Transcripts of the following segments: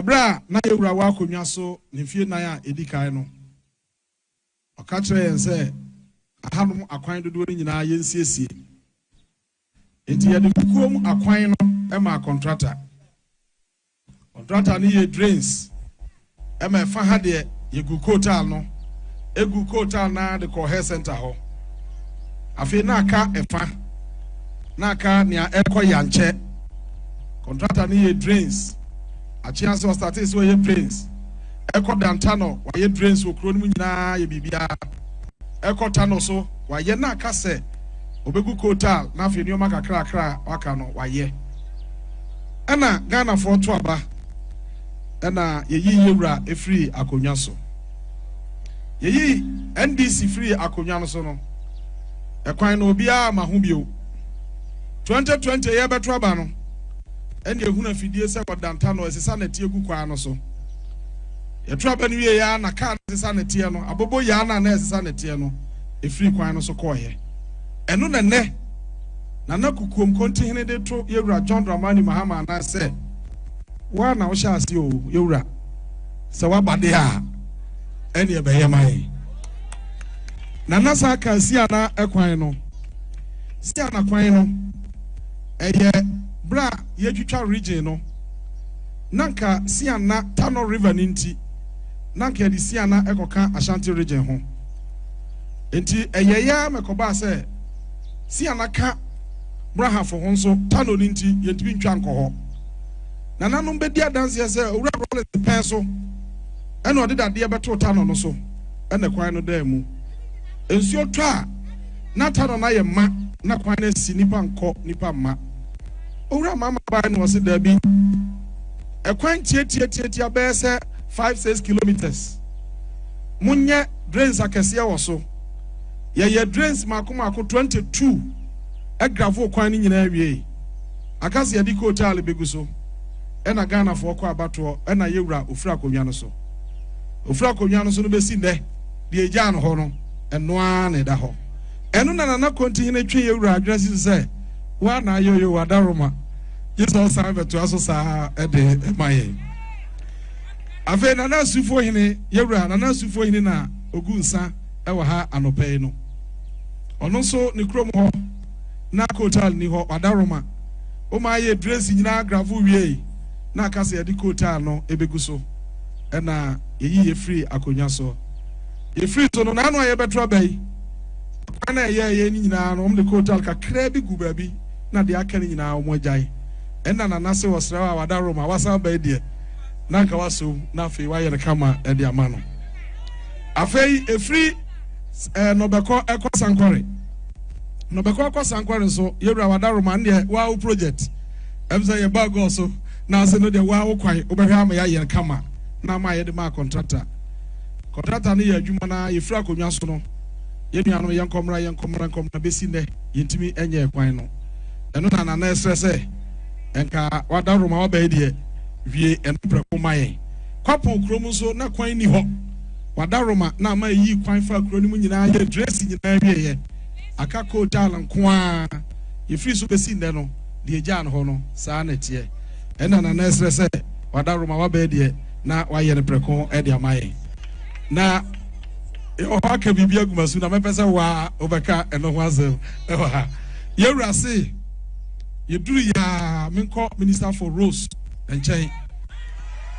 Ebra na yewura wa akonwa so ne fie nan a edikan no. Oka kire yen se ahanum akwan dodo ni nyina yensiesie. Enti ye de kukom akwan no e ma contractor. Contractor ni ye drains. E ma fa ha de ye gu kotal no. Egu kotal na de ko health center ho. Afi na aka efa. Na aka nia ekoya nche. Contractor ni ye drains. A chance was started so ye drains. Eko dantano wa ye drains wo kro ni nyina ye bibia. Eko tano so wa ye na aka se obegu kotal na afi ni o maka kra waka no wa ye. Ana Ghana for to aba. Ana ye yi yewura e free akonwa so. Ye yi NDC free akonwa no so no. Ekwan no obia ma hu bio. 2020 ye beto aba no. Eni ehuna fidie se kodanta no esesa na tie gu kwa no so. Ye to aba no wie ya na ka esesa na tie no abobo ya na esesa na tie no e free kwan no so ko ye. Eno na ne na kukuom konti hene de to yewura John Dramani Mahama na se wa na wo sha ase o yewura se wa bade a eni e be ye mai. Na nasa ka si ana ekwan no si ana kwan no eye bra ye twitwa region no nanka si ana Tano River ninti nanka di si ana ekoka Ashanti region ho enti eye ya mekoba se si ana ka bra hafo ho nso Tano ninti ye ntimi ntwa nko ho na nanom be dia dance se owura rollers pen so eno de dade beto Tano no so ene kwan no da mu ensuo twa na Tano na ye ma na kwan na si nipa nko nipa ma owura mama ba no se da bi ekwan tie be se 5-6 kilometers munye drains akese wo so ye drains makomako 22 gravo kwan ni nyina awie akase ye di hotel beguso ena Ghana for kwa abato ena yewura ofura konwa no so ofura konwa no so no besi nde de eja no ho no eno na da ho eno na konti hene twe yewura adwesi se wa na yoyo wadaroma Jesus sabe to aso sa ede maye afi na sufo hene yewura na sufo hene na ogunsa e wa ha anope no ono so ni krom ho na hotel ni ho wadaroma o ma ye dress nyina gravu wie na akase ye di hotel no ebeguso e na yeyi ye free akonwa so ye free so no na no ye betro bai ana ye ni nyina no de hotel ka krebi gu babi na de aka ni nyina o mo jai e na se wasra wadaroma wasa bai de na nka waso na fe wa ye kama e de amano afei e free no beko ekosankware no beko ekosankware so yewura wadaroma ne wa project emza ye bag also na se no de wa kwai obehwe ama ya ye kama na ma ye de ma contractor ne ye adwuma na ye free akonwa so no ye nuano ye nkomra besi ne yentimi enye kwan no eno na esese enka wadaroma wa bai de wie enpre komaye kwapo krom so na kwan ni ho wadaroma na ma yi kwan fa kro ni mu nyina ye dress nyina wie ye aka ko talan kwa ye free so besi ne no de eja no ho no sa na tie ena na esese wadaroma wa bai de na wa ye preko e de amaye na o haka bibia gumasu na mepesa wa obeka eno ho azel e wa yewura se yeduru ya menko minister for roads enchen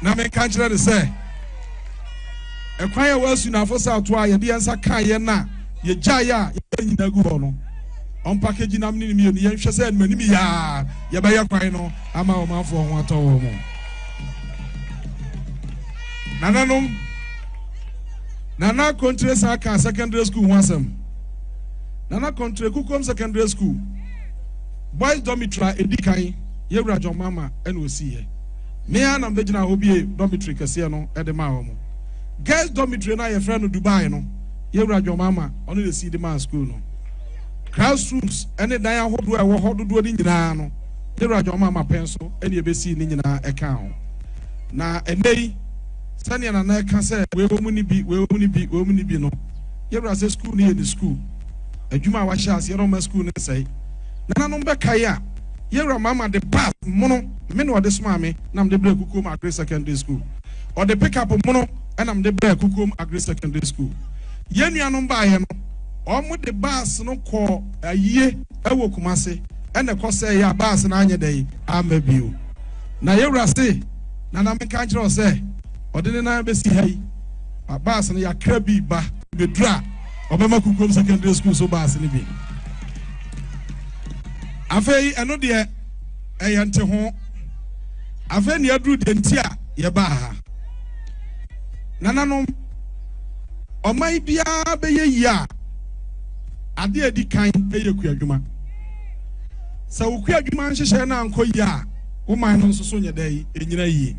na me kan kire de se ekwan ya wasu na afo sa to a ye de yansa kan ye na ye jaya ye nyina gu ho no on package na mni mi ye nhwe se manim ya ye ba ye kwan no ama o mafo ho ato wo mo nananom nana country saka secondary school wansam nana country kukom secondary school boys dormitory edikan yewura John Mama eno osiye me ana mbegina hobie dormitory kase no ede ma wo mo girls dormitory na ye friend no Dubai no yewura John Mama ono the seed man school no classrooms ene dan ahodo e wo hododo ni nyina no yewura John Mama penso ene e besi ni nyina e kan ho na enei sani na na ka se we wo mu ni bi no yewura se school ni ye the school adwuma wa sha ase no ma school ne sei nana no be kai a yewura mama the pass mono me no de soma me na mde break kukom Agri Secondary School or the pick up mono and am de break kukom Agri Secondary School yenuanom ba ye no omo de bus no ko aye ewo Kumase and the cost say ya bus na anye dey amabio na yewura say na na me kan kire o say odene na be si hai bus no ya krabi ba be dra obema kukom Secondary School so bus ni bi afei eno de eyente ho afei ne adru de ntia ye ba ha nananom omai bia be ye ya ade adi kan eye kuadwuma sa wo kuadwuma nhyehyɛ na anko ya wo man no nso so nye dai enyina yie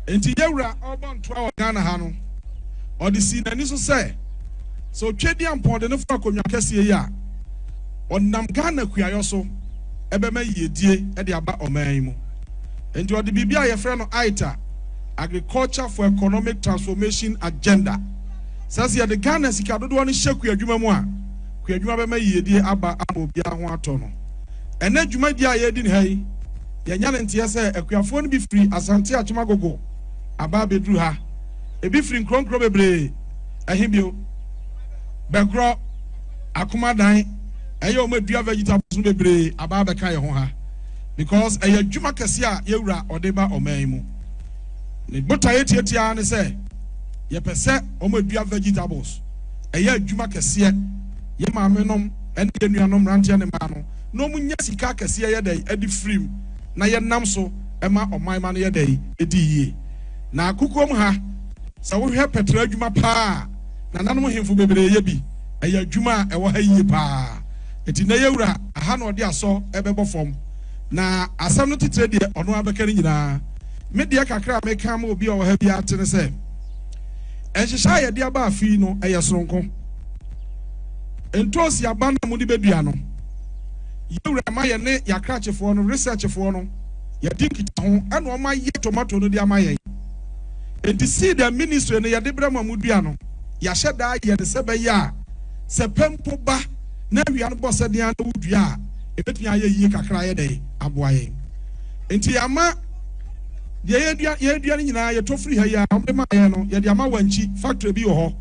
enti yewura obonto a Ghana ha no odi si nani so sɛ so twedi ampɔde no fa konwa kɛse ya onam Ghana kuayo so ebema yedie e de aba oman mu enti odi bibia ye frɛ no AITA Agriculture for Economic Transformation Agenda says ye de Ghana sika dodo no hye kuadwuma mu a kuadwuma bema yedie aba amobia ho atɔ no ene adwuma di a ye di ne hai ye nya ne ntie sɛ akuafo no bi firi Asante Achimagogo aba bedru ha ebi firi nkronkro bebre ahibio bekro akomadan eyo madua vegetables no bebre aba beka ye ho ha because eya adwuma kese a yewura odeba oman mu ne botaye tietia ne se ye pese o madua vegetables eya adwuma kese ye maamenom ene nuanom rantia ne ma no no munya sika kese ye dey edi free na ye nam so ema oman ma no ye dey edi yie na akukom ha sa wo hwe petra adwuma pa na nanom hemfo bebre ye bi eya adwuma ewo ha yie pa eti na yewura aha na odi aso ebebo fom na asam no titre de ono abeka ni nyina me de kakra me kam obi o ha bia tene se enhyehya ye de aba afi no eye soronko entosi aba na mu de bedua no yewura ma ye ne yakrachefo no researchefo no ye dinkita ho ana o ma ye tomato no de ama ye enti see the ministry no ye de bra ma mu dua no ya hyeda ye de sebe ya sepempo ba na wia no boss de an wudua ebetumi aye yie kakra ye dey aboaye enti ama ye dua ni nyina ye to free ha ya omde ma ye no ye de ama wanchi factory bi wo ho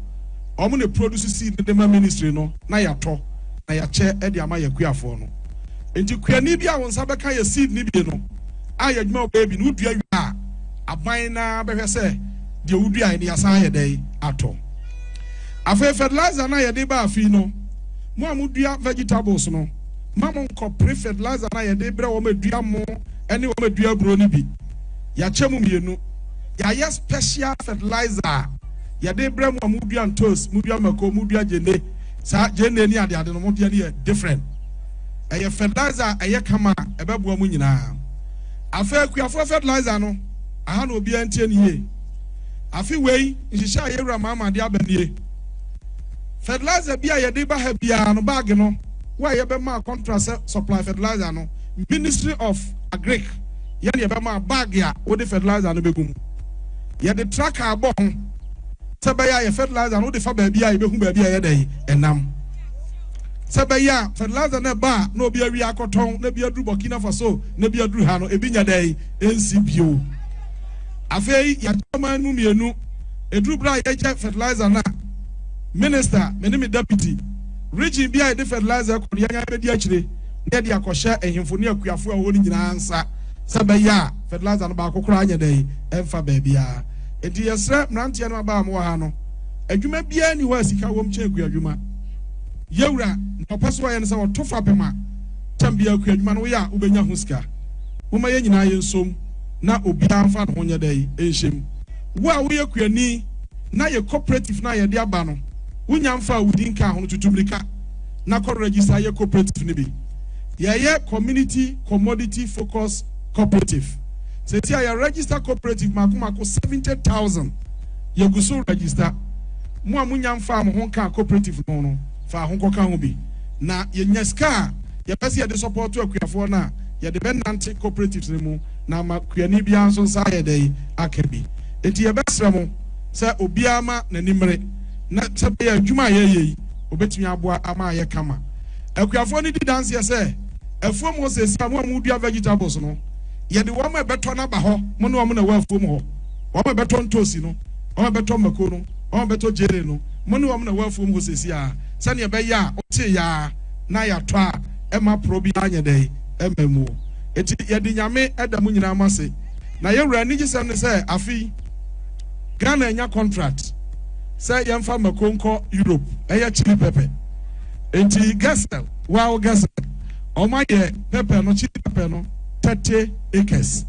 omo ne produce seed de ma ministry no na ya to na ya che e de ama ye kuafo no enti kuani bi a wonsa beka ye seed ni bi no aye dwuma obi no wudua wia aban na behwe se de wudua ni ya san ye dey ato afa fertilizer na ye de ba afi no mo amudua vegetables no mamo nko fertilizer na ye de bre wo madua mo ene wo madua bro ni bi ya chemu mienu ya ye special fertilizer ya de bre mo amudua ntos mudua mako mudua jene sa jene ni ade ade no mo de ne different eye fertilizer eye kama ebebo mu nyina afa akuafo fertilizer no aha na obi antie ne ye afi wei nhihya yewura mama de abanie fertilizer bia ye de ba ha bia no bag no wa ye be ma contract supply fertilizer no Ministry of Agric ye ne be ma bag ya wo de fertilizer no begum ye de tracker abo ho sebe ya ye fertilizer no de fa ba bia ye be hu ba bia ye dey enam sebe ya fertilizer na ba na obi awi akoton na bia dru Burkina Faso na bia dru ha no ebi nya dey NCPO afei ya tama nu mienu edru bra ye che fertilizer na Minister, my deputy, region be the fertilizer, Korea, media chile, near the Akosha, and Hymphonia Kuafu, holding in answer. Sabaya, fertilizer and Bako Kranya day, and for baby. A dear slap, Nantiana Bamohano. And you may be anywhere, Sika won't check your Yuma. Yura, no passway and so to Fapema. Tambia Kudman, we are Ubenya Huska. Umayana and Sum, now Ubian fan on your day, Ashim. Well, we are Kuni, now your cooperative, now your dear Bano. Unyamfa udinka hono tutumrika na ko register ye cooperative ni bi ye community commodity focus cooperative se ti ya register cooperative makomako 70,000 ye guso register mo amunyamfa mo honka cooperative no fa honko ka ho bi na ye nyaska ye pese ye de support akuafo na ye de benante cooperatives mu na makuani bia nso sa ye dey akabi enti ye besra mo se obiama na nimre na sebe ya adwuma ye obetumi aboa ama ye kama akuafo ni di dance ye se Efuom ho se sia mo dua vegetables no. Ye de wo ma beto na ba ho, mo no mo na wa afuom ho. Wo ma beto ntosi no, wo ma beto mako no, wo ma beto jere no. Mo no mo na wa afuom ho se sia. Sa ne be ya, o te ya na ya to a e ma probi anya dey e mamu. Eti ye de nyame eda mu nyina amase. Na ye wura ni gisem ne say afi Ghana enya contract. Say yemfa makonko Europe, eya chili pepper. Enti Gasel, wow Gasel. Oma ye pepper no chili pepper no 30 acres.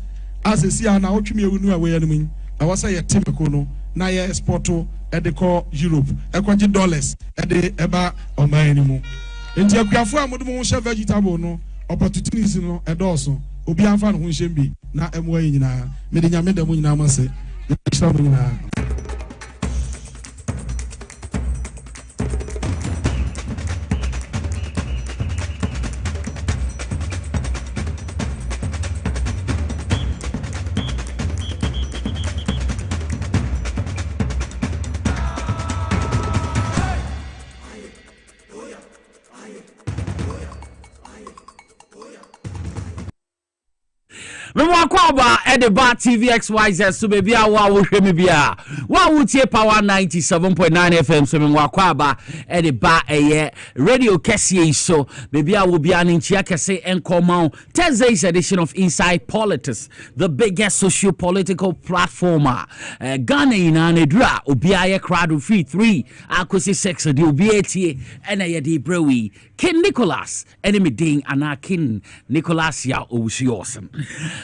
As a sia na otwumi ewunu awe yanim. Na wasa ye temeko no na ye exporto e de call Europe. Ekwaji dollars e de eba oma enimu. Enti akuafo amodu mo hye vegetable no opportunities no e doso. Obi anfa no ho hye bi na emo ayi nyina. Me de nyame da mo nyina amase. Extra mo nyina. Memwakwaba Edeba TVXYZ so baby awa wo hwe me bia wa wutie power 97.9 FM so memwakwaba Edeba eye radio kese so baby awo bia nchia kese enkomon Thursday's edition of Inside Politics, the biggest socio-political platform Ghana ina nedra obi aye crowd free 3 akosi 6 de obi etie ena ye de brewi King Nicholas enemy ding anakin Nicholas ya owusi awesome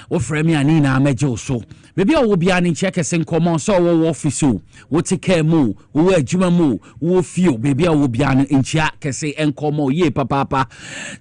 wo frame ani na mejo so baby o bi ani check esen common so wo office o wo take care mu wo adwuma mu wo feel baby o bi ani nchia kese enkomo ye papa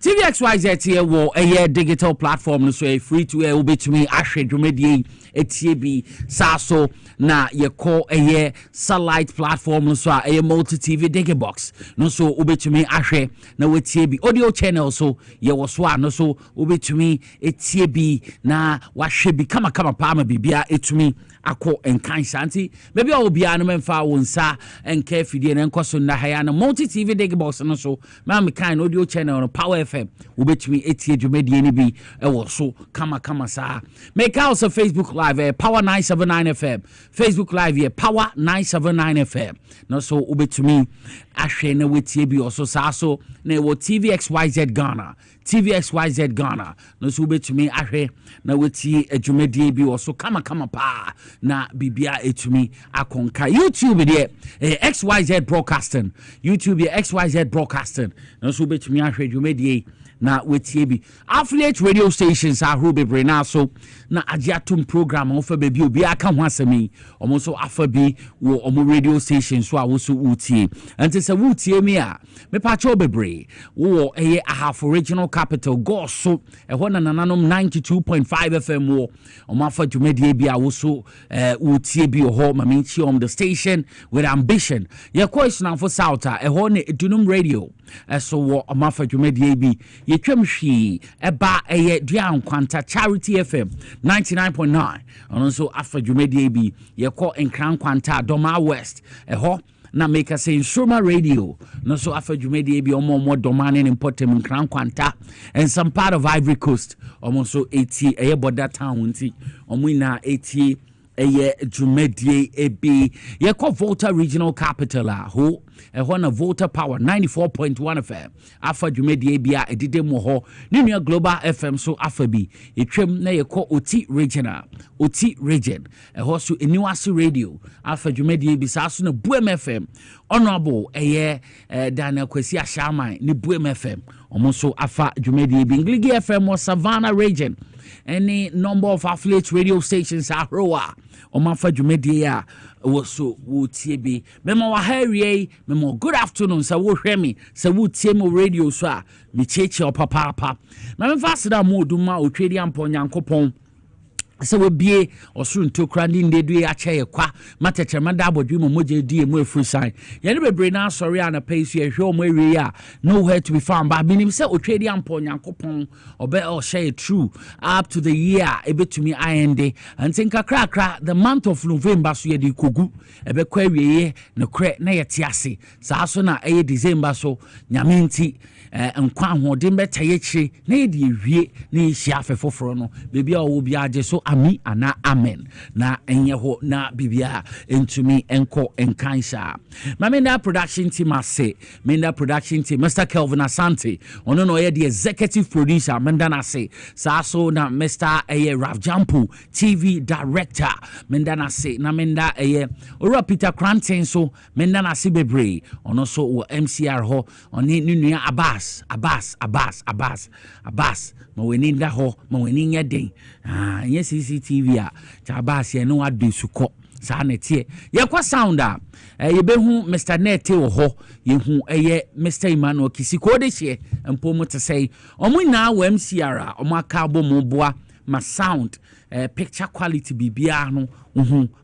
TVXYZ here wo a digital platform no so free to air obetumi ahwe dwumedie etie bi saso na ye call a satellite platform no so a multi TV digibox no so obetumi ahwe na wetie bi audio channel so ye wo so no so obetumi etie bi na wahwe bi kama pa ma bibia etumi akọ enkan santi maybe obia no memfa wonsa enka fidie na enkoso na haya na multi TV digibox no so ma me kan audio channel no Power FM obetumi etie dwumedie ni bi ewo so kama sa make out of Facebook live Power 979 FM Facebook live here Power 979 FM no so obetumi ahwe na wetie bi oso sa so na wo TVXYZ Ghana no so betumi ahwe na wetie adwumadie bi oso kama pa na bibia etumi akonka YouTube de XYZ broadcasting YouTube XYZ broadcasting no so betumi ahwe adwumadie na wetie bi affiliate radio stations are bebre na so na agiatum program ofa baby obi aka ho asemi omo so afa bi wo omo radio stations so a wo so utie ante se wutie mi a me pa cho bebre wo eye half original capital go so e ho na nananom 92.5 FM wo omo afa dwumadie bi a wo so utie bi ho ma menchi on the station with ambition ye question for south e ho ne Dunum radio so wo omo afa dwumadie bi ye twam hwi eba eye duan kwanta Charity FM 99.9 and so afa dwumadie bi ye ko enkran kwanta Doma West ho na make us say Instruma radio no so afa dwumadie bi omo domane in Potem enkran kwanta and some part of Ivory Coast omo so 80 eye border town nti omo na 80 eye dwumadie ebi ye ko Volta regional capital ho na Volta Power 94.1 FM afa dwumadie bia edide mo ho ne Global FM so afa bi etwem na ye ko Oti regional Oti region ho so Eniwase radio afa dwumadie bi sa so na Buem FM honorable Daniel Kwesi Ashaman ne Buem FM omo so afa dwumadie bi Ngligi FM or Savannah region any number of affiliate radio stations are roa omafa dwumadie a so wotie bi memo wa hawie memo good afternoon sa wo hwe me sa wotie mo radio so a me cheche opapa na me fast da mo duma otwedi ampo nyankopon se we bie osuru ntokra ndi ndedu ache ye kwa matechema da abodwi mo moje die mo efru sign ye ne bebre na sorry ana pay so ye hwe o mo ewie a nowhere to be found but binim se otwedi ampo nyankopon obe o share true up to the year ebetumi ayende antinka krakra the month of November so ye di kogu ebe kwa ewie ne kre na ye tiase saa so na eye December so nyamenti nkwa hodin betaye chire na ye di ewie na ye hia afefoforo no bebi a wo bia age so ami ana amen na enye ho na bibia entumi enko enkansa mamenda production team ase menda production team Mr. Kelvin Asante ono no ye the executive producer menda na se sa so na Mr. Raf Jampu TV director menda na se na menda ora Peter Cranton so menda na se bebre ono so wo MCR ho oni nunua Abbas ma weni nda ho ma weni nya den yes CCTV a Abbas ye no adu suko sa na tie ye kwa sound a ye behu Mr. Nete wo ho ye hu Mr. Emmanuel Kisiko de hye empo mo te sei omo na wo MCR a omo aka bo mo boa ma sound picture quality bibia no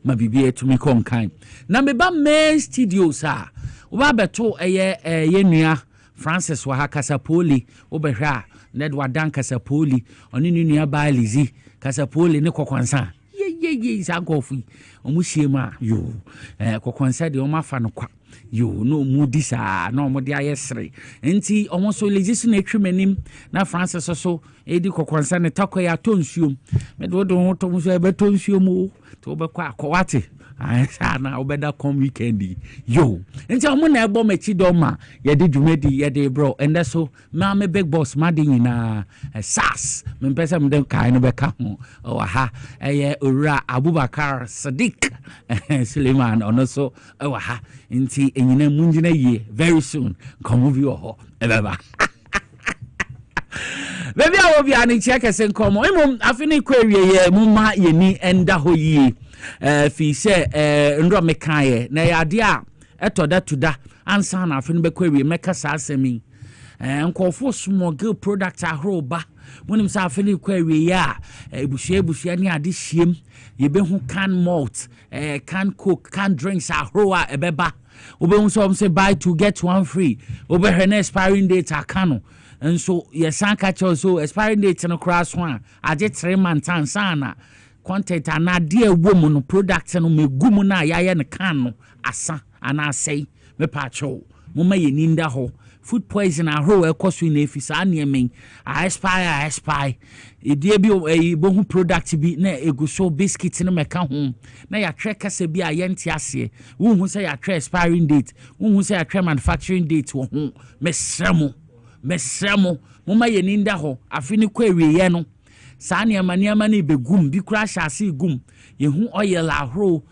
ma bibia to me konkan na me ba main studios a wo ba beto ye nua Francis wa Kasapoli obehwa ned wadan Kasapoli oni nua ba Lizi Kasapoli ne kokwansa ye zagofu omuhie ma yo kokwansa de o mafa no kwa yo no mudisa no mo de ayesre enti omo so Lizi so na twemanim na Francis so edi kokwansa ne takoya tonsuom me do ho to so e betonsuom o to be kwa akwate na obeda come weekend yo nti omo na ebo machi do ma ye de dwumedi ye de bro and so ma me big boss ma de nyina sas me pesa me dem kai no be ka ho o ha owura Abubakar Sadiq Suleiman ono so o ha nti enyina munjina ye very soon come over ho ebeba baby I will be an check as come on afini query ye mumma ye ni enda ho yi fi se ndro mekaye na ya de a etoda tuda ansa na afini be query meka sa asemi nkofo small product ahroba wonim sa afini query ya ebushia ni ade hiem ye be hu can malt can cook can drinks ahroa ebeba obe so say buy two get one free obe her expiring date akano and so yes anka so expiring date no cross one age 3 months ansana content ana de woman no product no megumu na yaye ne kan no asa ana sei me pacho mama ye ninda ho food poison ahro ekoso na efisa anemen a expire edie bi bohu product bi na eguso biscuit no meka ho na ya track kase bi ayente ase wo hu say ya track expiring date wo hu say ya track manufacturing date wo ho mesremo mama ye ninda ho afini kwa ewiye no saa niama na ibegum bi kura hyase gum ye hu oil ahro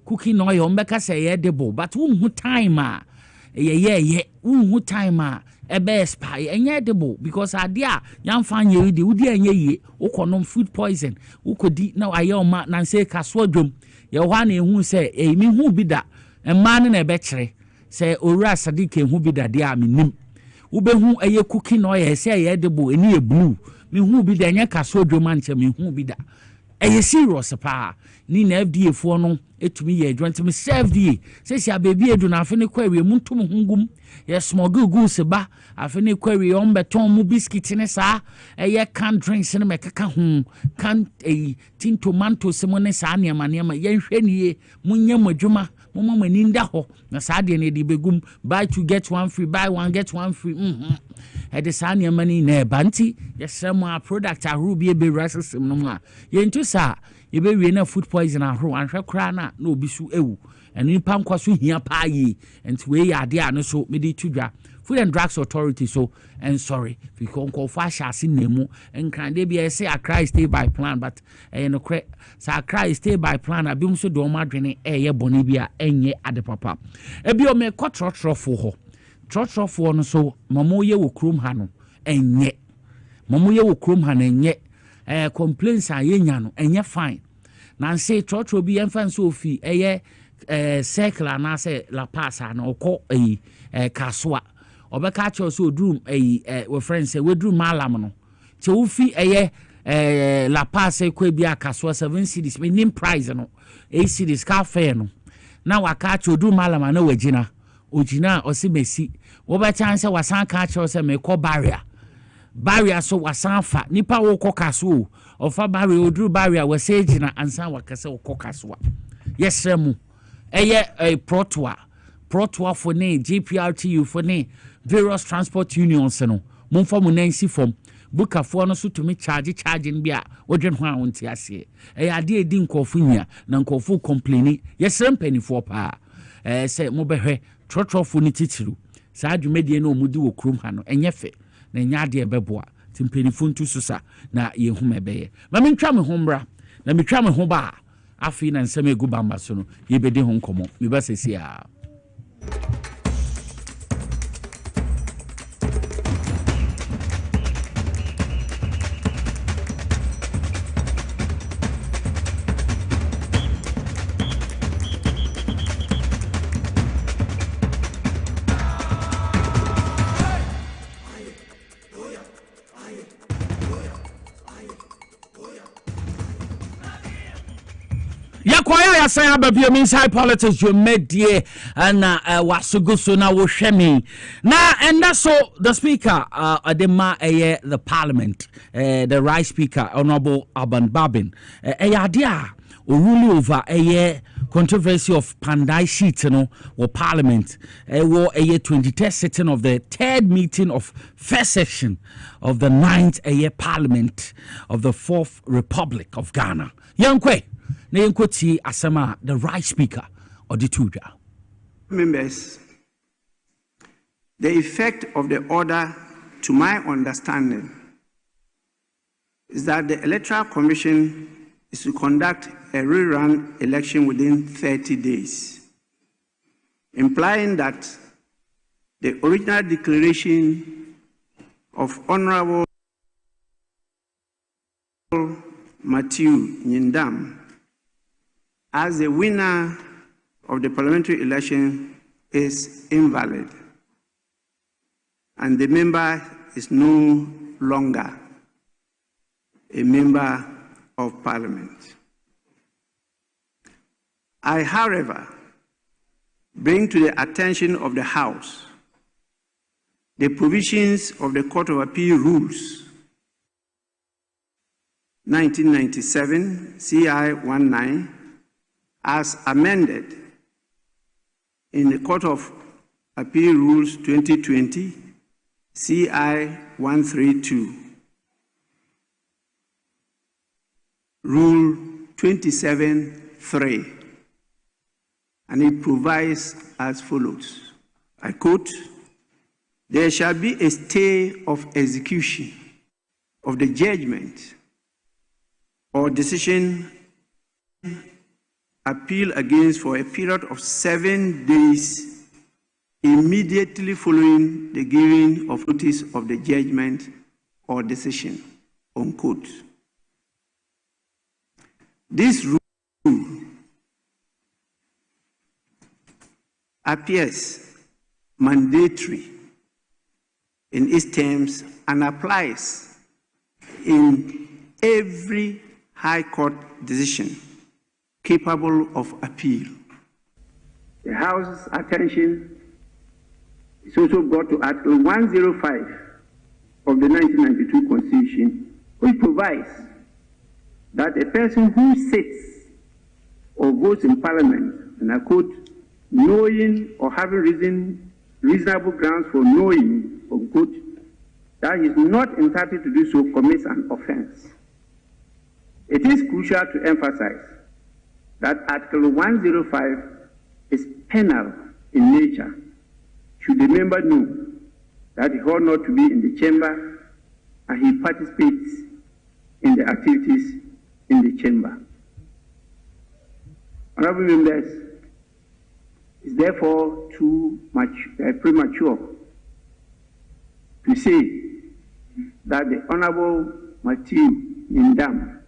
cooking oil mbeka say ye debo but wo hu time a ye wo hu time a ebe expire enye debo because ade a yamfa nye de wudi enye ye ukonom food poison ukodi na aye o ma na say kaso dwom ye hwa na ehu say mi hu bi da emma ne na ebe kire say owura Sadiq ehu bi da de a menim ubehu eye cooking oil say ye debo eni e blue mi hu bi da nya kaso dwoma nche mi hu bi da eye serious pa ni na FDA fo no etumi ye adwante me FDA say sia baby edu na afene kwawe mu ntum hungum ye smoggle goose ba afene kwawe on beton mu biscuit ne sa eye can drinks ne mekaka hu can tin tomato se mo ne sa ne ma ye hwenie munya madwuma mama mani nda ho na sa de ne de begum buy two get one free buy one get one free e de sa ne mani na banti yesem a product ahuru bi be racism no ma ye ntu sa ye be wie na food poison ahuru anhwe kra na obi su ewu eni pa nkwaso hia pa yi enti we ya de ano so me de tudwa Food and Drugs Authority so and sorry we can call for shasi nemu and can they be say Accra stay by plan but no cre sa Accra stay by plan abim so do ma dwene ye boni bia enye ade papa ebi o me kotrofo ho trofo no so mamo ye wo krom ha no enye mamo ye wo krom ha no enye complaints a ye nya no enye fine na say trotro bi emfa so fi circle na say la passa na okọ kasoa obeka cho so drum we friends say we drum malam no che wo fi La Paz ekwe bi akaso 7 cities me nim price no 8 cities ka fair no na waka chodu malama na wagina ogina osimesi wo ba chance wasan ka che se me ko barrier so wasan fa nipa wo kokaso ofa barrier oduru barrier wase gina ansan wakase wo kokaso yesremu eye protoa for ne GPRTU for ne various transport unions no momfa mu nansi form bukafo no so to me charging bia wodwen ho a wonte ase ade edi nkofo nwia na nkofo complaini yesrem penifo pa se mo behwe trotrofo ni titiru sa adwumedie na omudi wo krom ha no enyefe na nya ade ebeboa timpenifo ntu susa na yehum ebeye ma mentwa me ho mbra na metwa me ho ba afi na nsem egu bamba so no yebede ho nkomo mebasesi a Yakwaya say ababio inside politics you medie and wasuguso na wo hwemi na and that's so the speaker adema the parliament the right speaker honorable Alban Babin dia rule over controversy of Pandai sheet no or parliament wo 23rd sitting of the 3rd meeting of first session of the 9th parliament of the 4th Republic of Ghana yankwe Asama, the right speaker or the Tuja. Members, the effect of the order, to my understanding, is that the Electoral Commission is to conduct a rerun election within 30 days, implying that the original declaration of Honorable Matthew Nyindam as the winner of the parliamentary election is invalid, and the member is no longer a member of parliament. I, however, bring to the attention of the House the provisions of the Court of Appeal Rules 1997 CI 19 as amended in the Court of Appeal Rules 2020 CI 132, Rule 27(3), and it provides as follows. I quote, "There shall be a stay of execution of the judgment or decision appeal against for a period of 7 days immediately following the giving of notice of the judgment or decision," unquote. This rule appears mandatory in its terms and applies in every High Court decision capable of appeal. The House's attention is also brought to Article 105 of the 1992 Constitution, which provides that a person who sits or votes in Parliament, and I quote, "knowing or having reasonable grounds for knowing," unquote, "that he is not entitled to do so commits an offense." It is crucial to emphasize that Article 105 is penal in nature should the member know that he ought not to be in the chamber and he participates in the activities in the chamber. Honorable members, it's therefore too much premature to say that the Honorable Matthew Nyindam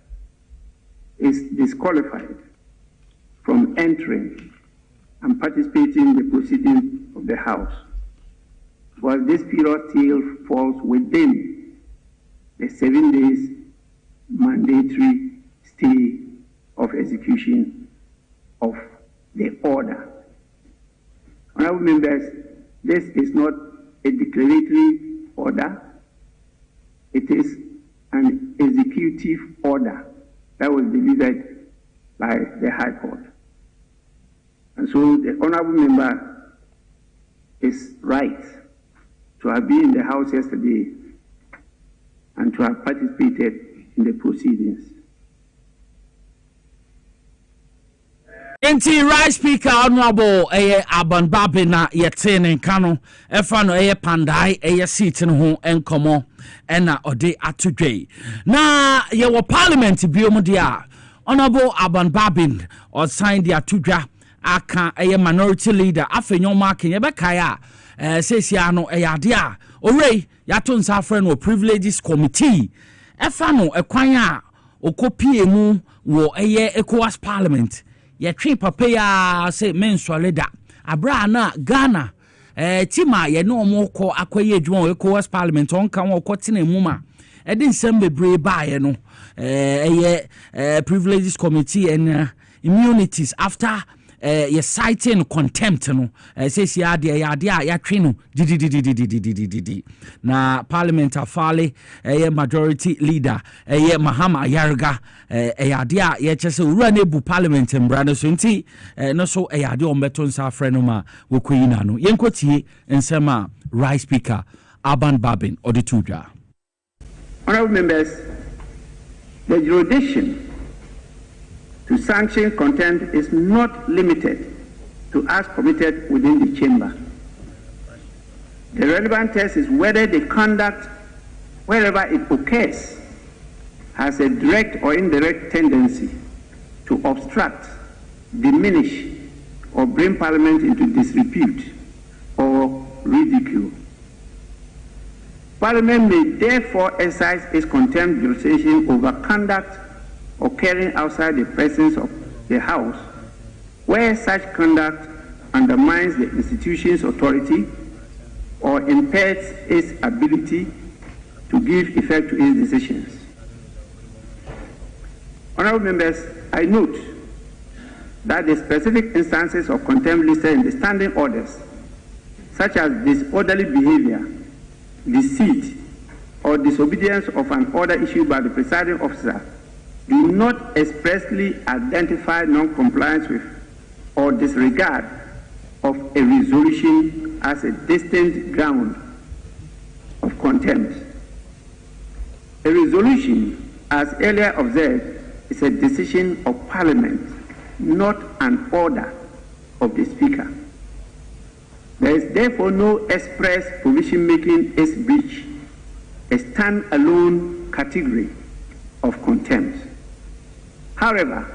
is disqualified from entering and participating in the proceedings of the House, because this period still falls within the 7 days mandatory stay of execution of the order. Honorable members, this is not a declaratory order. It is an executive order that was delivered by the High Court. And so the honorable member is right to have been in the House yesterday and to have participated in the proceedings. Enti Right Speaker Honorable Aban Babin na yetene kano efa no pandai seat no ho enkomo ena ode atudwe na ye wo parliament biom dia Honorable Aban Babin or signed the atudwa aka minority leader afenyo marking ye bekaya sesia no ade a ore yato nsa friend no privileges committee efa no ekwan a okopie mu wo ECOWAS parliament ye twe papa ya say men solida abra na Ghana tima ye no mo ko akoye adwuma ECOWAS parliament on kan wo kotena mu ma e din sem bebre ba ye no privileges committee and immunities after ye citing contempt no says ya twe no di na parliament afale majority leader Mahama Yarga ya ye chese ura na ebu parliament mbra no so nti no so ade ombeto nsa afre no ma wokoyina no yenkotie nsema Right Speaker Aban Babin Odetudwa. Honorable members, the jurisdiction to sanction contempt is not limited to acts committed within the chamber. The relevant test is whether the conduct, wherever it occurs, has a direct or indirect tendency to obstruct, diminish, or bring Parliament into disrepute or ridicule. Parliament may therefore exercise its contempt jurisdiction over conduct occurring outside the presence of the House, where such conduct undermines the institution's authority or impairs its ability to give effect to its decisions. Honorable members, I note that the specific instances of contempt listed in the standing orders, such as disorderly behavior, deceit, or disobedience of an order issued by the presiding officer, do not expressly identify non-compliance with or disregard of a resolution as a distinct ground of contempt. A resolution, as earlier observed, is a decision of Parliament, not an order of the Speaker. There is therefore no express provision making its breach a stand-alone category of contempt. However,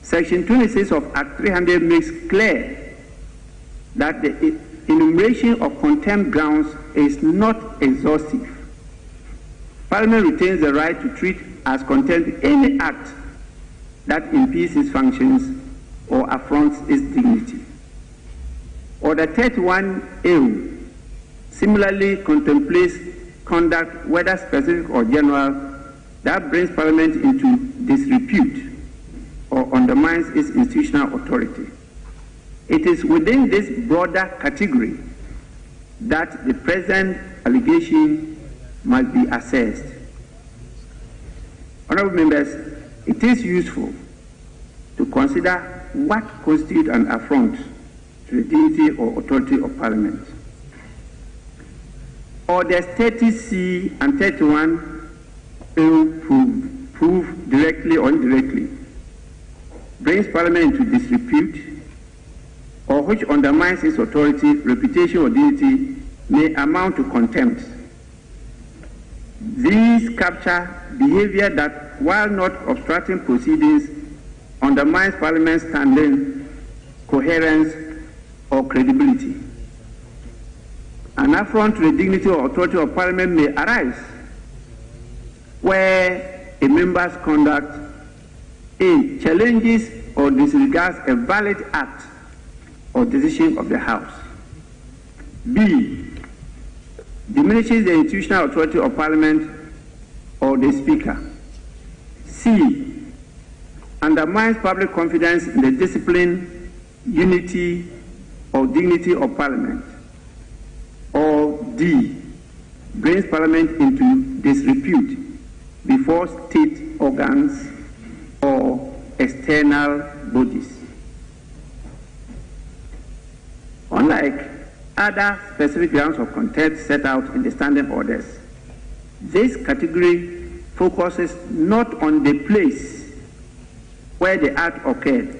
Section 26 of Act 300 makes clear that the enumeration of contempt grounds is not exhaustive. Parliament retains the right to treat as contempt any act that impedes its functions or affronts its dignity. Order 31A similarly contemplates conduct, whether specific or general, that brings Parliament into disrepute or undermines its institutional authority. It is within this broader category that the present allegation must be assessed. Honorable members, it is useful to consider what constitutes an affront to the dignity or authority of Parliament. Orders 30C and 31 prove directly or indirectly brings Parliament into disrepute or which undermines its authority, reputation, or dignity may amount to contempt. These capture behavior that, while not obstructing proceedings, undermines Parliament's standing, coherence, or credibility. An affront to the dignity or authority of Parliament may arise where a member's conduct A. challenges or disregards a valid act or decision of the House. B. diminishes the institutional authority of Parliament or the Speaker. C, undermines public confidence in the discipline, unity, or dignity of Parliament. Or D, brings Parliament into disrepute before state organs or external bodies. Unlike other specific grounds of contempt set out in the standing orders, this category focuses not on the place where the act occurred,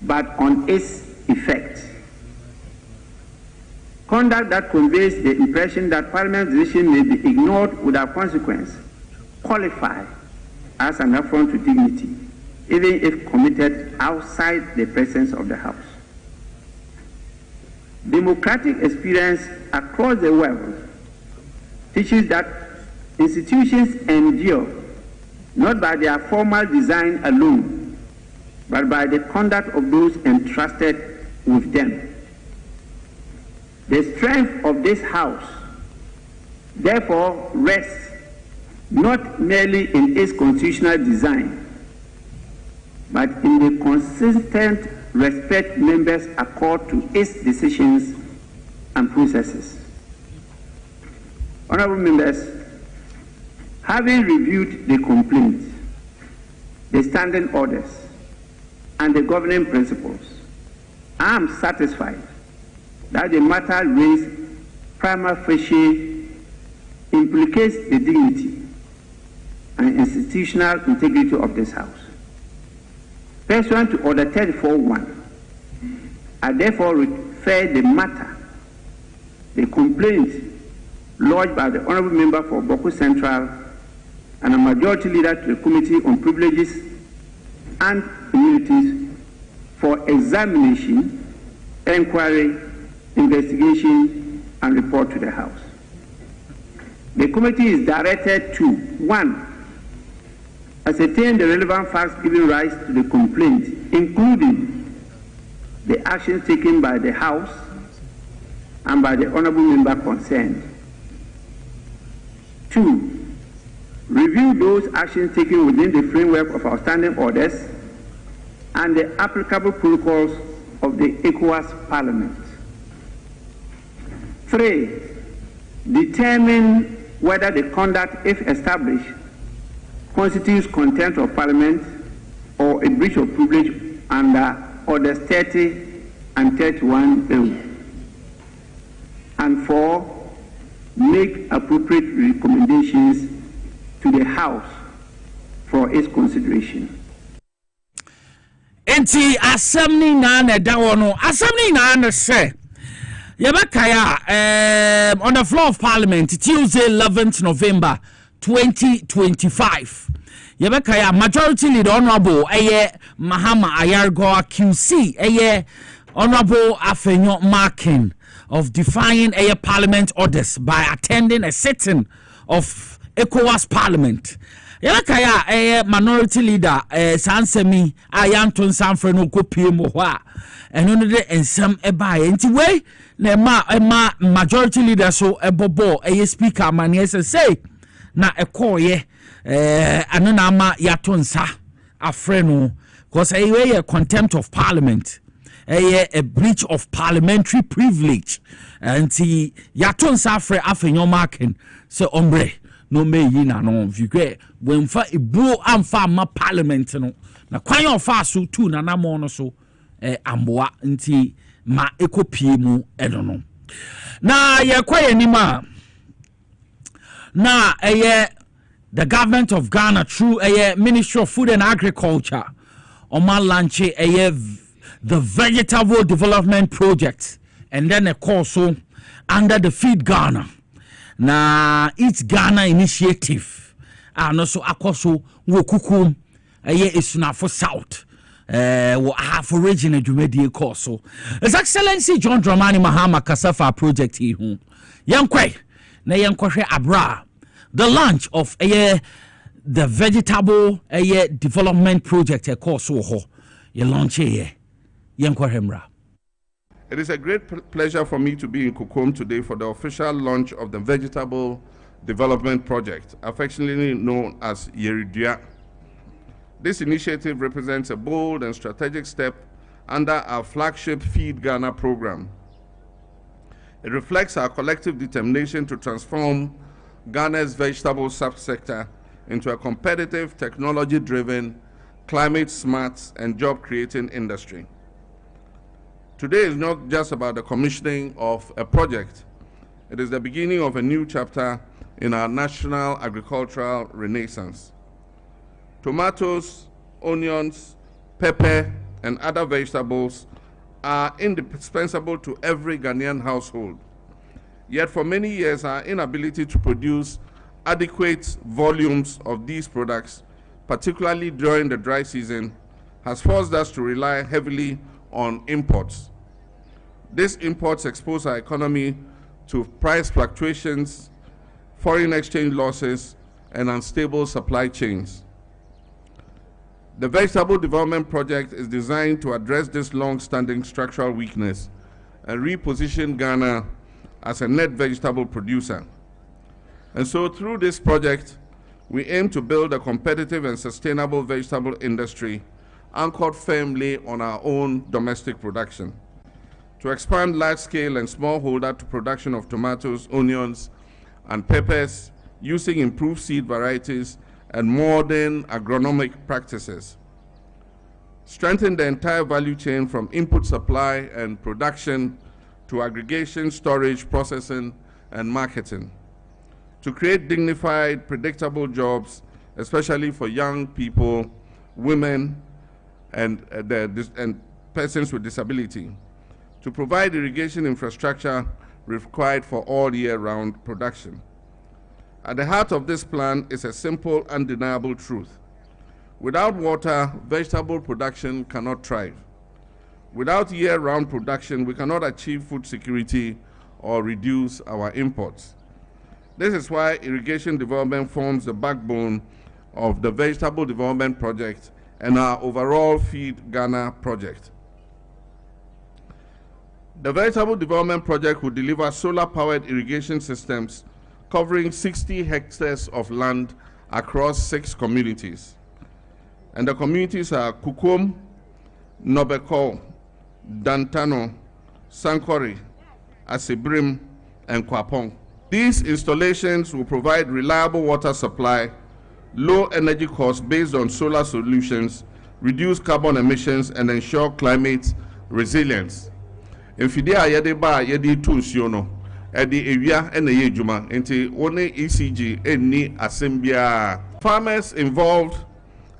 but on its effect. Conduct that conveys the impression that Parliament's decision may be ignored without consequence qualify as an affront to dignity, even if committed outside the presence of the House. Democratic experience across the world teaches that institutions endure not by their formal design alone, but by the conduct of those entrusted with them. The strength of this House, therefore, rests not merely in its constitutional design, but in the consistent respect members accord to its decisions and processes. Honorable members, having reviewed the complaint, the standing orders, and the governing principles, I am satisfied that the matter raised prima facie implicates the dignity and institutional integrity of this House. Pursuant to Order 34.1, I therefore refer the matter, the complaint lodged by the Honourable Member for Bawku Central and a majority leader to the Committee on Privileges and Immunities for examination, inquiry, investigation, and report to the House. The committee is directed to 1. Ascertain the relevant facts giving rise to the complaint, including the actions taken by the House and by the Honourable Member concerned. 2. Review those actions taken within the framework of our standing orders and the applicable protocols of the ECOWAS Parliament. 3. Determine whether the conduct, if established, constitutes contempt of Parliament or a breach of privilege under Orders 30 and 31A. And 4. Make appropriate recommendations to the House for its consideration. Enti assembly na na dawono assembly na na say Yabakaya on the floor of Parliament Tuesday 11th November 2025. Yabakaya Majority Leader Honorable Mahama Ayargo QC Honorable Afenyo Markin of defying Parliament orders by attending a sitting of ECOWAS Parliament. Yabakaya Minority Leader Sansemi Ayanton Sanfreno Kopie Mohwa and only and some enti way na ma majority leader so ebobo speaker mani say na ekoye anu na ma yatonsa afreno because a contempt of Parliament a breach of parliamentary privilege anti yatonsa afre afenyo marking so ombre no me yina no vigwe when fa ibu amfa ma Parliament no na kwan yo fa so tu na na mo no so amboa nti ma ekopie mu edono na ye kwaye nima na the government of Ghana through Ministry of Food and Agriculture on my launch the Vegetable Development Project and then a course under the Feed Ghana na Eat Ghana initiative and also akoso wokukum isuna for South half original Jumedi course. His Excellency John Dramani Mahama Kasafa project he yankwe na yankwe abra the launch of the vegetable development project course ho ye launch yankwe hemra. It is a great pleasure for me to be in Kukum today for the official launch of the Vegetable Development Project, affectionately known as Yeridua. This initiative represents a bold and strategic step under our flagship Feed Ghana program. It reflects our collective determination to transform Ghana's vegetable subsector into a competitive, technology-driven, climate-smart, and job-creating industry. Today is not just about the commissioning of a project. It is the beginning of a new chapter in our national agricultural renaissance. Tomatoes, onions, pepper, and other vegetables are indispensable to every Ghanaian household. Yet for many years, our inability to produce adequate volumes of these products, particularly during the dry season, has forced us to rely heavily on imports. These imports expose our economy to price fluctuations, foreign exchange losses, and unstable supply chains. The Vegetable Development Project is designed to address this long-standing structural weakness and reposition Ghana as a net vegetable producer. And so through this project, we aim to build a competitive and sustainable vegetable industry anchored firmly on our own domestic production, to expand large-scale and smallholder to production of tomatoes, onions, and peppers using improved seed varieties and modern agronomic practices. Strengthen the entire value chain from input supply and production to aggregation, storage, processing, and marketing. To create dignified, predictable jobs, especially for young people, women, and persons with disability. To provide irrigation infrastructure required for all year-round production. At the heart of this plan is a simple, undeniable truth. Without water, vegetable production cannot thrive. Without year-round production, we cannot achieve food security or reduce our imports. This is why irrigation development forms the backbone of the Vegetable Development Project and our overall Feed Ghana project. The Vegetable Development Project will deliver solar-powered irrigation systems covering 60 hectares of land across 6 communities. And the communities are Kukom, Nobeko, Dantano, Sankore, Asibrim, and Kwapong. These installations will provide reliable water supply, low energy costs based on solar solutions, reduce carbon emissions, and ensure climate resilience. Mfide a yɛde ba yɛde tu nsuo no ɛde ewia ɛna yɛ adwuma nti one ECG ɛnni asɛm biara. Farmers involved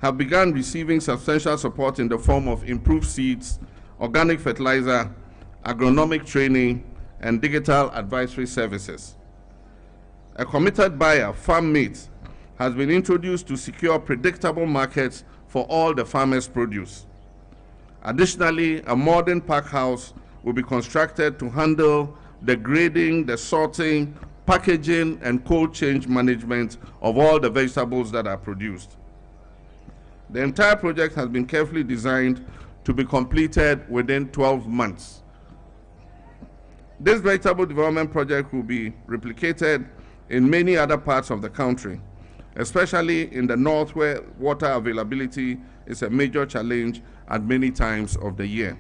have begun receiving substantial support in the form of improved seeds, organic fertilizer, agronomic training, and digital advisory services. A committed buyer, FarmMate, has been introduced to secure predictable markets for all the farmers' produce. Additionally, a modern pack house will be constructed to handle the grading, the sorting, packaging, and cold chain management of all the vegetables that are produced. The entire project has been carefully designed to be completed within 12 months. This Vegetable Development Project will be replicated in many other parts of the country, especially in the north where water availability is a major challenge at many times of the year.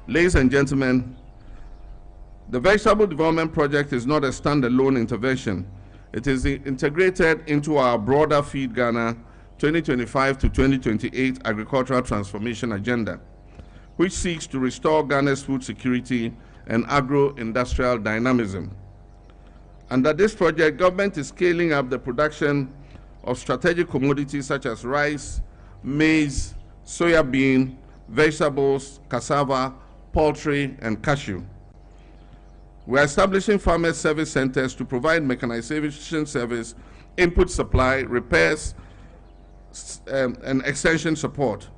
Ladies and gentlemen, the Vegetable Development Project is not a standalone intervention. It is integrated into our broader Feed Ghana 2025 to 2028 agricultural transformation agenda, which seeks to restore Ghana's food security and agro-industrial dynamism. Under this project, government is scaling up the production of strategic commodities such as rice, maize, soya bean, vegetables, cassava, poultry, and cashew. We are establishing farmers' service centers to provide mechanization service, input supply, repairs, and extension support.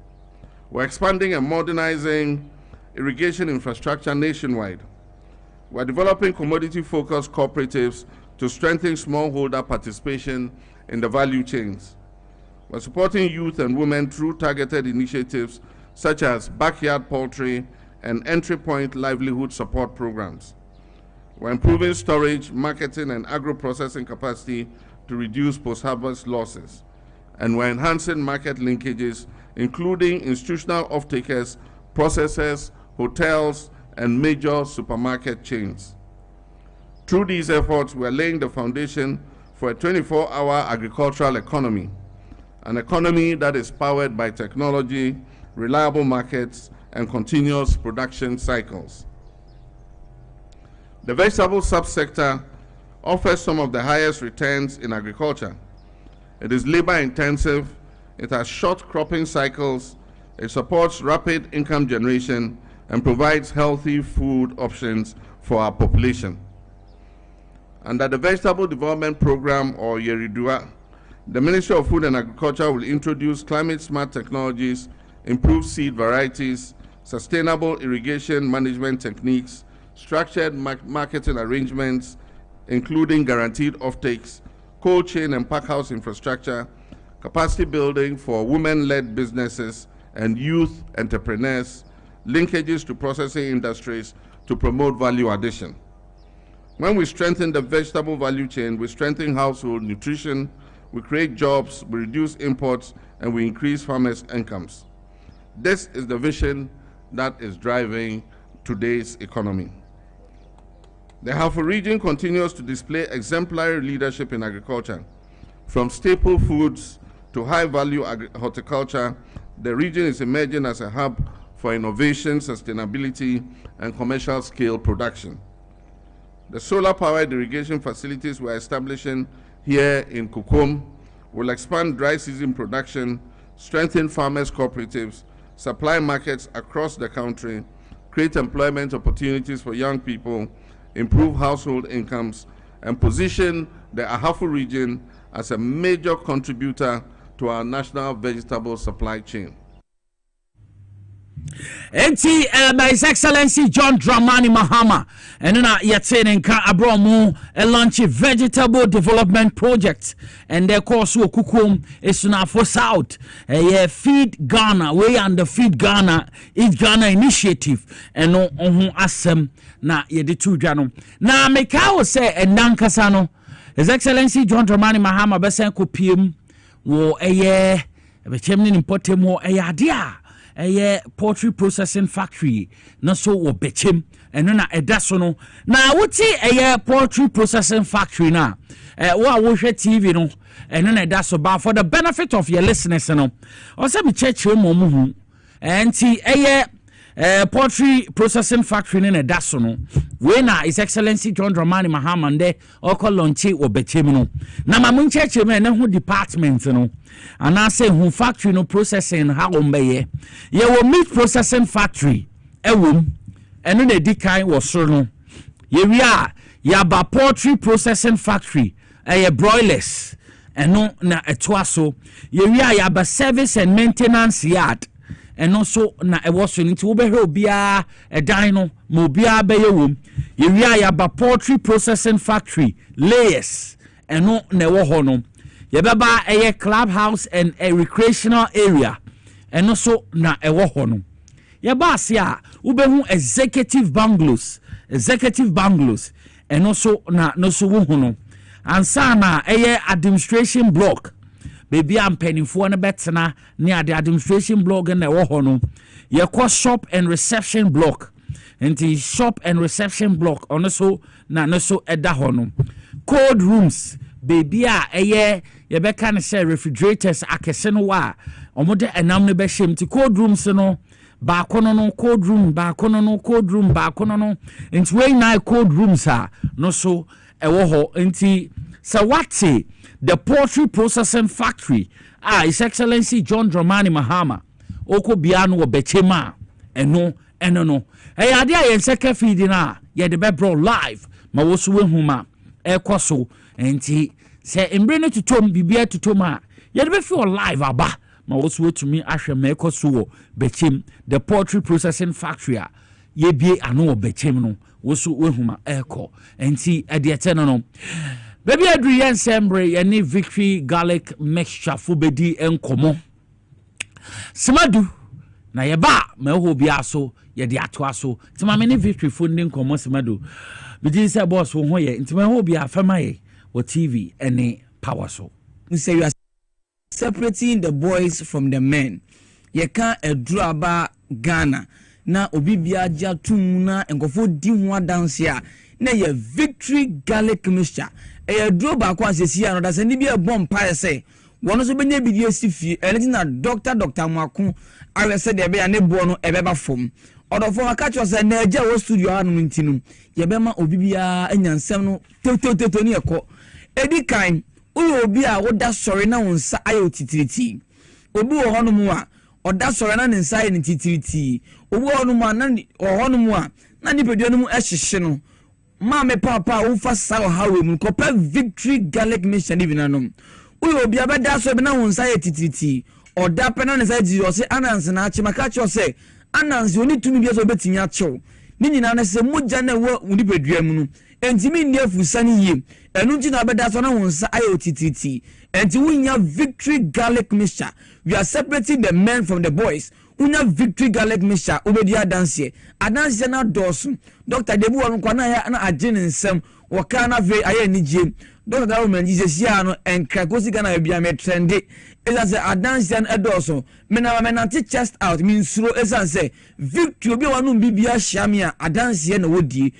We're expanding and modernizing irrigation infrastructure nationwide. We're developing commodity-focused cooperatives to strengthen smallholder participation in the value chains. We're supporting youth and women through targeted initiatives such as backyard poultry and entry point livelihood support programs. We're improving storage, marketing, and agro-processing capacity to reduce post-harvest losses. and we're enhancing market linkages, including institutional off-takers, processors, hotels, and major supermarket chains. Through these efforts, we're laying the foundation for a 24-hour agricultural economy, an economy that is powered by technology, reliable markets, and continuous production cycles. The vegetable subsector offers some of the highest returns in agriculture. It is labor-intensive, it has short cropping cycles, it supports rapid income generation, and provides healthy food options for our population. Under the Vegetable Development Program, or Yeridua, the Ministry of Food and Agriculture will introduce climate-smart technologies, improve seed varieties, sustainable irrigation management techniques, structured marketing arrangements, including guaranteed offtakes, cold chain and packhouse infrastructure, capacity building for women-led businesses and youth entrepreneurs, linkages to processing industries to promote value addition. When we strengthen the vegetable value chain, we strengthen household nutrition, we create jobs, we reduce imports, and we increase farmers' incomes. This is the vision that is driving today's economy. The Ahafo region continues to display exemplary leadership in agriculture. From staple foods to high-value horticulture, the region is emerging as a hub for innovation, sustainability, and commercial-scale production. The solar-powered irrigation facilities we're establishing here in Kukom will expand dry season production, strengthen farmers' cooperatives, supply markets across the country, create employment opportunities for young people, improve household incomes, and position the Ahafo region as a major contributor to our national vegetable supply chain. Enti His Excellency John Dramani Mahama and na yetse nka abromu launch vegetable development project and their course wo kukum isuna for south feed Ghana we and the feed Ghana Eat Ghana initiative and no ohun asem na yede tu dwa no na meka wo se endankasa no His Excellency John Dramani Mahama besen kopiem wo bechem ni importem wo ade a poultry processing factory na so wo bechem eno na edaso no na wuti poultry processing factory na wo hwe TV no eno na edaso ba for the benefit of your listeners no o se me church mo hu enti poultry processing factory na edaso no we na His Excellency John Dramani Mahama nde oko launch wo bechem no na mamun church me na hu department no and I say who factory no processing how umbeye ye wo meat processing factory ewom eno na di kan wo so no ye wi a ya ba poultry processing factory broilers eno na etoaso ye wi a ya ba service and maintenance yard eno so na ewo so nti wo behwe obia edan no mo obia be ye wom ye wi a ya ba poultry processing factory layers eno na ewo ho no Yebaba a clubhouse and a recreational area and also na ewo ho no yeba sia ubehu executive bungalows and also na no so wo ho no ansa na administration block baby am penifo na betena near the administration block na ewo ho no ye call shop and reception block and the shop and reception block on so na no so eda ho no cold rooms baby yebeka ne say refrigerators akese no wa omode enam ne be hjem ti cold rooms no ba kono no cold room ba kono no cold room ba kono no enti we na cold rooms no so ewo ho enti sawati the poultry processing factory His Excellency John Dramani Mahama oko bia no obechema eno no ade a yense feed na ye de be bro live ma wo so we huma ekoso enti se embre no tutom bibia tutom a ye be feel live aba ma wo so tumi ahwe ma ekoso wo bechem the poultry processing factory a ye bie ano wo bechem no wo so we huma eko enti ade eteno no baby adru yen sembre ye ni victory garlic mixture fo bedi enkomo smadu na ye ba ma ho bia so ye de ato aso ti ma me ni victory fo ndi enkomo smadu bidi se boss wo ho ye nti ma ho bia fama ye or TV any power so. We say you are separating the boys from the men. Ye can edruaba Ghana na obi bia ja tum na enkofo di ho dance ya na ye Victory garlic mixture e dro ba kwa sesi ya no da se ni bia bom pa se wono so benya bidie sifie ene na Dr. Mwako awe se de be ya ne bo no ebeba fom odofo aka cho se na eja wo studio anu ntinum ye be ma obi bia anyansem no teteteto ni ekọ edi kan uyo obi a woda sori na wonsa ayo titiriti obi wo hono mu a oda sori na nsa ye titiriti obi wo hono mu a na hono mu a na ni pedua no mu ehyehye no ma me papa wo fa sa hawe mu ko pa Victory garlic mixture ni binanom uyo obi abeda so be na wonsa ye titiriti oda pe na nsa ji o se ananse na achi maka cho se ananse oni tumi bia so betimi achew ni nyina na se moja na wo ni pedua mu no entimi ndi afusa ni yie enu nti na abeda so na wonsa ayo titiriti enti wunya Victory garlic mixture. We are separating the men from the boys. Unya Victory garlic mixture obedi adanse na dosu Dr. Debu won kwana ya na agene nsem waka na ve aye nije Dr. Dawo Jesus ya no enka kosi Ghana bia me trende esa se adanse na edoso mena chest out mean suro esa se Victory obi wanu bibia hia adanse na wodi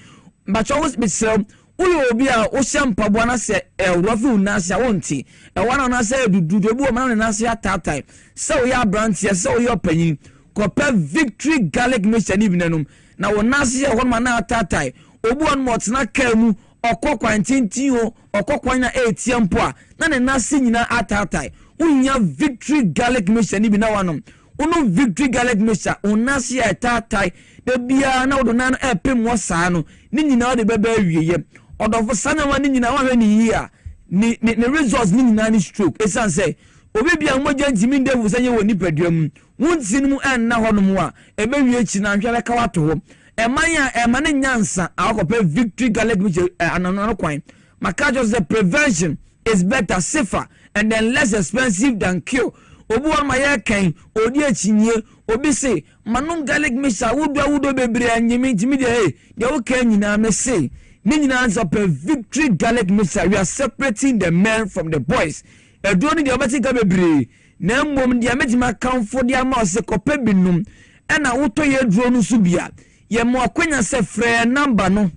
mbacho wo besem uyo obi a o shampabo na se rofu na se wonti wana na se dudu ebu o ma na se atatai se o ya branch se o ya panyin kopa Victory garlic mixture ni binanum na wona se ho ma na atatai obu on motna kamu okokwan tintin o okokwan na etiempo a na ne na se nyina atatai unya Victory garlic mixture ni binawanom unu Victory garlic mixture ona se atatai de bia na odo na epem wo saa no ni nyina o de beba awieye odofo sanama ni nyina wa hwe ni yi a ni results ni nyina ni stroke esan say obi bia moja ntimi ndevu sanye woni paduam wontin mu enna honom a ebe wie chi na nhwe ka wato ho emane nyansa akope Victory garlic mixture anano kwan maka just the prevention is better, safer and then less expensive than cure. Obu on my kan odi achinye obi say manum garlic mixture wudo bebre anyimi timi de hey de o kan nyina me say ni nyina answer per Victory garlic mixture. We are separating the men from the boys. Edoni de obati ka bebre na mmom de ametima kanfo de ama se kope binum ena woto ye duro no so bia ye mo akwanya se frɛ number no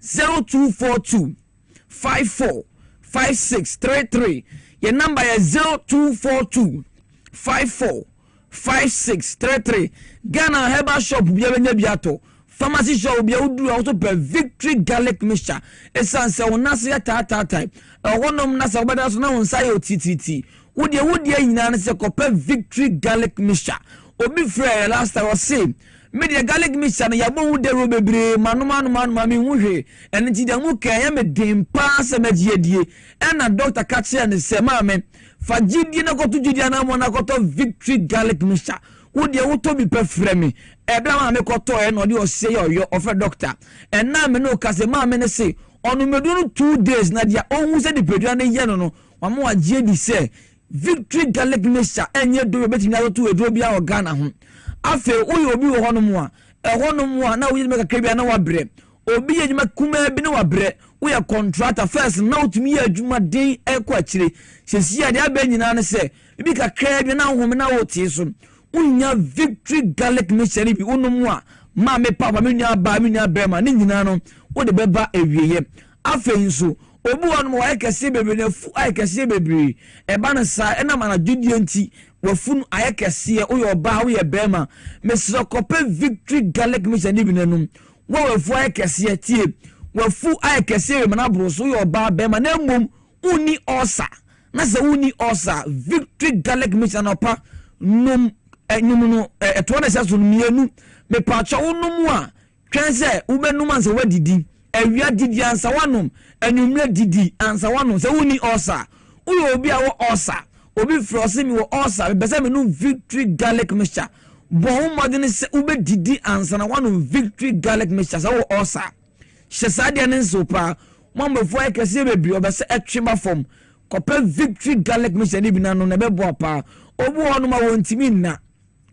0242 54 5633. Your number is 0242 54 5633. Ghana Herbal Shop bia benya biato. Pharmacy shop bia uduru auto per Victory garlic mixture. Esanse wonase ya tata. Wonom na se obada so na wonsa ya otititi. Wode nyina na se kope Victory garlic mixture. Obi frɛ last time was say media garlic mixture na yabo wu de ro bebre manuma mi huhwe ene ti de mu kan ya me dem pa se magiedie ena Dr. Kachi ne se ma me fa gidi na koto gidi na mo na koto Victory garlic mixture wo de wo to bi pe frɛ me ebra ma me koto e no de o se yo ofe doctor ena me no kase ma me ne se onu medunu 2 days na dia onhu se de pedua ne ye no wa mo agiedi se Victory garlic mixture enye do be tinya to edro bia o Ghana ho afe uyo obi wo honom a na wo yime kakra na wabre obi yejuma kuma bi na wabre wo ya contractor first na utumi ya adwuma den ekwa akire sesi ade abanyina ne se bi kakra bi na hom na wo tie so unya Victory garlic mixture bi unom a ma me papa me nua ba me nua brema ne nyina no wo de beba ewieye afe nso obi won mo ayekese bebre na fu ayekese bebre eba na sa ena mana dwudie nti wafunu ayekese oyo ba wo ye bema mesro kope Victory garlic mixture ni binanum wo wafu ayekese tie wafu ayekese me na broso oyo ba bema na mmom uni osa na se uni osa Victory garlic mixture no pa num enyum no eto na se so mienu me pa cho wonum a twense ubenum anse wadidi awia didi ansa wanom anumle didi ansa wanom se woni osa uyo obi a wo osa obi frosi mi wo osa be se me no Victory garlic mixture bon modern se ube didi ansa na wanom Victory garlic mixture se wo osa hesade ne nsopa momfo ekese bebi obese etwema fom kope Victory garlic mixture ni binano na bebo apa obu hono ma wontimi na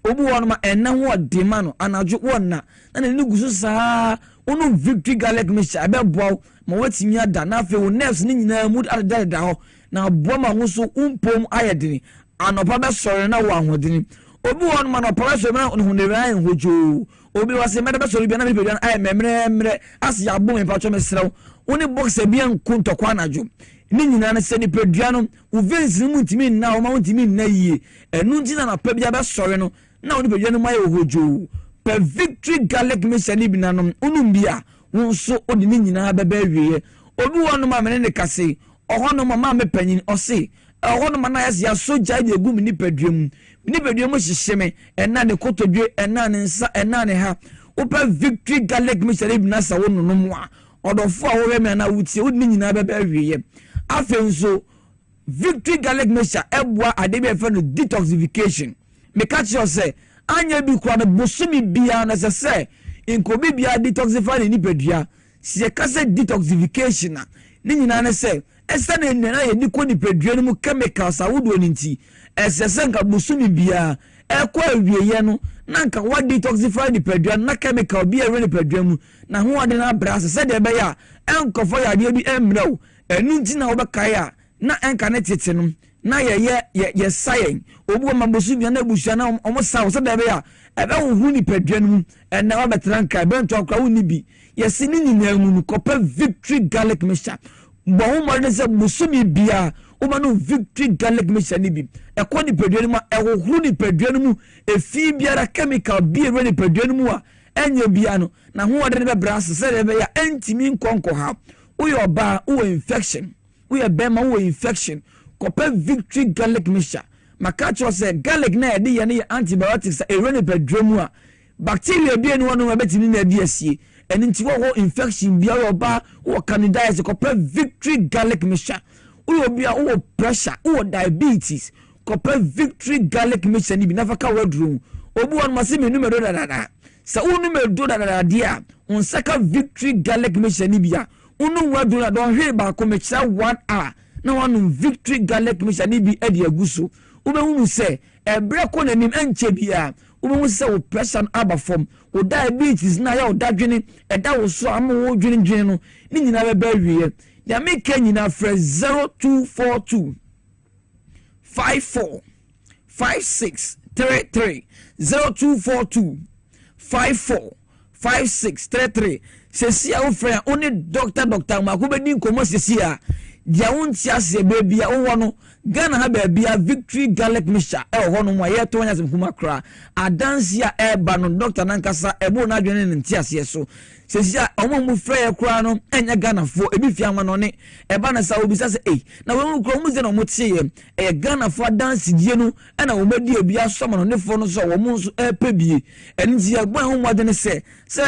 obu hono ma enna ho demano anajo wonna na ne gusu saa onu Victory garlic mixture abebo ma watimi ada na afi wo nerves ni nyina mood adada ho na boama ho so umpom ayedini anopa be sori na wa hodini obi won ma no pa so na hunere hojo obi wase mede be sori bia na nipadua ay memre as ya bom pa cho mesrew woni boxer bia nkuntokwa anajo ni nyina na se nipadua no uvensi mu ntimi na o ma ntimi na yie enu ntina na pa bia be sori no na woni nipadua no ma ye hojo per victory garlic mixture bi nanom unum bia wonso odi ni nyina bebe wiye obi won ma mene ne kase ohono ma me panyin ose ohono ma na ya soja de gu mi nipaduam hyehyeme ena ne kotodwe ena ne nsa ena ne ha opa victory garlic mixture bi na sa wono mo a odofo a wo me na wutie odi ni nyina bebe wiye afenso victory garlic mixture eboa ade bi efe no detoxification me catch you say anya bi kwa na bosumi bia na se inkobi bia detoxify ni pedua se kase detoxification na ni nyina na se esa na nna ye ni ko ni pedua no mu chemicals awodo ni nti esese nka bosumi bia ekwa awieye no na nka wa detoxify ni pedua na chemical bia re ni pedua mu na ho ade na brase se de be ya enkofo ya de bi emrew enu nti na wo be kai a na enka ne tete no na ye sayen obu ma bosumi na bushia na omo sa se de be ya ebe wo ni pedua no na wa betranka be nto akwa wo ni bi yesi ni nyina mu kopa victory garlic mixture bo wo mo ne se bosumi bia wo ma no victory garlic mixture ni bi ekọ ni pedua no ma ewo ni pedua no mu efi biara chemical bia re ni pedua no mu a enya bia no na ho ode ne be brass se de be ya antimi nkonko ha wo yo ba wo infection wo ye be ma wo infection kopa victory garlic mixture makacho se garlic na ede ye ne antibiotics e re ni pedua mu a bacteria bia ni wono betimi na bi asie eni nti wo infection bia wo ba wo candidiasis kopa victory garlic mixture wo bia wo pressure wo diabetes kopa victory garlic mixture ni bi nafaka wadru obu won masimi numero da sa wo numero da dia on saka victory garlic mixture ni bia unu wadru na don hwe ba ko mixture 1 hour na wonu victory garlic mixture ni bi edi aguso wo be hunu se ebre ko nanim enche bia wo se wo pressure aba form wo diabetes na ya wo dadwene eda wo so am wo dwene no ni nyina be ba wiye ya make nyina fresh 0242 54 56 33 0242 54 56 33 sesia wo frɛ oni doctor mako be din komo sesia dia wonti ase bebia wo wono Ghana ha bebia victory garlic mixture e ho no mo ye to nya sem kuma kra adansia e ba no doctor nankasa ebo na adwene ne nti ase so sesia omo mu frɛ ye kra no enya Ghana fo ebi fiama no ne e ba na sa obi sa se na wo mu kro mu ze no mo tie e Ghana fo dance die no e na wo madi ebia so mo no ne fo no so wo mu so e pebie enti e gbo ho mo de ne se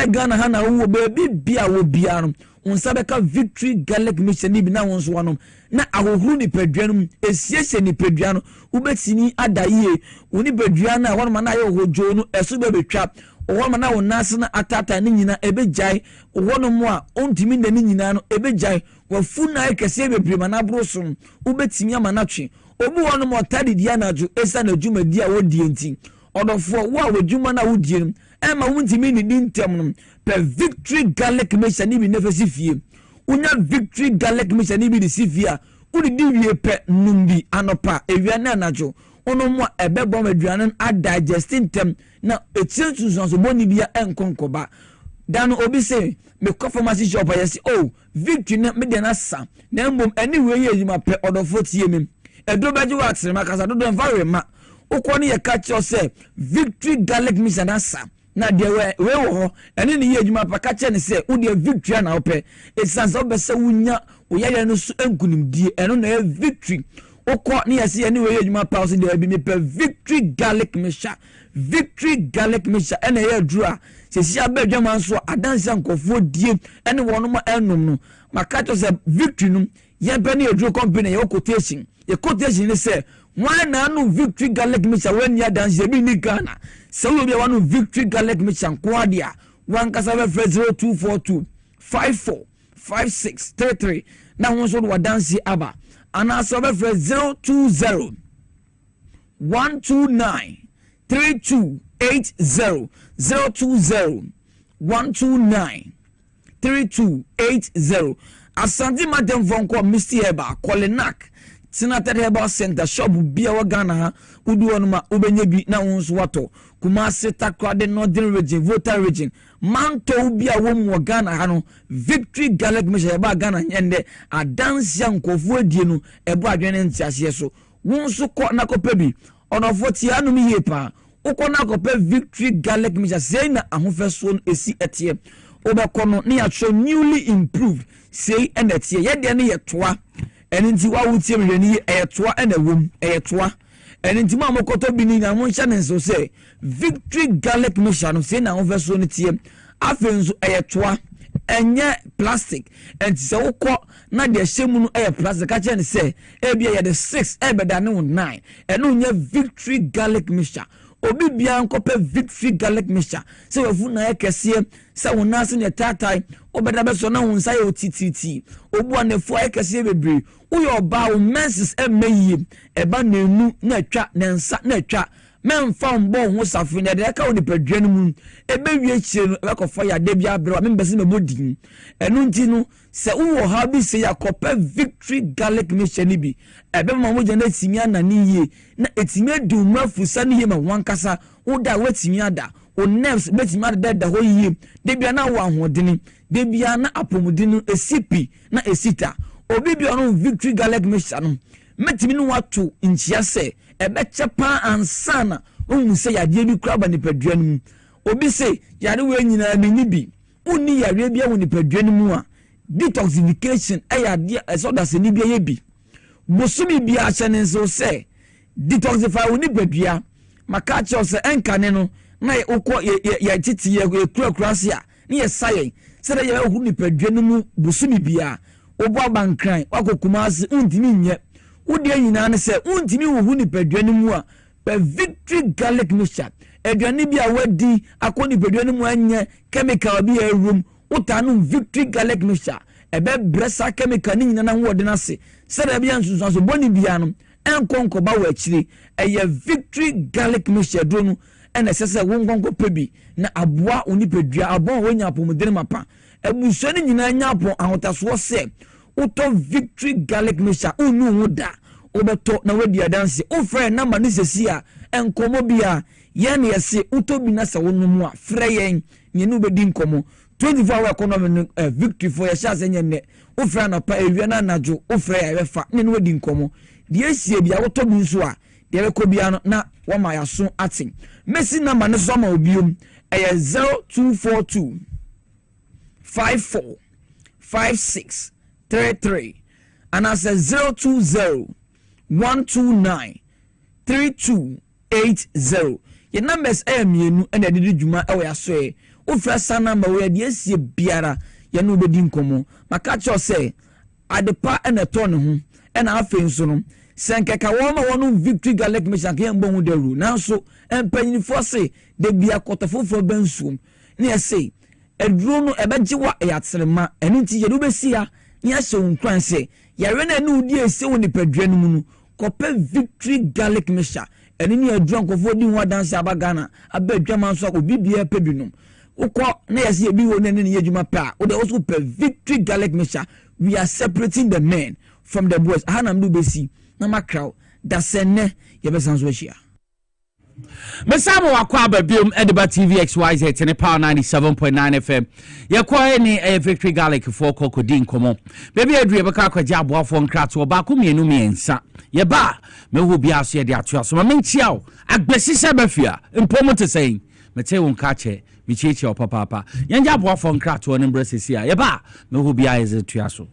Ghana ha na wo bebi bia wo bia no unsabeka victory garlic mixture ni bi na won so wanom na ahohuru ni pedua no esiese ni pedua no ubetini adaye oni pedua na won ma na ye hojo no eso be betwa won ma na won nase na atata ni nyina ebejai won mo a ontimi na ni nyina no ebejai wafu na ekese bebre ma na broso ubetimi ama na twe obu won mo tadi dia na ju esa na juma dia wodi enti odofo wo a wodjuma na wodie no ema wontimi ni dintem no per victory garlic mixture ni bi nefesi fie unya victory garlic mixture ni bi di sifia udi di wie pe numbi anopa ewia na anajo ono mo ebebo maduane a digesting tem na etinsu so boni bia enkonkoba dan obi say me ko pharmacy shop yes victory na me de na sa na mbom anyway ye yima pe odofo tie mem edo beji wa atrema kasa do environment ukoni ye catch say victory garlic mixture na sa na de we wo ene ne ye adwuma pa ka che ne se wo de victory na ope esanse obese wunya oyaya no so enkunimdie eno na victory okọ ne ye se ene we ye adwuma pa so de bi me pe victory garlic mixture ene ye adura se si abadwama nso adanse nkofo die ene wono ma enum no maka to se victory no ye pe ne adura company ye quotation ne se why na no victory garlic mixture when ya dance bi ni Ghana so we be one victory garlic mixture kwadia one kasaba 0242 54 56 33 na won so do dance aba ana so be 020 129 3280 020 129 3280 Asante Madam Vonko Mr. Eba Kolenak Senator Herbal Center shop bia wa Ghana ha udu onuma ubenye bi na wonso wato Kumasi Takrade Northern Region Volta Region manto bia wom wa Ghana ha no Victory Garlic Mixture ba Ghana nyende adanse yankofo adie no ebo adwene ntiase so wonso ko na kopebi onofo ti anu mi yepa ukọ na kope Victory Garlic Mixture sei na ahofeso esi etie obekono ne ya newly improved sei enetie ye de ne ye toa eninti wa wutie mhweni eyetoa enawom eyetoa eninti ma mokoto bi ni na mo ncha ne so say Victory Garlic Mixture no sei na ahofeso ne tie afenzo eyetoa enye plastic enti se ukọ na de hyemu no plastic ka che ne say ebia ye de 6 ebeda ne 9 eno nye Victory Garlic Mixture obi bia nkope Victory Garlic Mixture se wafu na ekese se wonase ne tatai obeda beso na wonsa ye otititi obu anefo ekese bebre uyo ba o menses emayi eba nenu na atwa na nsa na atwa memfa mbo ho safi na de ka woni padwan mu ebe wie chire no ebe kofa ya de bia bere me mbese mebodi enu nti no se uwo ha bi se yakope Victory Garlic Mixture ni bi ebe ma mo je na timi anani ye na etimi adu mafusa ni ye ma wankasa uda wetimi ada o nerves betimi ada da ho ye de bia na wo ahodeni de bia na apomudini esipi na esita obi bia no Victory Garlic Mixture no metimi no wato nchia se ebe chepa ansana ohun se yade bi kura ba ni paduan mu obi se yade we nyina ni bi uni yare bia woni paduan mu a detoxification yade so da se ni bia ye bi bosumi bia chane so se detoxify woni padua maka che se enkane no na ukọ ye titi ye kura se a ni ye sayen se da ye hu ni paduan mu bosumi bia obo abankran wakokumase untimi nye udie nyina ne se untimi wo ni paduan mu a pe Victory Garlic Mixture aduane bi a wadi akoni paduan mu anye chemical bi a room utanu Victory Garlic Mixture ebe bresa chemical ni nyina na wo de na se se da bia nsunsun so boni bia no enkonko ba wa akire eye Victory Garlic Mixture do no ene sese wonkonko pebi na aboa oni padua abon wonya apomudere mapa ebuso ni nyina nya apon ahotaso se uto Victory Garlic Mixture unu huda obeto na wedi adanse ofre number ni sesi a enkomo bia ye na yese uto bi na se wonu mu a frɛ yen nye no bedi nkomo 24 hour economy Victory for ya sha senye ne ofre na pa ewia na najo ofre ya wefa ne no wedi nkomo de esie bia woto bi nso a de beko bia no na wo ma ya so atin mesi number ne so ma obiom eye 0242 54 56 33 and I said 020 129 3280. Your numbers mienu and the juma away say. Ufrasa number where the esie biara ya no bedi nkomo. Makacho say adepa and a ton home and I feel so. Sankeka woma wonu Victory Garlic Mixture kan bon de ru. Now so empanyin for say de bia kotofo for bensum. Ne say eduro no ebeji wa yatsrema eno nti ye do besia nya hye unkran say yare na nu di ese woni padua no mu no kope Victory Garlic Mixture eno ni eduro nkofo di ho danse abagana abadwa man so obi bia pebinom ukọ na yesi ebi wo ne ne yedwuma pa o de also pe Victory Garlic Mixture. We are separating the men from the boys. Hanam do besi na makraw da senne ye besanso ahia. Mesamo wakwa ababiom Ediba TV XYZ tene Power 97.9 FM. Yakwa ni Victory Garlic for kokodin komo. Baby adue beka akwaje aboafo nkrato ba ko mienu miensa. Ye ba me wo bia so ye de ato aso ma menchiao agbesi se bafia mpomo te sein. Mete won ka che mi cheche opapa. Yanja aboafo nkrato ne mbrasesi a ye ba me wo bia ye ze to aso.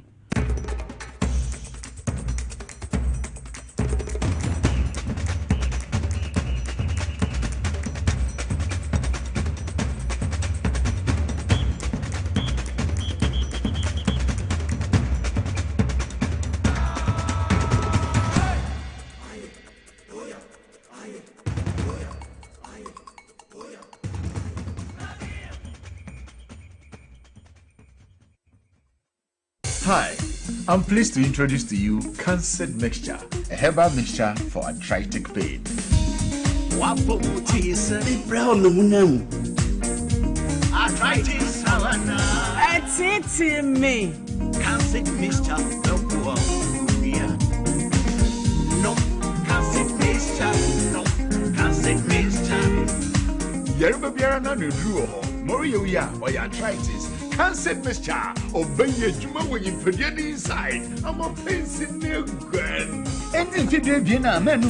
Hi, I'm pleased to introduce to you Cancer Mixture, a herbal mixture for arthritic pain. Arthritis, me. Cancer Mixture, Yerba Biana no drew Morio ya or arthritis. Cancer mixture obey Juma when you put it inside. I'm a pencil new grand. And if you be a menu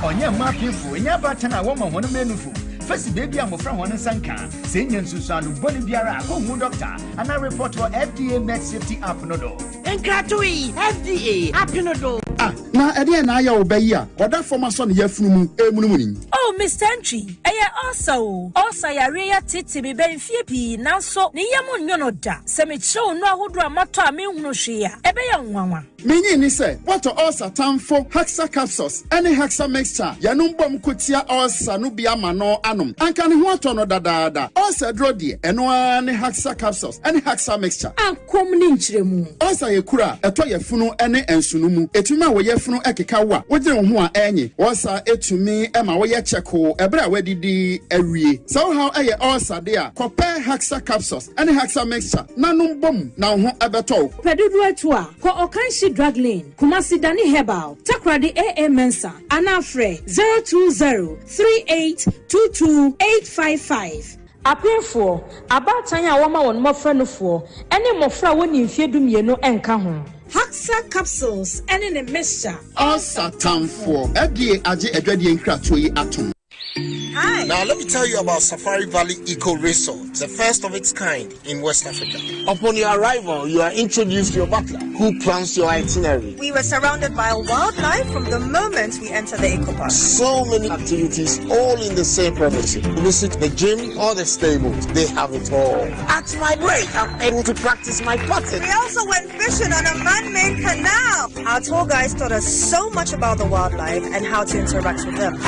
on your market for your button, a woman one menu for. First baby, I'm from one Sanka, Senior Susan, Bonibiara, home doctor, and I report for FDA Med Safety App Nodo. And Gratui, FDA, App Nodo. Now, again, I obey ya, or that for my son, Yefrum, Emunin. Oh, Miss Entry, also ya rea titi be ben fiepi, now so, Niamun yonoda, Semicho, no who dramata, me no shea, ebe young mama. Meaning, say, what are also time for Hexa capsules, any Hexa mixture, Yanum Bom Kutia or Sanubia Mano Anum, and can you want to know that also Drodi, and one Hexa capsules, any Hexa mixture. And come ninchemu. Also, a kura, a toya funo, any and sunumu, etuma we funo ekikawa, what you want any, was it to me, Emma, we checko, a bra wedi di every. So how I also there, compare Hexa capsules, any Hexa mixture, nanum bom, now abato. Pedudua, ko okanshi drug lane, Kumasi Dani Hebal, Takradi AA Mensa, Anafre 020-3822-855. Appear for about Tanya Wama on more friend for any more fra when you fear dum ye no enka. Hexa capsules and in a mixture. Also time for FDA Aji Edwedi Nkratui Atom. Hi. Now let me tell you about Safari Valley Eco Resort, the first of its kind in West Africa. Upon your arrival, you are introduced to your butler, who plans your itinerary. We were surrounded by wildlife from the moment we entered the eco park. So many activities, all in the same premises. Visit the gym or the stables, they have it all. At my break, I'm able to practice my putting. We also went fishing on a man-made canal. Our tour guides taught us so much about the wildlife and how to interact with them.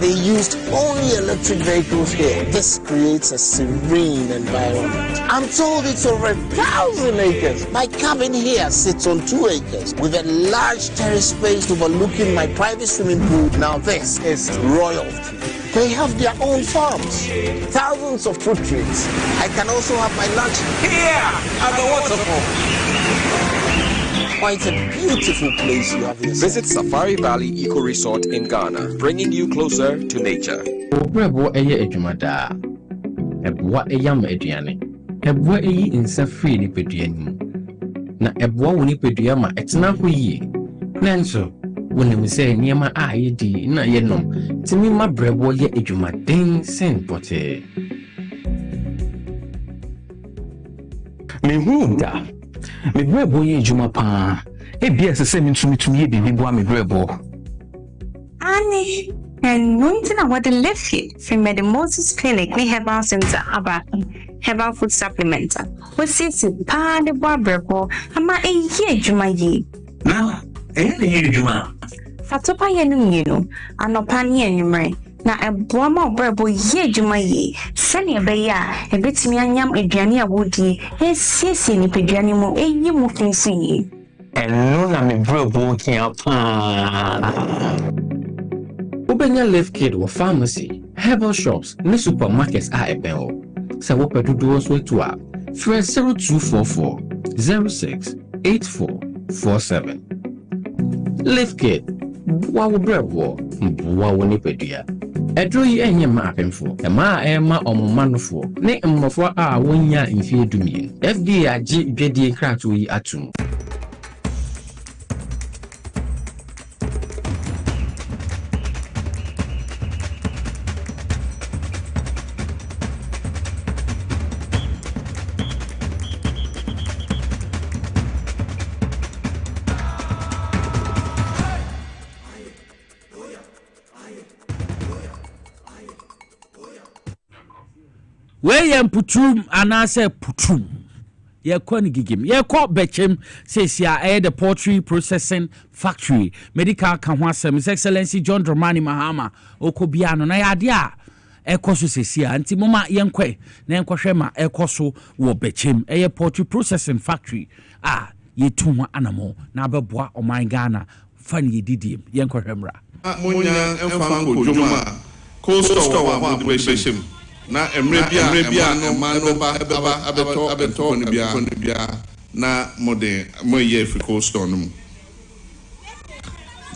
They used only electric vehicles here. This creates a serene environment. I'm told it's over 1,000 acres. My cabin here sits on 2 acres with a large terrace space overlooking my private swimming pool. Now this is royalty. They have their own farms, thousands of fruit trees. I can also have my lunch here at the waterfall. Quite a beautiful place you have here. Visit Safari Valley Eco Resort in Ghana, bringing you closer to nature. Obrebo eye ejumada. Ebwa eyam eduane. Ebwa eyi insa free ni peduane. Na ebwa woni pedua ma etena ho yi. Nanso, woni say niema a yedi na yenom. Timi ma brebo ye ejumaden sen pote. Mehuda. Me brebo ye juma pa e bia se se mitumi ye bibi bo me brebo ani and nuntina what the left here from the Moses Clinic ne herbal center about herbal food supplement we see pa de bo brebo ama e ye juma ye na e ne ye juma fatopa ye no yino anopa ne enwumre na eboa ma obrebo ye juma ye sene be ya e betimi anyam aduane a wodi e siesie ni peduane mu eyi mu kinsi ye eno na me brebo kian pa Ubenya Life Kid or pharmacy, herbal shops, ne supermarkets are ebeo. Sa wo pedudo so to a 0244 06 8447. Life Kid, wa wo brebo, wa wo ni pedua. Edro yi enye ma apemfo, e ma ema omomanofo, ne mmofo a wonya mfie dumie. FDA agi dwedie krato yi atum. We yam putum anase putum. Ye kwani gigim. Ye ko bechem says ya the poultry processing factory. Medical Kanwasem, His Excellency John Dramani Mahama, Okobiano, na yadia. Ekoso sesia anti mama yenkwe na enkwahwema ekoso wo bechem eye poultry processing factory ye tunwa anamo na abeboa oman Ghana fan ye didiem yenkwahwemra munya emfa ko juma coastal wa bechem na emrebia emano ba abeto ne bia na mode moye fi coastal no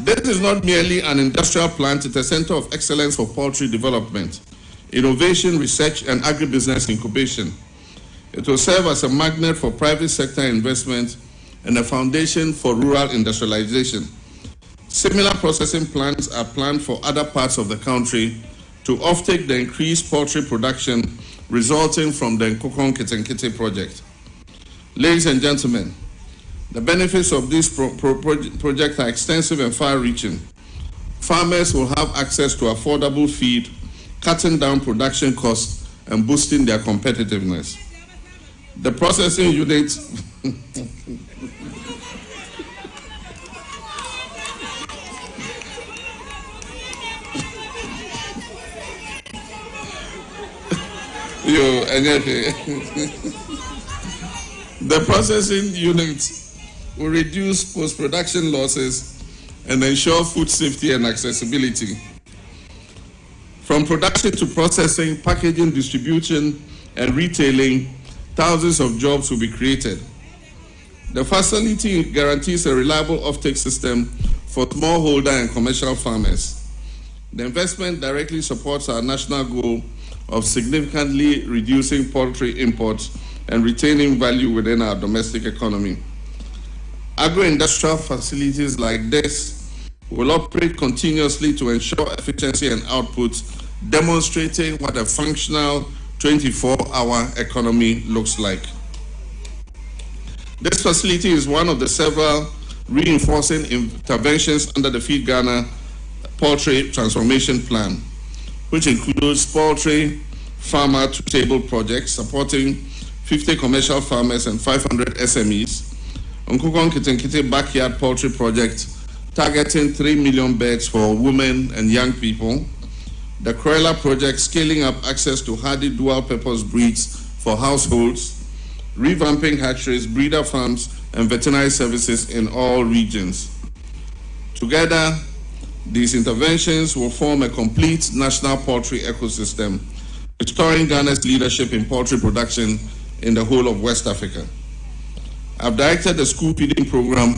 This is not merely an industrial plant, it's a center of excellence for poultry development, innovation, research, and agribusiness incubation. It will serve as a magnet for private sector investment and a foundation for rural industrialization. Similar processing plants are planned for other parts of the country to offtake the increased poultry production resulting from the Nkukong Kitenkite project. Ladies and gentlemen, the benefits of this project are extensive and far-reaching. Farmers will have access to affordable feed, cutting down production costs and boosting their competitiveness. The processing unit the processing unit will reduce post-production losses and ensure food safety and accessibility. From production to processing, packaging, distribution, and retailing, thousands of jobs will be created. The facility guarantees a reliable offtake system for smallholder and commercial farmers. The investment directly supports our national goal of significantly reducing poultry imports and retaining value within our domestic economy. Agro-industrial facilities like this will operate continuously to ensure efficiency and output, demonstrating what a functional 24-hour economy looks like. This facility is one of the several reinforcing interventions under the Feed Ghana Poultry Transformation Plan, which includes poultry farmer-to-table projects supporting 50 commercial farmers and 500 SMEs, Nkukong Kitenkite Backyard Poultry Project targeting 3 million birds for women and young people, the Cruella Project scaling up access to hardy dual-purpose breeds for households, revamping hatcheries, breeder farms, and veterinary services in all regions. Together, these interventions will form a complete national poultry ecosystem, restoring Ghana's leadership in poultry production in the whole of West Africa. I've directed the school feeding program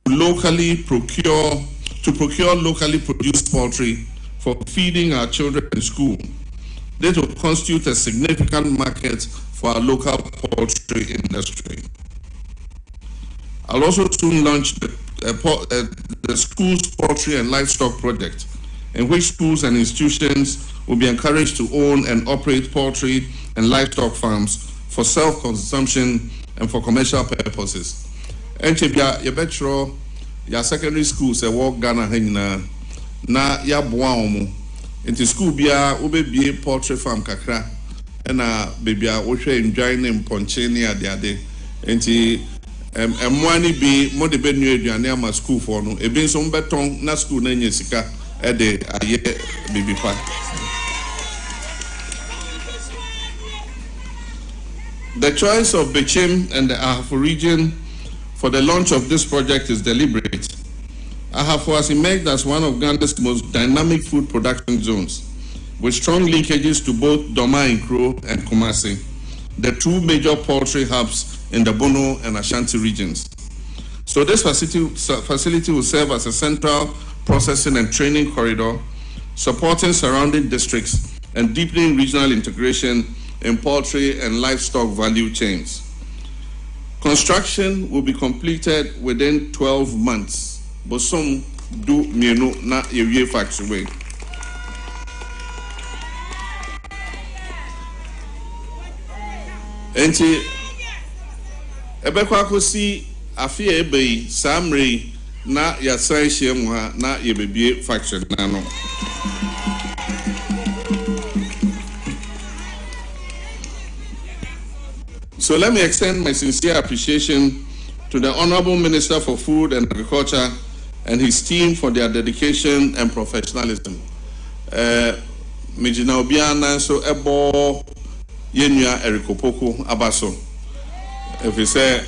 to procure locally produced poultry for feeding our children in school. This will constitute a significant market for our local poultry industry. I'll also soon launch the school's poultry and livestock project, in which schools and institutions will be encouraged to own and operate poultry and livestock farms for self-consumption and for commercial purposes. Enchebia yebetro ya secondary schools e work Ghana hanyina na ya boa omo. Into school bia obebie poultry farm kakra na bebia wo hwe ndwan ne mponche ne ade enti emwani bi mo de benu aduane ama school for no ebi nso mbeton na school na nya sika e de aye bibi pa. The choice of Bechim and the Ahafo region for the launch of this project is deliberate. Ahafo has emerged as one of Ghana's most dynamic food production zones, with strong linkages to both Doma Nkro and Kumasi, the two major poultry hubs in the Bono and Ashanti regions. So this facility will serve as a central processing and training corridor, supporting surrounding districts and deepening regional integration in poultry and livestock value chains. Construction will be completed within 12 months. Bosom do mienu na yewie factory. Enti ebekwa akosi afia ebei samre na yasan hye mu ha na yebebie factory na no. So let me extend my sincere appreciation to the Honorable Minister for Food and Agriculture and his team for their dedication and professionalism. Mijina obiana so ebo yenua erikopoko abaso. If you say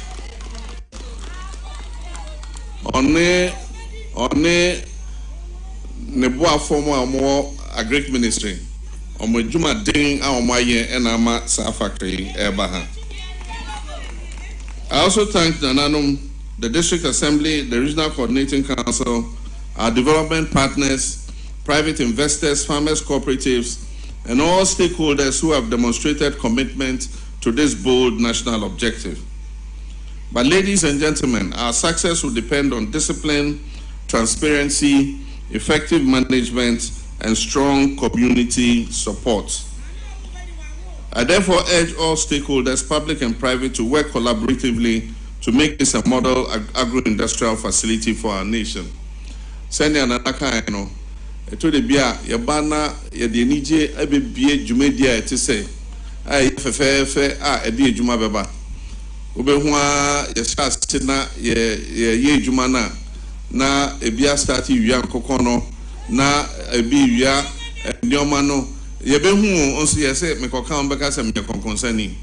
one neboa formo amo agric ministry omo juma din a omo aye enama sa factory eba ha. I also thank Nananum, the District Assembly, the Regional Coordinating Council, our development partners, private investors, farmers cooperatives, and all stakeholders who have demonstrated commitment to this bold national objective. But ladies and gentlemen, our success will depend on discipline, transparency, effective management, and strong community support. I therefore urge all stakeholders, public and private, to work collaboratively to make this a model agro-industrial facility for our nation. Send another no. To the Bia, Yabana, Yadinije, Ebibie, Jumedia, to say, I fefe, Ebi Juma Baba. Ubehua, Yasastina, Ye Jumana, na Ebia stati Yan Kokono, na Ebi Ya, Nyomano, Yebehu, on CSA, Mekokan Becasam, Yakon concerning.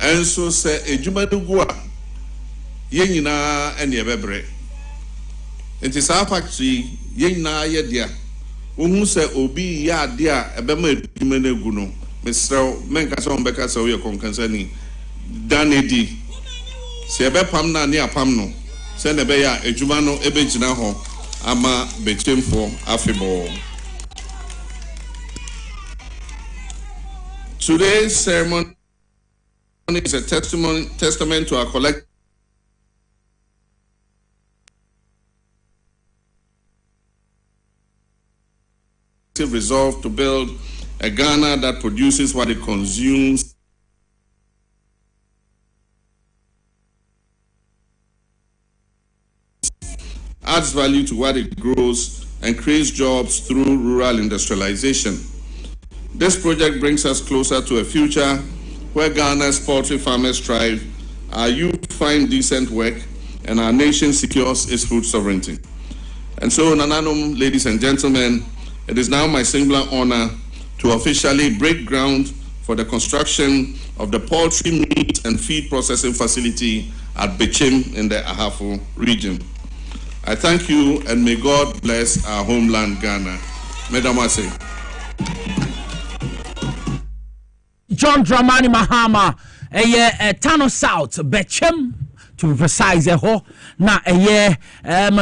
And so say, a Jumadugua, Yenina, and Yabebre. It is our factory, Yena Yadia. Who say Obi ya dia ebema edumene guno Mr. Menkasa ombekasa we concerning danedi se ebepam na ne apam no se ne be ya edwuma no ebegina ho ama bechemfo afebo. Today's ceremony is a testament to our collective resolve to build a Ghana that produces what it consumes, adds value to what it grows, and creates jobs through rural industrialization. This project brings us closer to a future where Ghana's poultry farmers thrive, our youth find decent work, and our nation secures its food sovereignty. And so, Nananum, ladies and gentlemen, it is now my singular honor to officially break ground for the construction of the poultry meat and feed processing facility at Bechim in the Ahafo region. I thank you and may God bless our homeland, Ghana. Medamase. John Dramani Mahama, Tano South, Bechim, to be precise, na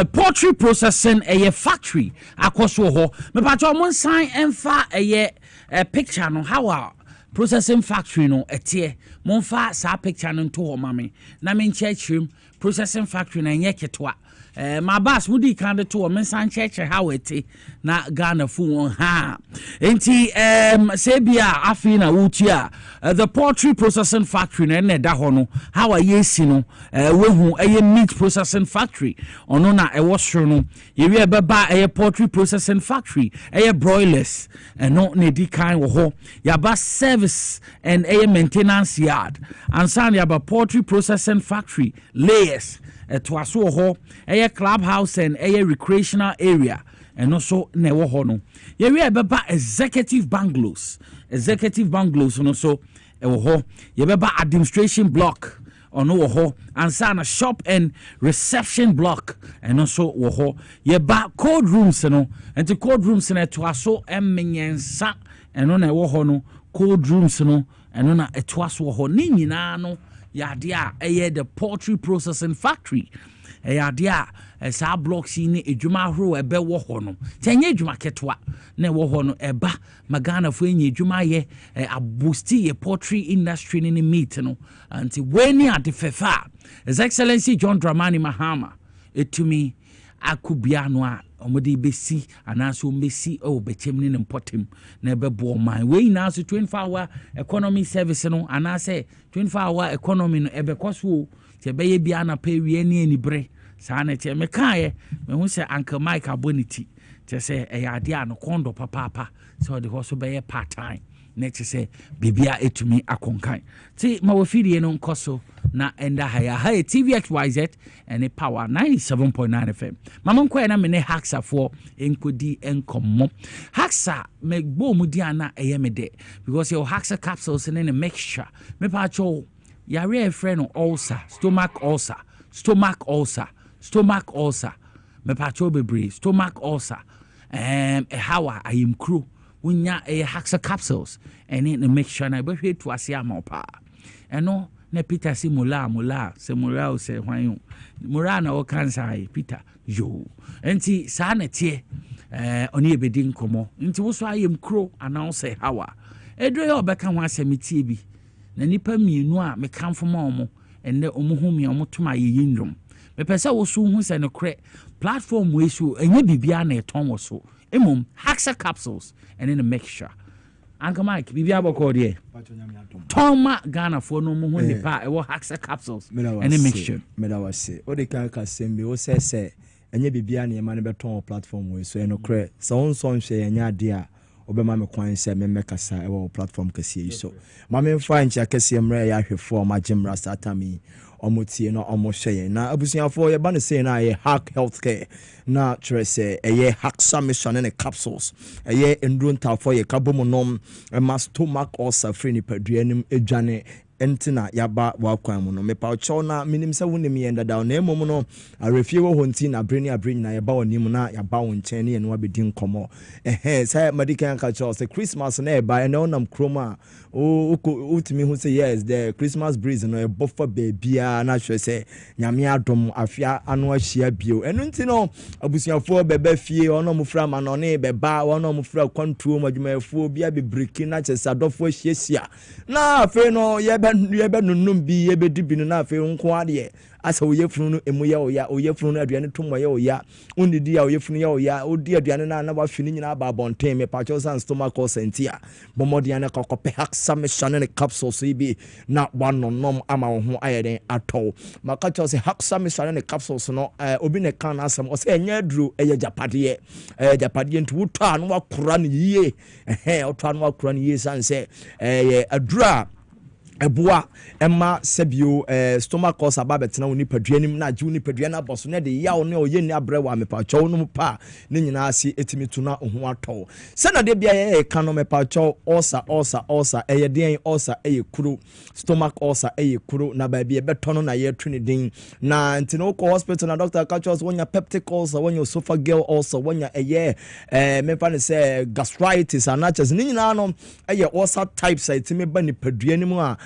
poultry processing factory akwaso ho me pacho mon sign emfa picture no how our processing factory no etie mon fa sa picture no to ho mame na me nchechim processing factory na enye ketwa my boss mudi kan de to men san cheche how ete na Ghana fu won ha enti sebia afi na wutia the poultry processing factory na da ho no how ayesi no we hu meat processing factory ono na sro no ye we beba poultry processing factory broilers no na di kan wo ho yaba service and maintenance yard and san yaba poultry processing factory layers twaso ho clubhouse and recreational area and also na wo ho no ye we beba executive bungalows no so wo ho ye beba administration block ono wo ho and sana shop and reception block and also wo ho ye ba code rooms no and the code rooms na twaso emmenyensa eno na wo ho no code rooms no eno na twaso wo ho ni nyina no yadia the poultry processing factory yadia sa blocks ni edwuma horo ebe wo ho no tenye edwuma ketwa na wo ho no eba magana fo enye edwuma ye abosti ye poultry industry ni meat no anti weni adefefa His Excellency John Dramani Mahama etumi akubia no a omode besi anaso mbesi Bechim ni mpotem na ebebo man we na so 24-hour economy service no anase 24-hour economy no ebekoso te beye bia na pa wie ni anibre sa na te me kae me hu se Uncle Mike Aboniti te se ade no kondo papa so de ho so beye part time na te se bibia etumi akonkan ti ma wo fidie no nkoso na enda haya TVXYZ and power 97.9 FM mama nko na me ne Haxa for enkodi enkomo Haxa me gbo mu dia na eyemede because your Haxa capsules in a mixture me pa cho yare friend no ulcer stomach ulcer me pa cho bebre stomach ulcer how I am crew unya Haxa capsules and in a mixture na be hwe to asia ma pa eno na Peter si mula se mura o se hwan mura na o kansa Peter yo enti saa na tie oni ebedi nkomo nti wo so ayem kro announce hawa edro ye obeka ho asemitie bi na nipa mienu a mekamfo ma omo enne omo hu mi omo toma ye yindum me pese wo so hu se no kre platform we so enye bibia na eton wo so emom Haxa capsules and in a mixture Uncle Mike bibia boko de Toma Ghana for no mo hu nipa e wo Haxa capsules and a mixture me da wase o de kan ka sembi o se enye bibia na e ma ne beton platform we so no kre so nso nhwe enye ade a obema me kwan se me mekasa e wo platform kase so ma me mfa ncha kase mra ya hwefo ma jimra satami omotie no omohwe na abusuafo ye ba ne say na ye Hack Healthcare na trese ye Haxa mission and capsules ye endrunta for ye kabomonom ma stomach ulcer free ni paduanim edwane entina yaba wakwan mu no mepa cho na minim se wonim ye ndada na emom no arefie wo honti na breni na yaba onim na yaba won chen ne no abedi nkomo say medical culture say Christmas na eba e na onam kroma o utimi hu say yes the Christmas breeze no e bofa baabia na hwe say nyame adom afia ano ahia bio enu nti no abusuafo beba fie onom fra ma no ne beba onom fra kwantuo madwumayefo bia bebreki na chese adofo ahiesia na afi no yebe nunum bi yebe dibi no na afi nko ade asa oyefunu no emu ya oya oyefunu no aduane tomo ya oya onidi ya oyefunu ya oya odi aduane na wafini nyina aba bonten me pacho san stomach sentia bomodian na kokope Haxa mission ne capsules ibi na wanonom ama wo ho ayeden ato maka cho se Haxa mission ne capsules no obi ne kan asem o se enya duro eye japade ntu wuta no wakura ne yie otwa no wakura ne yie san se adura eboa emma sebio stomach ulcer babetena woni paduanim na aju ni paduana boso ne de yawo ne oye ni abrewa me pa chow no pa ne nyina ase etimi tu na ho ato se na de bia ye ka no me pa chow ulcer eye den ulcer eye kuro stomach ulcer eye kuro na ba bia betono na ye tuni din na ntino ko hospital na doctor ka chow wonya peptic ulcer wonya esophageal ulcer wonya eye me fa ne se gastritis anachas ne nyina no eye ulcer types etimi ba ni paduanim a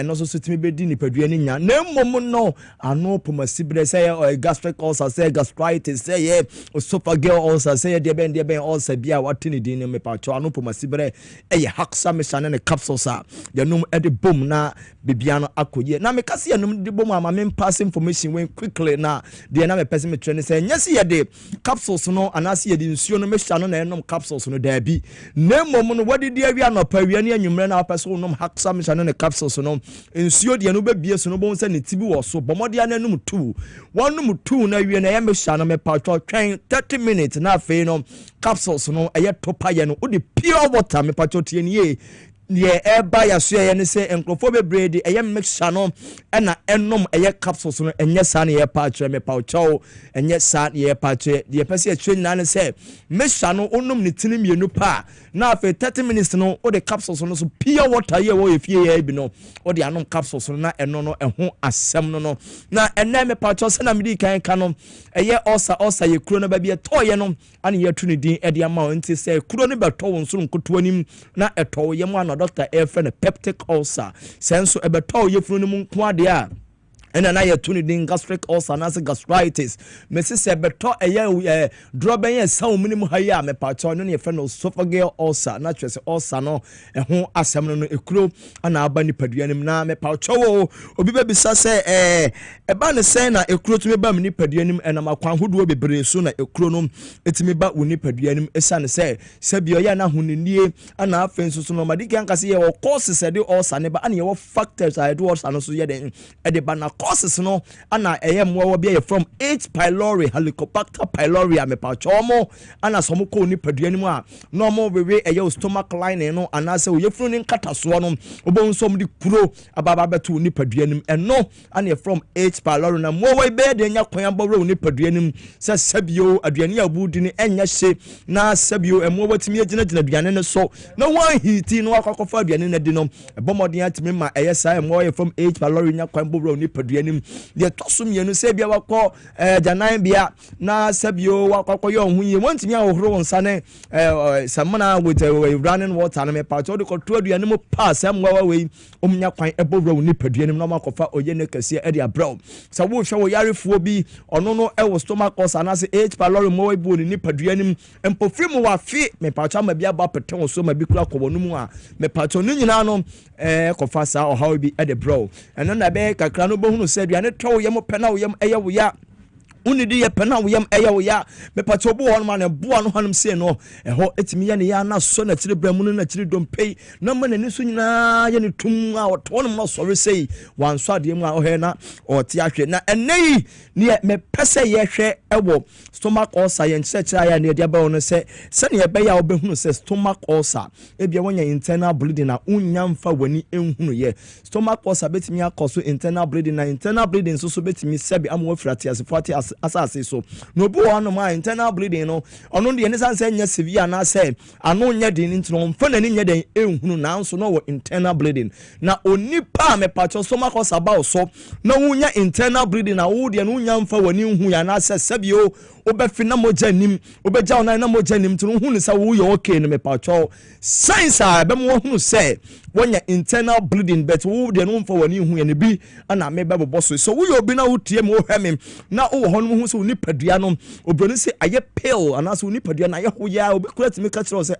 no so timi bedi ni paduani nya na mmom no ano pomasibre say gastric ulcer say gastritis say esophageal ulcer say de ben ulcer bia watini din ni mepacho ano pomasibre Haxa mission ne capsules a yanum e de bom na bibia no akoye na mekase yanum de bom ama me pass information when quickly na de na me person me training say nyase ye de capsules no anase ye de nsuo no mehyia no na enom capsules no da bi na mmom no wadi de awia no pawia ne anwumre na person nom Haxa mission ne capsules so no nsuo de no bebie so no bon se ne tibi wo so bomode ananum tu wonum tu na wie na ya mesha no me patro twen 30 minutes na afei no capsules no eye topa ye no odi pure water me patro tie nie ye eba ya so ye ne se enkrofo bebre de eye mixture no na enom eye capsules no enye sa ne ye patro me patro enye sa ne ye patro de pese ye twen na ne se mixture no onum ne tini mienu pa na afei 30 minutes no o de capsules no so pure water ye wo ye fie ye bi no o de anom capsules no na eno no eho asem no na enne me patro se na medi kan ka no eye ulcer ye kuro no ba bi eto ye no ane ye tu ne din e de ama nti se kuro no beto won so nkoto anim na eto ye mu Dr. Efren peptic ulcer senso ebeto ye funu mu nko ade a ena na ye tuni din gastric ulcer na gastritis mesi se beto eye droben ye sawo minimu hayi a me pacho no ne fe no esophageal ulcer na twese ulcer no ho asem no ekuro ana aba ni paduanim na me pacho wo obi be bisa se eba ne se na ekuro tumi ba mini paduanim ena makwan hodo bebre so na ekuro no etimi ba woni paduanim esa ne se bi oya na hunenie ana afenso so no madiki ankase ye wo causes de ulcer ne ba ana ye wo factors a do ulcer no so ye de ba na causes no ana mwa bia from H pylori Helicobacter pylori me pa chomo ana somo ko ni paduani mu a no mo wewe stomach lining no ana se yefunu ni nkataso no obo nsom di kuro ababa beto ni paduani eno ana from H pylori na mo we be de nya kwan bawro ni paduani se sabio aduani abudi ni enya hye na sabio mo watimi agina aduani ne so na wan hiti no akwakofa aduani na di no bomodin atimi ma sa mo from H pylori nya kwan bawro ni paduani nipaduanim de tosum ye no se bia wakọ janan bia na sabio wakọ ye ohun ye wantimi ahohoro nsa ne samana with running water na me pa to de ko to aduane mo pass am wa we omnya kwan ebowro nipaduanim na makofa oye ne kase e de abro sa wo hwe wo yarefuo bi ono no e wo stomach ulcer na se H pylori mo we bu ni nipaduanim empofiri mo wa fi me pa cha ma bia ba pete wo so ma bi kura kọbọ no mu a me pa to no nyina no kofa sa o how bi e de bro eno na be kakra no bohunu se aduane to ye mo pena wo yam eye wo ya unidi ye pena wo yam eye wo ya me pato bo won ma na boa no hanum se no eho etimi ye ne ya na so na tire bramu na tire dompei na ma na ni so nyina ye ne tum a oto no ma sori sei wan so ade mu a ohe na oti ahwe na enei ne me pese ye hwe ewo stomach ulcer ye nchechira ya ne dia ba won se ne ye be ya obehunu se stomach ulcer e bia wonya internal bleeding na unya mfa wani enhunu ye stomach ulcer betimi akoso internal bleeding na internal bleeding so betimi sebi amwo frati asifati asase so no bu ono ma internal bleeding no ono de ne sanse nya severe na say ano nya din ntino mfa na ni nya den ehunu na nso no internal bleeding na onipa me pacho so makọ saba so na wunya internal bleeding na wo de no nya mfa wani hu ya na say sabio obefi na moja nim obeja ona na moja nim ntino hu ni sa wo ye okay no me pacho science a be mo hu say wonya internal bleeding but wo de no mfa wani hu ya ne bi ana me be bobo so wo ye obi na wo tie me wo hwem na wo no hu so ni padua no obroni se aye pill ana so ni padua na ye hoya obi kura timi ka kire se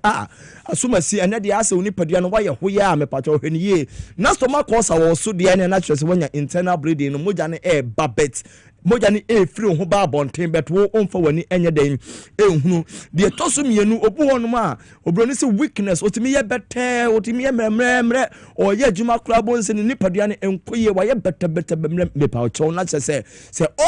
asuma si ene de ase ni padua no wa ye hoya me pacho hwani ye na stomach ulcer wo so de ene na kire se wonya internal bleeding no moja ne babet moja ni free ho ba bonten bet wo onfa wani enye den ehunu de tosum yenu obu honum a obroni se weakness otimi ye bete otimi ye mremre o ye adwuma kura bonse ni nipadua ne enkoye wa ye bete me pa ocho na se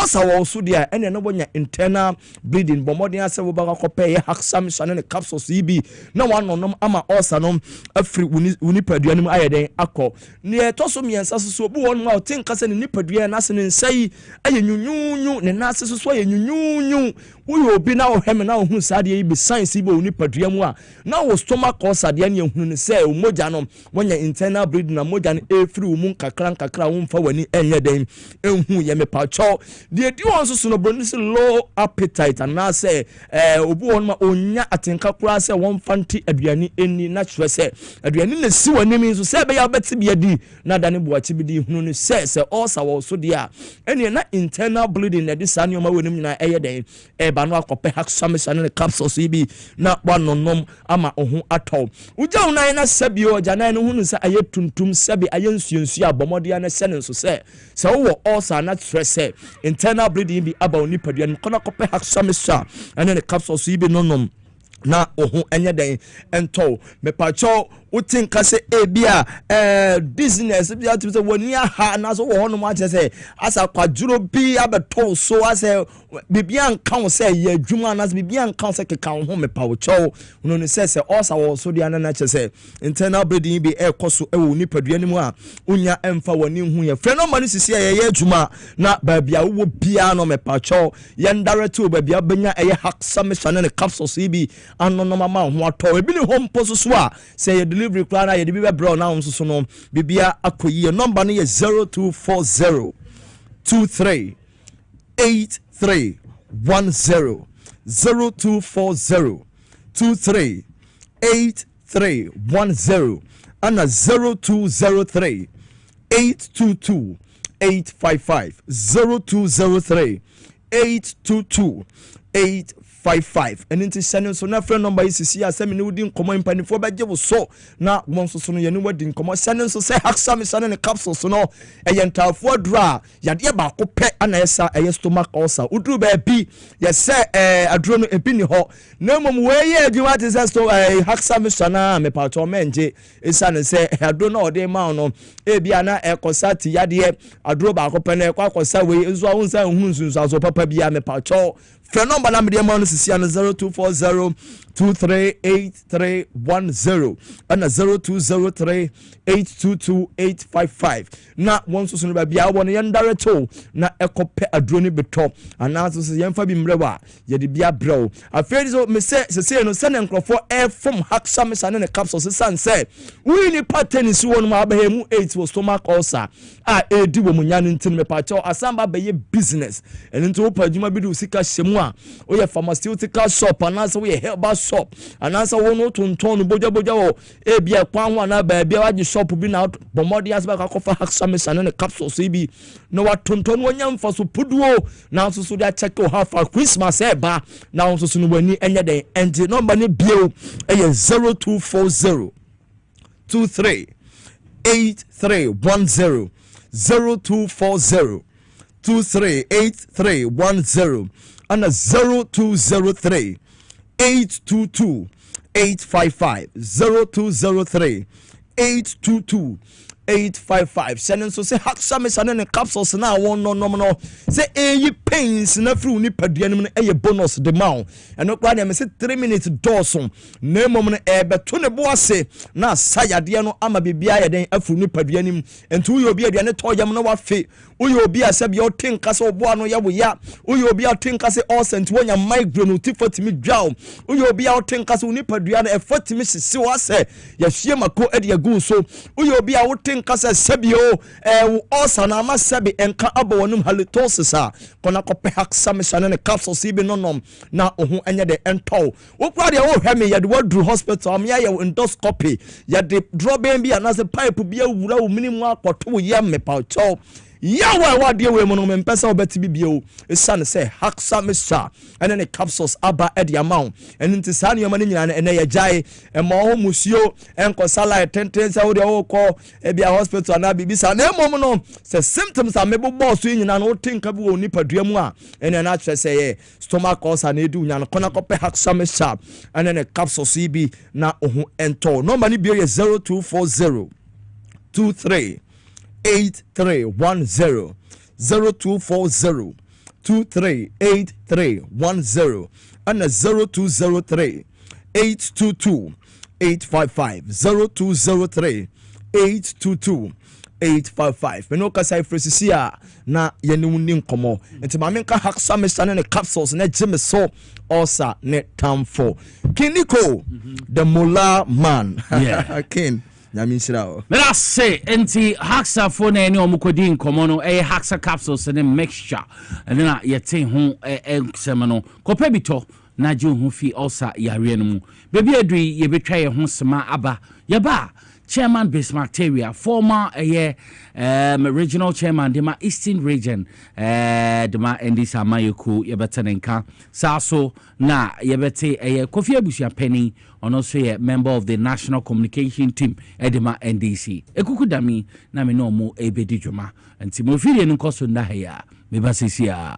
ulcer wo so de ene no bonya internal bleeding bomodin ase wo ba kope ye haksam shane ne capsules ibi na wanonom ama ulcer no afri unipadua ne ayeden akọ ne tosum yensa so obu honum a otinka se ni nipadua na se ne nsai aye nyunyu ne nase so ye nyunyu wo obi na wo heme na wo hu sade bi science bi oni padua mu a na wo stomach ulcer de ne ehunu ne se moja no wonya internal bleeding na moja ne efiri wo mu kakra wo mfa wani enye den ehunu ye me pacho de di won so no broni se low appetite na se obi won ma onya atenka kura se won fanti aduani eni na chwe se aduani na si wani mi so se be ya beti bi adi na dane boachi bi di hunu ne se ulcer wo so de a eni na internal bleeding na di sanu ma woni na eye den ba no akope haksam sane ne capsules ibi na wanonom ama ohun atọ uja unan na sabio janan no hunu sa aye tuntum sabi aye nsuensu abomode na sene nso se wo ulcer na stress internal bleeding bi aba oni padua no kono akope haksam sa ane ne capsules ibi nonom na ohun enye den ento me pacho utin kase ebia business bi ati se woni aha na so wo hono ma che se asa kwaduro bi abeto so ase bibia nkan se ye adwuma na bibia nkan se keka ho me pacho no ne se osa wo so dia na che se internal bleeding bi ekoso e wo ni padua ni mu a unya emfa woni hu ye fre no ma no sisi ye adwuma na ba bia wo bia no me pacho ye ndare to ba bia benya eye haksam shane ne capsules bi anono mama ho ato ebi ni home post so a say delivery plan na ye be bro na so no bibia akoyi number no ye 0240 23 83 10 0240 23 83 10 and 0203 822 855 0203 822 855 and into sending so na friend number is here say me wudi nkomo impanifo ba je so na won so no ye no wadi nkomo sending so say haksam sending the capsules no e yentafo adura yade ba ko pe ana esa e stomach ulcer uduru ba bi ye say aduro no ebi ni ho na mom we ye adwuma te say so haksam sana me pa to menje esa ne say aduro no ode ma no e bia na e kosati yade aduro ba ko pe na e kwakosa we nzo ahun say hun sunsu aso papa bia me pa cho Phone number na me dey ma no sisi an 0240238310 and 0203822855 na won so no ba bia won ye ndareto na ekope adroni beto ana so yemfa bi mrewa ye de bia brew afei so me se no se ne nkrofo from haksa me sane ne capsules sanse we ni pattern si won ma abahemu 8 wo stomach ulcer a edi wo munya ntin me pa cho asamba be ye business eni nto pa adwuma bi do sika hyemu a o ye pharmaceutical shop ana so we herbal shop ana so won tonton boja wo e bia kwan ho na ba bia waje shop bi na bomodi asba ka kofa haksa me sane ne capsules bi no wa tonton wonya mfa so puduo na so so dia check o half Christmas e ba na so so no wani enye den enti number ne bio e 0240 23 8310 0240 238310 and 0203 822 855 0203 822 855 sending so say haksa me sane ne capsules na won no say eyi pains na fru ni paduanim no eye bonus de maw eno kwa na me say 3 minutes dawson na mom no beto ne bo ase na sayade no ama bibia ye den afru ni paduanim ento uyo obi aduane toyam no wafe uyo obi asabi o tinka se obo ano ya wo ya uyo obi atinka se osent wonya migraine tifotimi dwaw uyo obi atinka se ni paduane e fotimi sisi wase ya hie mako ede agu so uyo obi a nkasa sabio osa na masabi enka abo wonum halitosis a kona kope haksa me sane ne capsules ibi nonom na ohu enye de ento wo kwa de wo hwe me ya de wadru hospital am ya endoscopy ya de drobe bi anase pipe bi awura wo minimu akoto ye me pa cho yawa wade we mo no mpesa obeti bibio esane se haksa mesha ene ne capsules aba edi amount ene nti sa ne nyina ene ye jai emo ho musio enko sala tentensa wo de wo ko ebia hospital na bibisa na emom no se symptoms amebo boss nyina no tinka bi wo nipadua mu a ene na atwe se ye stomach ulcer na edu nyana kona kope haksa mesha ene ne capsules ibi na ohu ento number ni bio ye 0240 23 8310 0240 238310 and 0203 822 855 0203 822 855 Menoka sai fresisia na yenu ni nkomo enti ma menka haksa mesane ne capsules na jime so osa ne tamfo Kiniko the Mola man Kin Mera say enti haksa for na eni omukodi nkomo no haksa capsules ne mixture and na yete ho ensem no kopa bito na je ho fi ulcer yare no mu bebi adui ye betwa ye ho sema aba ye ba Chairman Bismarcteria, former regional chairman Dema Eastern Region Dema Endisa Mayoku Yebetenenka Saso na Yebete Kofi Abusia Penny and also a member of the National Communication Team Edema NDC Ekukudami na me no mo ebedi dwuma nti mo firi no koso nda heya me basisia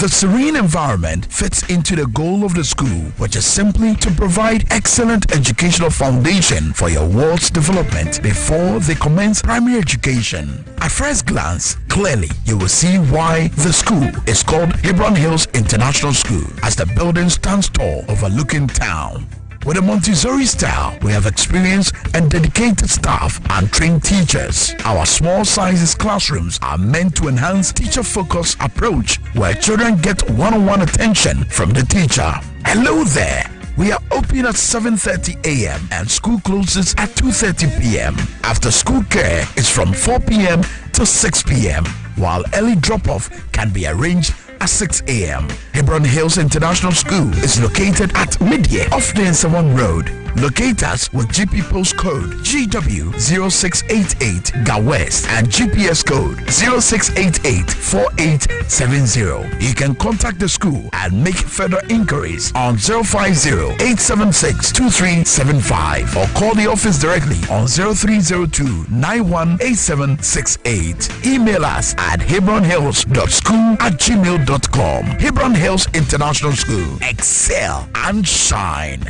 The serene environment fits into the goal of the school, which is simply to provide excellent educational foundation for your ward's development before they commence primary education. At first glance, clearly you will see why the school is called Hebron Hills International School, as the building stands tall overlooking town. With a Montessori style, we have experienced and dedicated staff and trained teachers. Our small sizes classrooms are meant to enhance teacher-focused approach where children get one-on-one attention from the teacher. Hello there. We are open at 7:30 a.m. and school closes at 2:30 p.m. After school care is from 4 p.m. to 6 p.m. while early drop-off can be arranged at 6 a.m. Hebron Hills International School is located at Midye off the Nsawam Road, Locate us with GP postcode GW0688 GAWEST and GPS code 06884870. You can contact the school and make further inquiries on 050-876-2375 or call the office directly on 0302-918768. Email us at hebronhills.school@gmail.com. Hebron Hills International School. Excel and shine.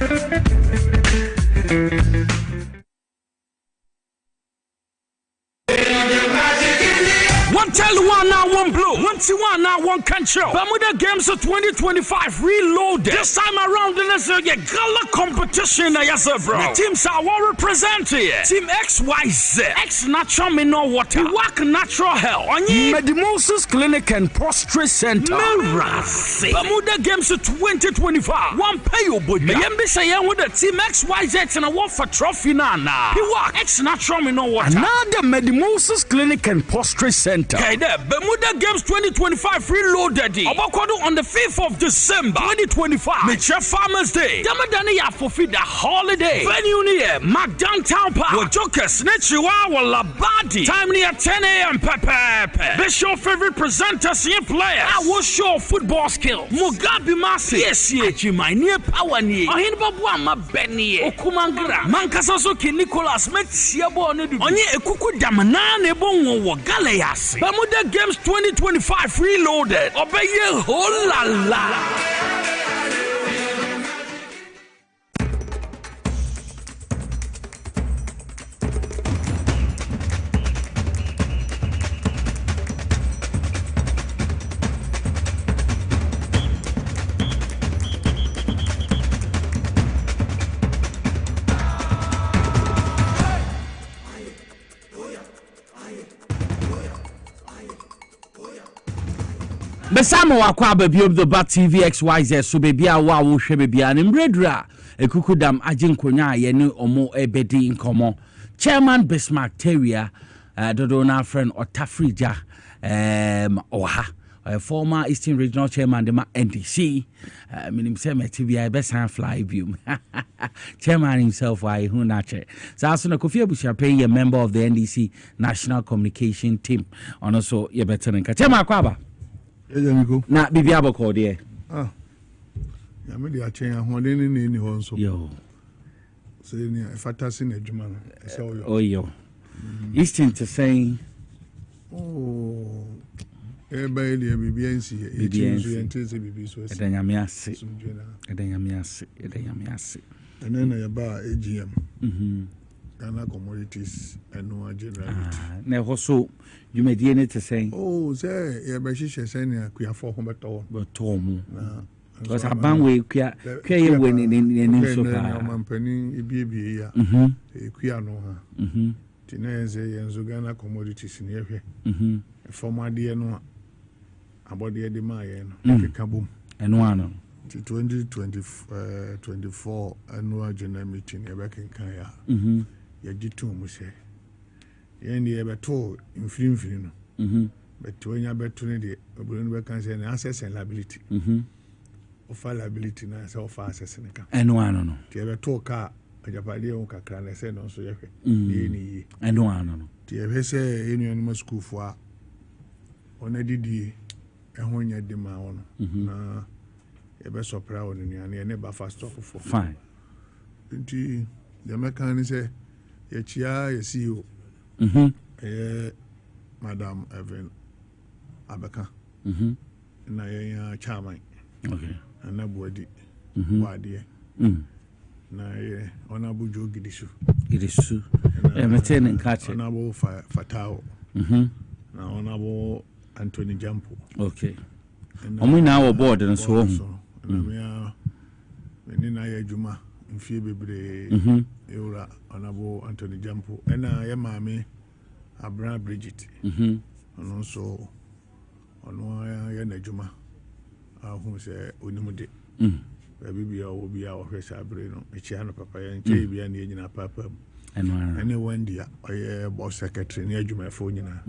One tell one now, one blow. One see one now, one control. Bermuda Games of 2025 reloaded. This time around, there's a gala competition. Yes, bro. The teams are well represented. Team XYZ. X Natural Mineral Water. Work Natural Health. Medimosis Clinic and Prostrate Center. Mirasi. Bermuda Games of 2025. One pay your boy. Yembe say with the Team XYZ and a war for trophy nana. He work X Natural Mineral Water. Another Medimosis Clinic and Prostrate Center. Okay, there. Bermuda Games 2025 reloaded. Obakwado on the 5th of December 2025. Nature Farmers Day. Damadani ya forfeit the holiday. Venue near Mac Downtown Park. Wajokers Nechiwa Labadi. Time near 10 a.m. Pepe. Be your favorite presenters and players. I will show football skill. Mugabe Masi. Yes, my near power ni. Ohinbabwa ma Benny. Okumangra. Mankasaso ki Nicholas Metsiabo ne du. Onye ekuku damana ne bon wo Galeas. Bermuda Games 2025 reloaded. Obeye ho la la. Besamo wakwa baby of the Bat TV XYZ so baby awa wo hwe baby an mbredra ekukudam aginkonya ye ne omo ebedi nkomo Chairman Bismarck Terrier dodo na friend Otafrija oha former Eastern Regional Chairman dema NDC minim say TV besan fly view Chairman himself why who nache so na Kofi Abusia pay a member of the NDC National Communication Team on also ye better nka Chairman kwaba na bibia boko de ya me dia chen ahode ni ho nso yo say ni fantasy na adwuma no say yo Eastern to say everybody dey bibia nsi e ti so yente se bibi so edanyame ase and then ya ba AGM Ghana Commodities and no generality na ho so you made any to say say ya be hihye say na kuafo ho beto mu because abanwe kua ye we ni so ka mampani ebiebie ya kua no ha tineze yenzo Ghana Commodities ni ehwe formade no abode de ma ye no keka bom eno ano 2024 annual general meeting ya bekenkan ya ya jitu mu se yen ye beto infrinfrin no but when you beto ne de oburu no bekan se na access and liability of liability na se of access ne ka eno ano no ti ye beto ka ajapade on kakra na se no so ye hwe ye ni eno ano no ti ye se enu enu school fo a ona didi ehon nya de ma wono na ebe sopra woni ni ane ne ba fast talk for fine nti the mechanic say ye chia ye CEO Madam Evan Abeka na ye chairman okay na body wade na ye honorable Joe Gidisu meten nkache honorable Fatao na honorable Anthony Jampo okay omo na our board and so on na me na ya juma mfie bebre eura honorable Anthony Jampo na ya maame Abra Bridget ono so ono ya na juma ahu se onimude bibia obi a ohwese abre no echi ano papa ya nche bia na nyina papa ene wandia oye boss secretary na adwuma fo nyina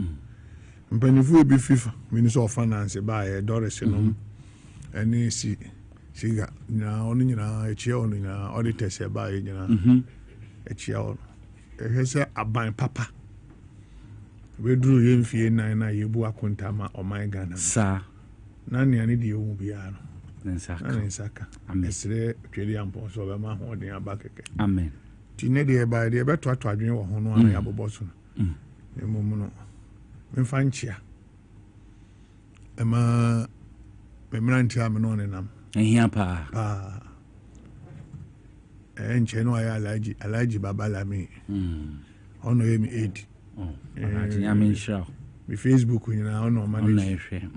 mpanifu obi FIFA minister of finance ba Doris no ene si Siga na onu nyina echia onu nyina auditors e ba nyina echia onu ehese aban papa we duru yemfie nan na yebu akonta ma oman Ghana sa na ne ani de ewu bia no nsaka esre tweli ampo so be ma ho den abakeke amen ti ne de ba de be to adwen wo ho no ana ya bobo so no mum no mfa nchia ema memranti am no ne nam ehia pa enche no ya alaji baba lami ono yemi 8 nyame shao mi Facebook nyina ono manage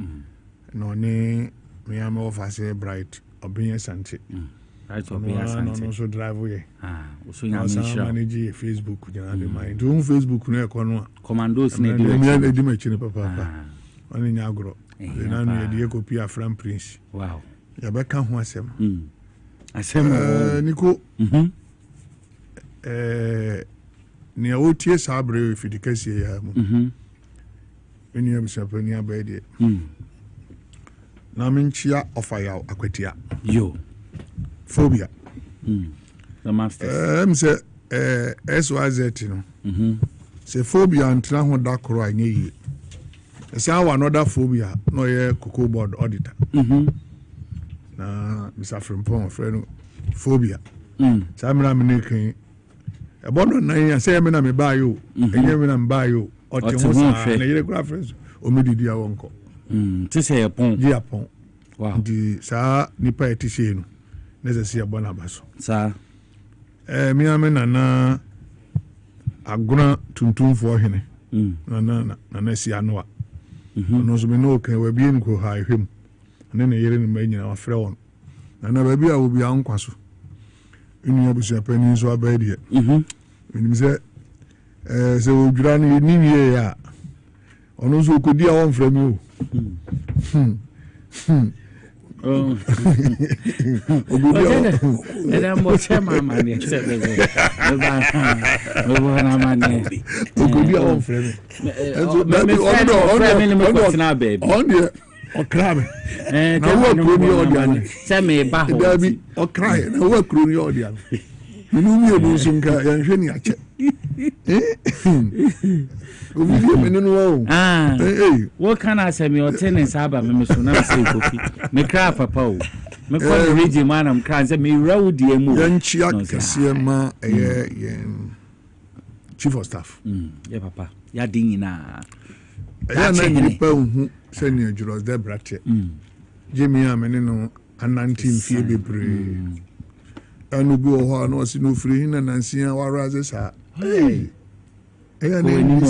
no ne me am office bright obinya sante right obinya sante no so drive we so nyame shao manage Facebook nyina de mind do Facebook no e kono commandos ne di ma chine papa oni nya agro na no ye de copy Afran Prince wow ya be ka ho asem Nico ni otie sabre fidikasi ya mu eni abisapani abede na minchia ofaya akwatia yo phobia the master say SYZ no say phobia ntra ho dakoro anyeyi say another phobia no ye cocoa board auditor na Mr. Frimpong friend phobia samra meneke e bono na ya say me na me bayo enye me na mbayo o te ho sa na yire kura friends o medidi awonko ti say yapon di yapon wow di sa nipa etise no necessary abona baso sa mi amena na aguna tuntumfo hene na si anwa no so me no kan wa bi nko ha hwem na yere ni manyina wa frɛ won na ba bi a obi an kwaso inu abusia pani so abadie nim se se odwura no ni wie ya ono so kodi a won frɛ mi o era mo chama mani chebe ba na mani kodi a won frɛ mi on okrabe na wo kroni odian se me ba ho dabi okrae na wo kroni odian minu mi ebu sunka ya hwe ni ache obi di meninu wo wo kana se me otene saba me so na se kofi me kra papa o me ko region manam kra se me rawdi emu yan chia kase ma yen chief of staff ya papa ya dinina ya na nipa hu senior juros de brate Jimmy amene no ananti mfie bebre anu bi ho na osi no free na nansia waraze sa ya na ni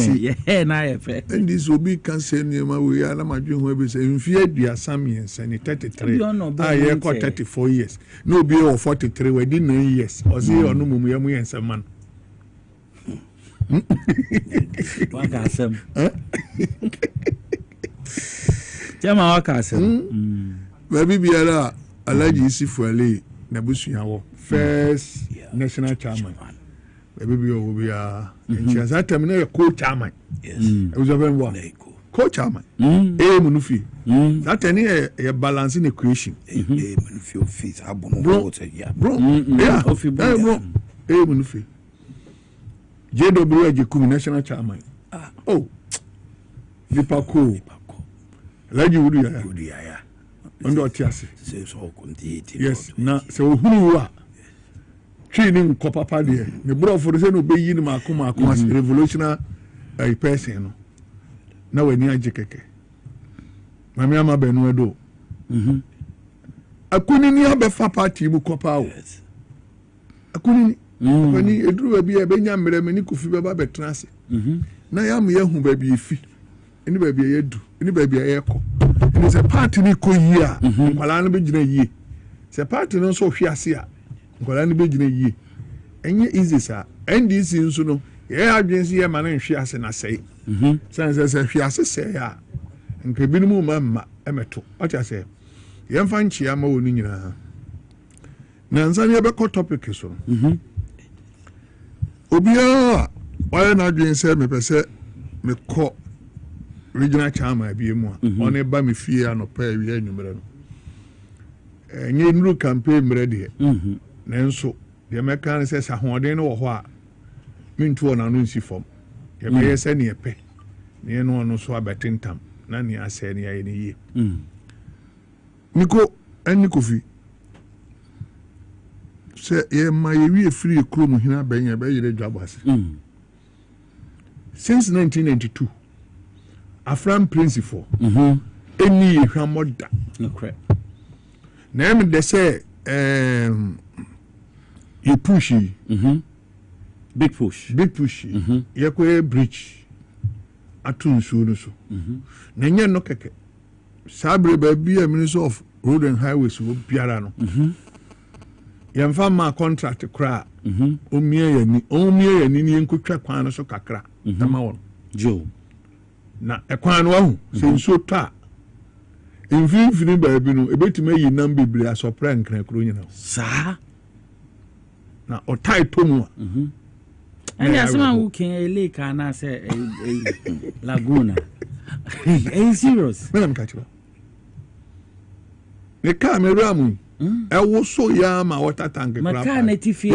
na ye fe ndi so bi kan senior we ya na madwe ho be se mfie aduasa miensa ni 33 aye ko 34 years no bi o 43 we di 9 years osi onu mumu ya mu yensa man wakasem Jama wakasem baby biara alaji isifuale na busuyawo first national chairman baby biara obia enchia zatem na co-chairman yes uzabemwa co-chairman munufi that any a balance in equation munufi office abono bro yeah bro munufi JW Ajekum national chairman Lipako Laji Wudu ya ondo otiase yes na se ohuru wa twini nkopapa de ne bro for se no be yi ni makoma as revolutionary person no na wani aje keke mami ama benu edo akuni ni abefa party mu kopa o akuni ni eduru ba e benya mmere mani kofi beba betrase na yam ye hu ba bi efi eni ba bi ye du eni ba bi ye ko eni se party ni ko yi a nkwala no be gina yi se party no so hwiase a nkwala no be gina yi enye easy sa NDC nso no ye adwensi ye ma na hwiase na sei se hwiase sei a nke binimu ma emeto acha se ye mfa nchia ma woni nyina na nzani ye be ko topic so obia why na adwensi me pese me ko regional chairman bi mu a one ba me fie anopa awie anumere no nye nuru campaign mrede nanso de meka se sahoden no wo ho a mintu ona no nsi fom ye be yese ne epe ne no no so abetentam na ne ase ne ye ne ye niko eni kofi se ye ma ye wi free krom hina benya be yire dwabase since 1992 Afram principle eni ye hwamoda okay na em de say you push big push ye ko bridge atun so no so na nye no keke sabre ba bia Minister of Road and Highways wo biara no ye mfa ma contract kra omie yani ni enkotwa kwan no so kakra tama won jo na ekwan no ahu se nso ta infini ba bi no ebetime yi nam bebre asopra nkran kro nyina sa na otai tomu ani asema who can lake na say laguna are serious me catch you ne camera mu e wo so ya ma water tank kra maka na tifi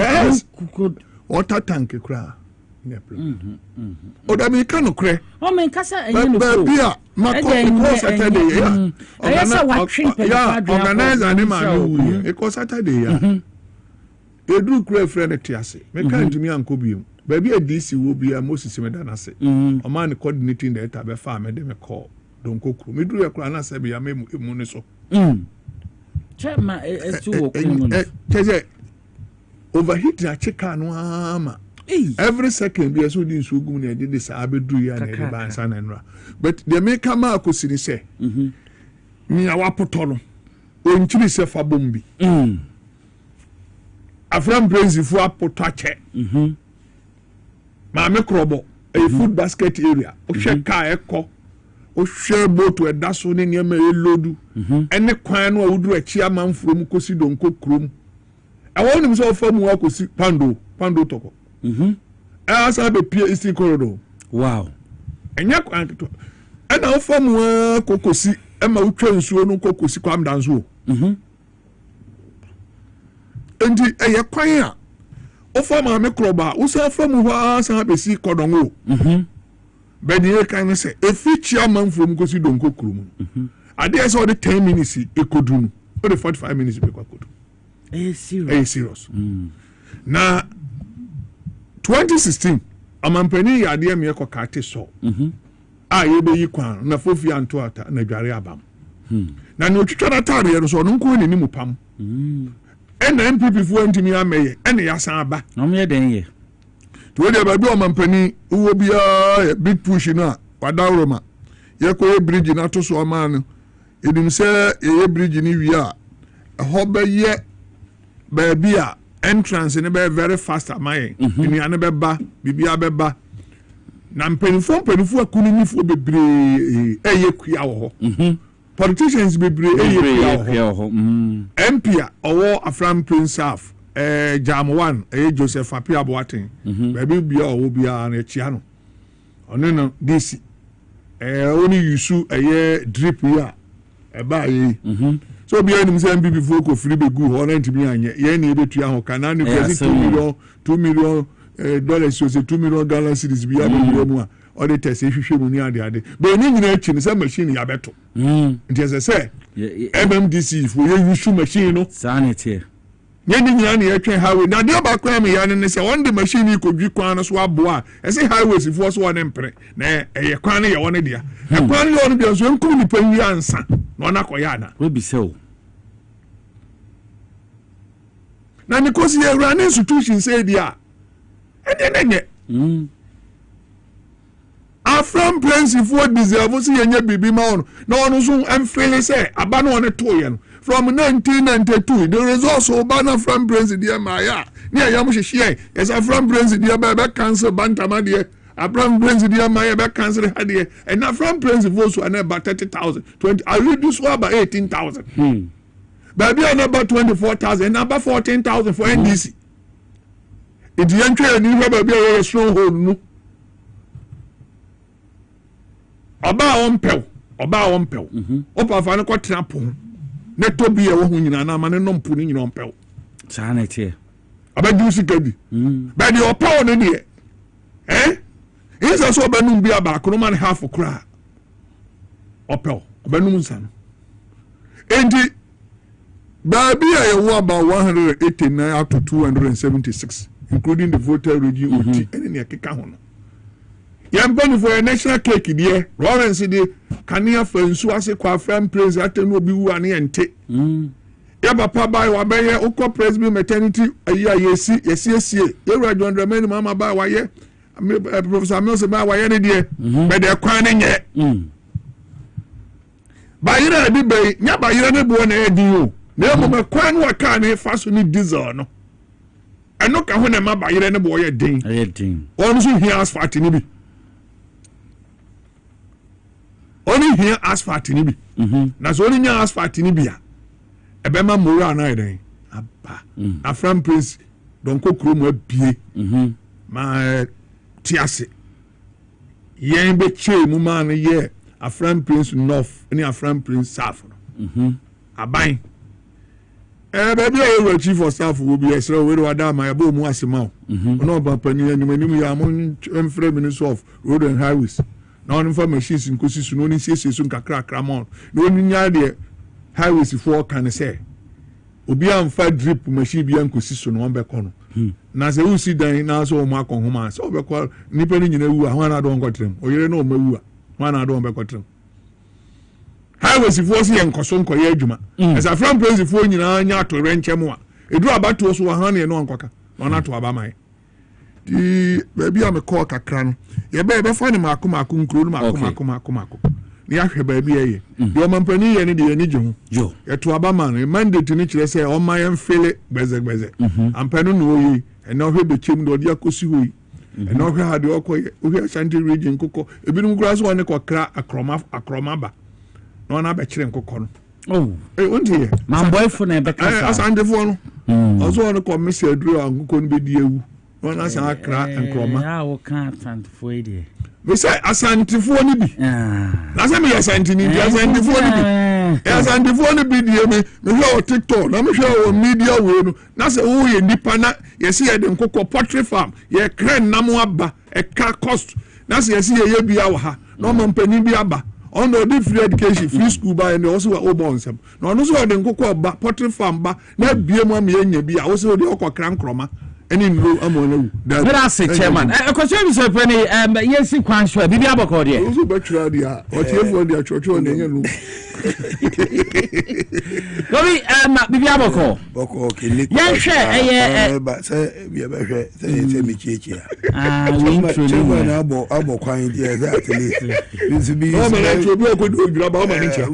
water tank kra ne problem oda mi kan no kre o men kasa enye no so bia ma ko Saturday ya organize ani ma no e ko Saturday ya edu kra friend tiase me kan tumi anko biom baby DC wo bia Moses meda na se o man coordinating the tab fa me de me call don kokru me duru yakra na se bia me mu ne so chema etu wo kumu teze overheat na cheka no ama every second bia so di nsu gum na de sa abedu ya na de bansa na nra but the make come akosini se ni awapoto no onchiri se fa bombi Afram Prince fu apoto ache ma me krobo a food basket area o hwe ka ekọ o hwe boat e daso ne ne ma elodu ene kwan no awuduru achi amanfrom kosi donko krom e won nim so famu akosi pando toko asa be pie east corridor wow enya kwan to ena o famu kokosi e ma utwa nsuo no kokosi kwam danso endi eye kwan a o fama me kroba o sa famu ha sa be si kodongo bedi e kan se e fichi amanfrom kosi donko krom ade e so the 10 minutes e kodunu o the 45 minutes be kwa kodu serious na 2016 amampani ya ade me ko kate so a ye be yi kwan na fofi anto ata na dware abam na ne otwitwa na tare no so no nko ni mu pam ena MPP fu antimi ameye ena ya san aba no me den ye to de ba bi amampani wo bia big push na wadawroma ye ko bridge na to so ama no edim se ye bridge ni wi a ho ba ye ba bia entrance ne be very fast amaye ni ane be ba bibia be ba na mpenifo akuninifu bebre eye kua wo ho politicians bebre eye kua ho MP owo Afram Prince Saf Jam 1 Joseph Apia Boaten baby bia owo bia na chia no ono no DC oni yusu drip ya ba yi so bia nim say MPP fo ko free be gu ho na ntimi anye ye na ebetua ho kana ne kwesi 2 million dollars so say 2 million Ghana cedis bia be mu a auditors ehwehwe mu ni ade be ni nyina echi ne say machine ya beto nti say MMDC fo ye yusu machine no sanity nye ni nyina ne etwe highway na de ba kwa me ya ne say one the machine ko dwi kwan no so aboa e say highways fo so one mpre na eye kwan ne ye won dia e kwan ne won dia so enkum ni pan wi ansa na ona koya na we be so na because ye run institution say dia enye Afram Prince for deserve so yenye bibi ma on na ono so emfele say aba no on to ye no from 1992 the results of Bana Afram Prince dia ma ya ni ayam hwehwe yes Afram Prince dia ba cancel bantama dia Afram Prince dia ma ya ba cancel hade and Afram Prince for so na about 30,000 20 I read this one about 18,000 baby na about 24,000 and about 14,000 for NDC it yantwe ni hwa baby a stronghold no oba on pew opa fa ne ko tena pon neto bi e wo ho nyina na ma ne no mpo ni nyina ompew saa na tie abadu sika bi ba de opaw no ne isa so banum bi aba kono man half kra opel banum nsan enti baby I was about 189 up to 276 including the voter regime oti ene ne keka ho no yam bani for a national cake there Lawrence de kania fansu ase kwa fam praise atenu obi wu ane ente ya papa bai wa beye ukọ presby maternity ayi yesi yewura John Dramani mama bai wa ye Professor Mills bai wa ye ne de be de kwan ne nye bayira bi bai nya bayira ne bo na edin o na mo me kwan wa ka ne faso ni diesel no eno ka ho na ma bayira ne bo ye din on so here asphalt ni bi only here asphalt ni bi na so only nya asphalt ni bi a ebema mora na eden aba afram prince don kokro mu abie ma tiase yen be che mu man ye afram prince north ni afram prince south aban baby I chief of staff will be esra we do adama ya bo mu asema no ba pani anyumanim ya mo emfre minister of road and highways na on information nkosi su no ni siesie su nkakra kramon no ni nya de highways for can say obi amfa drip machine bi ankosi so no be kono na se usi dan na so mo akon homa so be ko nipa ni nyina wu a ho na do nkotrem oyere na o mawu a ho na do be kotrem highways for si enkoso nkoye adwuma as a from place for nyina nya to renchem a edu abato so wa ha ne no nkoka ona to abaman di baby am call kakra no ye be fa ne makoma nkuro no makoma ni ahwe baby eye de o mampani ye ne de ye ni je ho ye to abaman mandate ni kire say o man ye mfele gbeze ampanu no yi ena hwe be chem do de akosi ho yi ena hwe ha de okoye hwe Ashanti region kokko ebinum kura so ne kokra akroma ba no na be kire nkokko no unti ye man boyfriend e be kasa Asante fo no ozo no komisi aduru ankokko no be di ewu no na san akra nkroma ya wo kan Asante fo e de we say Asante fo ni bi na say me Asante ni Asante fo ni bi Asante fo ni bi die me hwe o TikTok na me hwe o media we no na say wo ye nipa na ye see ye de nkokko poultry farm ye kren namo aba e ka cost na say ye see ye bia wo ha no man pani bi aba on the free education free school by and also obo nsem no no so de nkokko ba poultry farm ba na bie mu am ye nya bi a wo so de okokra nkroma any no amona that that's a chairman question is penny yes kwan so bibi aboko de so betwa dia o tiefo dia chocho na nya no Gobi bibi aboko boko kini ya hwe ba se bia be hwe se mi chichi we intro ni na abo kwan dia that least this be o me na chobi o ko do dura ba o ma ni cha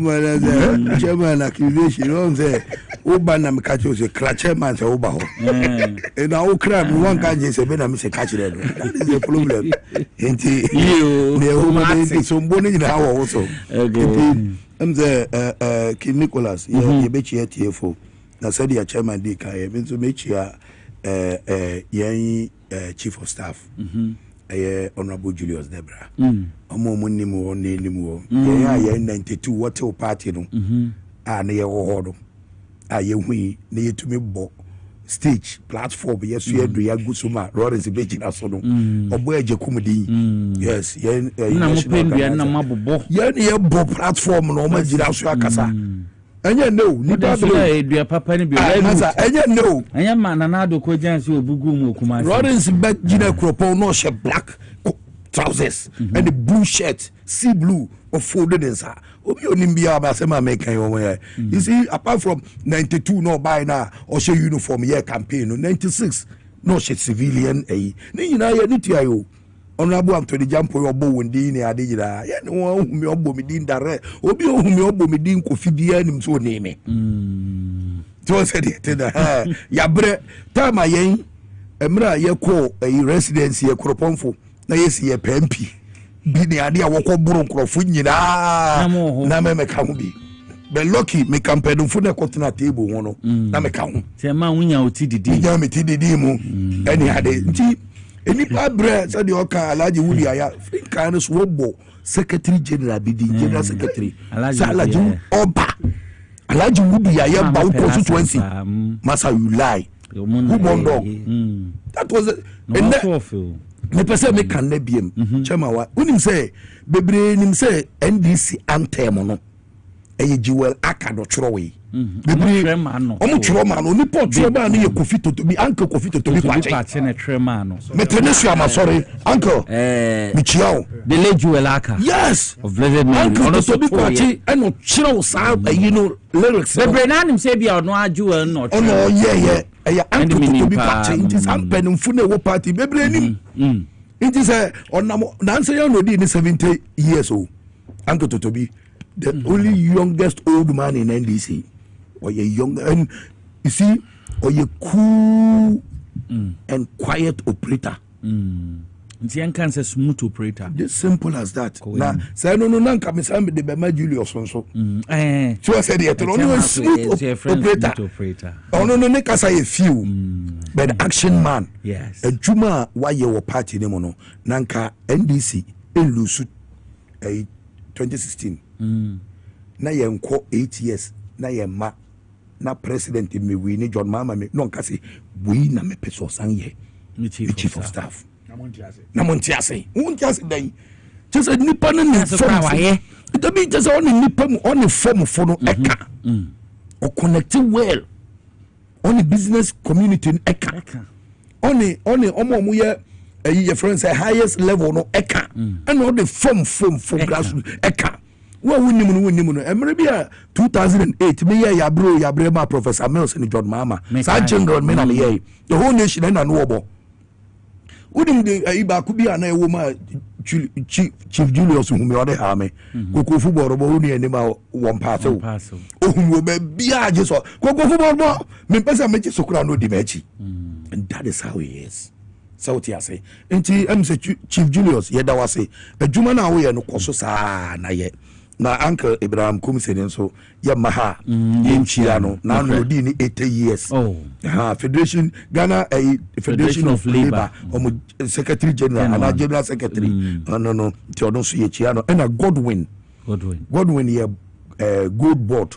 chairman accusation on say o ba na me ka cho se chairman se o ba ho na o kra me wan ka je se be na me se ka chire no that is the problem enti ne o ma de so mbo ni na wo so the King Nicholas ye be chia TFO na said your chairman di ka ye so me chia chief of staff honorable Julius Debra omo munnim wo ne nim wo ye 92 what party no na ye ho do ye hui na ye tumi bo stage platform yes you do ya gusuma Lawrence Bejina so no obo eje kumudi yes ye na mo pendua na mabobo ye bo platform no ma gira so akasa enye no ni ba be edua papa ni bi enye no enye ma na na do ko jansi obugu mu okuma Lawrence Bejina kropon no she black trousers and the blue shirt sea blue or folded inside obi onimbia ba say ma make kan you see apart from 92 no buy na or show uniform year campaign no 96 no she civilian ni nyina ye ni tia yo honorable Anthony Jampo yo bo wondi ni ade jira ye ni won hu mi obo mi din dare obi hu mi obo mi din kofi bia nim so ni me to say the ya bre time yen emra ye ko residence ye kroponfo na yesi ye pempi bi ni ade a wokọ buru nkrofo nyina na me ka ho bi be lucky me campaign fu na kotena table ho no na me ka ho se ma wunya oti didi nya me ti didi mu eni ade nti eni pa bre se de oka Alhaji Wuli Aya kan no so bo secretary general bi di general secretary Alhaji Oba Alaji Wudu ya Bau constituency. Masa, you lie. Who born dog? That was it. Me pese me kan na biem. Chema wa. Unim say bebre nim say NDC anthem no. Eye Jewel Aka do chro we. Bebre omo chro ma no nipo chro ma no ye Kofi Totobi uncle Kofi Totobi kwache na trema no. Me trenesu am sorry uncle. Me chiao. The late Jewel Aka. Yes. Of blessed memory. Uncle Totobi kwache e no chro sa you know lyrics. Bebre na nim say bia no Jewel no. Oh no yeah. Eya uncle Totobi kwache it is ampenimfu na wo party bebre nim. It is a onamo nanse ya no di ni 70 years old. Uncle Totobi, the only youngest old man in NDC. Or a young, and you see, or a cool and quiet operator. The cancer smooth operator. Just simple as that. Now, say no, come some the Bema Julius so. So I said it only a smooth operator. Oh no, Nekasa a few, but action man. Yes. A Juma why your party nemono Nanka NDC in Lusu 2016. Na yenko 8 years. Na yema na president me we ni John Mama me no kasi we na me peso san ye chief of staff na montiase dan just nipa na ni form it be just on nipa mu on form for no eka or connecting well on the business community eka on omo ye your friends say highest level no eka and all the form grassroots eka. Well, we knew, America 2008, me ya bro, Professor Mills and John Mama, Sergeant men and the whole nation and noble. Wouldn't the Iba could be an woman, Chief Julius, whom you are me, Coco football, only and about one parcel. Oh, who be a just Coco football, me person make so crown no dimechi. And that is how he is. So I say, and Chief Julius, yet I was say, a Juman away and no sa na yet. Na Uncle Abraham Kumisen so Yamaha in Chiano now no dini 80 years. Oh, Federation Ghana a Federation of Labor Secretary General and a General Secretary. No, Theodon Chiano and a Godwin here good board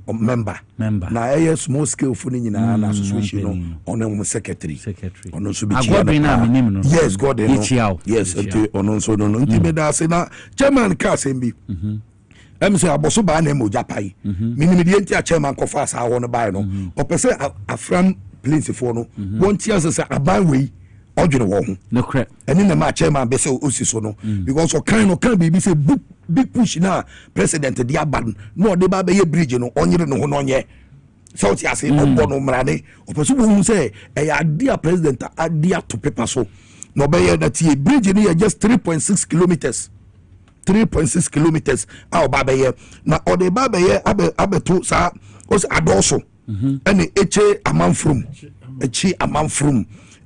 member. Na a small scale for na association on secretary. On also be yes, Godwin. Yes, on so no intimate say na chairman ka sembi. Say aboso ba na mo japai. Minimedienti chairman ko fa sa won buy no. O pese afram place for no. Won tia say aban we odwene wo ho. No crap. Eni na ma chairman be say osi so no because o kan be say big push na president the aban no de ba be bridge no onyere no ho no nye so ti ase obo no mrane opeso wo say e ya dia president adia to paper so no be ye that ye bridge no just 3.6 kilometers 3.6 kilometers a ba be ye na o de ba be ye abeto sa o se adoso ene eche amanfrum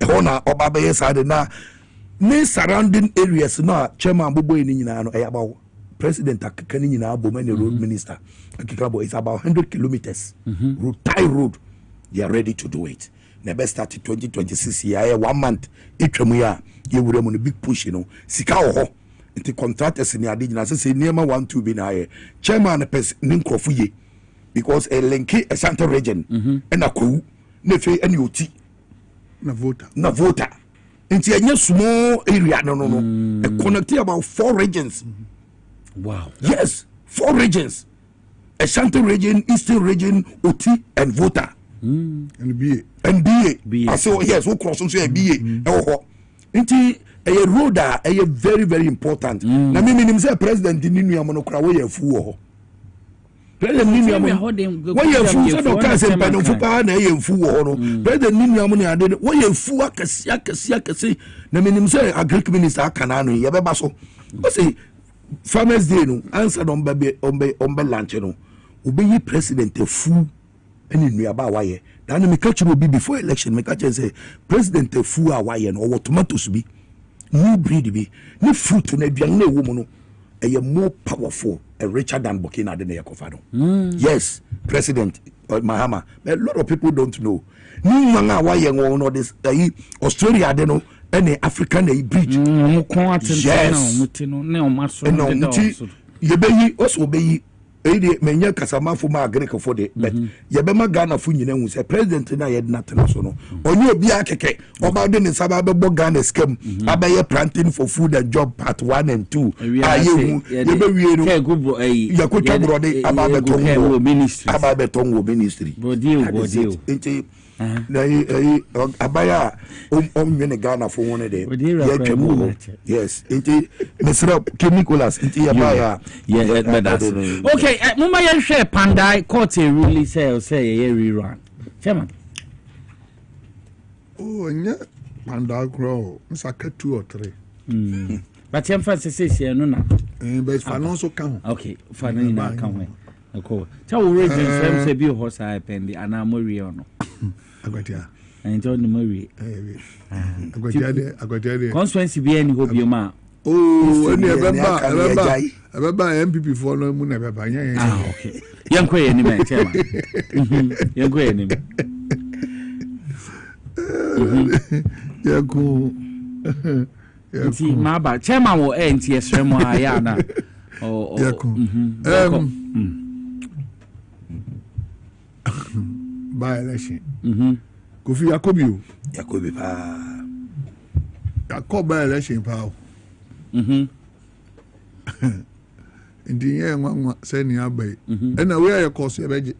e ho na o ba be ye sa de na ne surrounding areas no chairman bobo ni nyina no e ya bawo president akakani nyina aboma ne road minister akikabo is about 100 kilometers road tie road they are ready to do it na best start 2026 year 1 month etwamu ya ye wure mu no big push you know sika ho nti contractors ni ade nyina say niema 1-2 bi na ye chairman pes ni nkrofo ye because a linky a central region and akowu na fe ani oti na voter nti anya small area no a connect about 4 regions. Wow. Yes, 4 regions. Ashanti region, Eastern region, Oti, and Vota. And BA. I say, yes, who cross on say BA. Inti a road a very, very important. Na me mean say president in New Yamonokra way fu. President New Yamon. Why you fu so do can say pen fu pa na ye fu no. President New Yamon ade why you fu akasi. Na me mean say agriculture minister kanano ye be ba so. What say Farmers Day no answer on be lunch no obeyi president fu eni nuaba waye dan me catch no be before election me catch say president fu awaye no or tomatoes bi new breed bi ni fruit na aduan na ewo mu no eye more powerful and richer than Burkina de na yakofa no. Yes, president Mahama, but a lot of people don't know ni manga waye no this Australia de no any African bridge. Yes. Yebeyi also be edi menye kasama fo ma agrek for the but ye be ma Ghana fo nyina hu se president na ye na tena so no onye obi akeke oba de ne saba be bo Ghana scam abaye planting for food and job part 1 and 2 aye hu ye be wie no ye ko tobro de aba be tongo ministry bodio enti na abaya nwene Ghana fo won de ye twemo yes enti Mr. Nicholas enti abaya okay mama ye hwe Pandai court really say ye rerun chairman nya Pandai grow msaka 2 or 3 but yam fancy say no na but fanon so kan okay fanon na kan ho ko cha wo reason sem say bi ho sai pendi ana mori ono agwatia ento ni mori agwatia de constituency bi any hobi ma eni ebeba MPP for no mu na ebeba nya okay yanko ye ni me chema yanko ye ni me yanko nti ma ba chema wo enti esremo aya na yanko by election Kofi Yakobi pa Yakob by election pa ndi ye nwa se ni abai na we ya course ya beje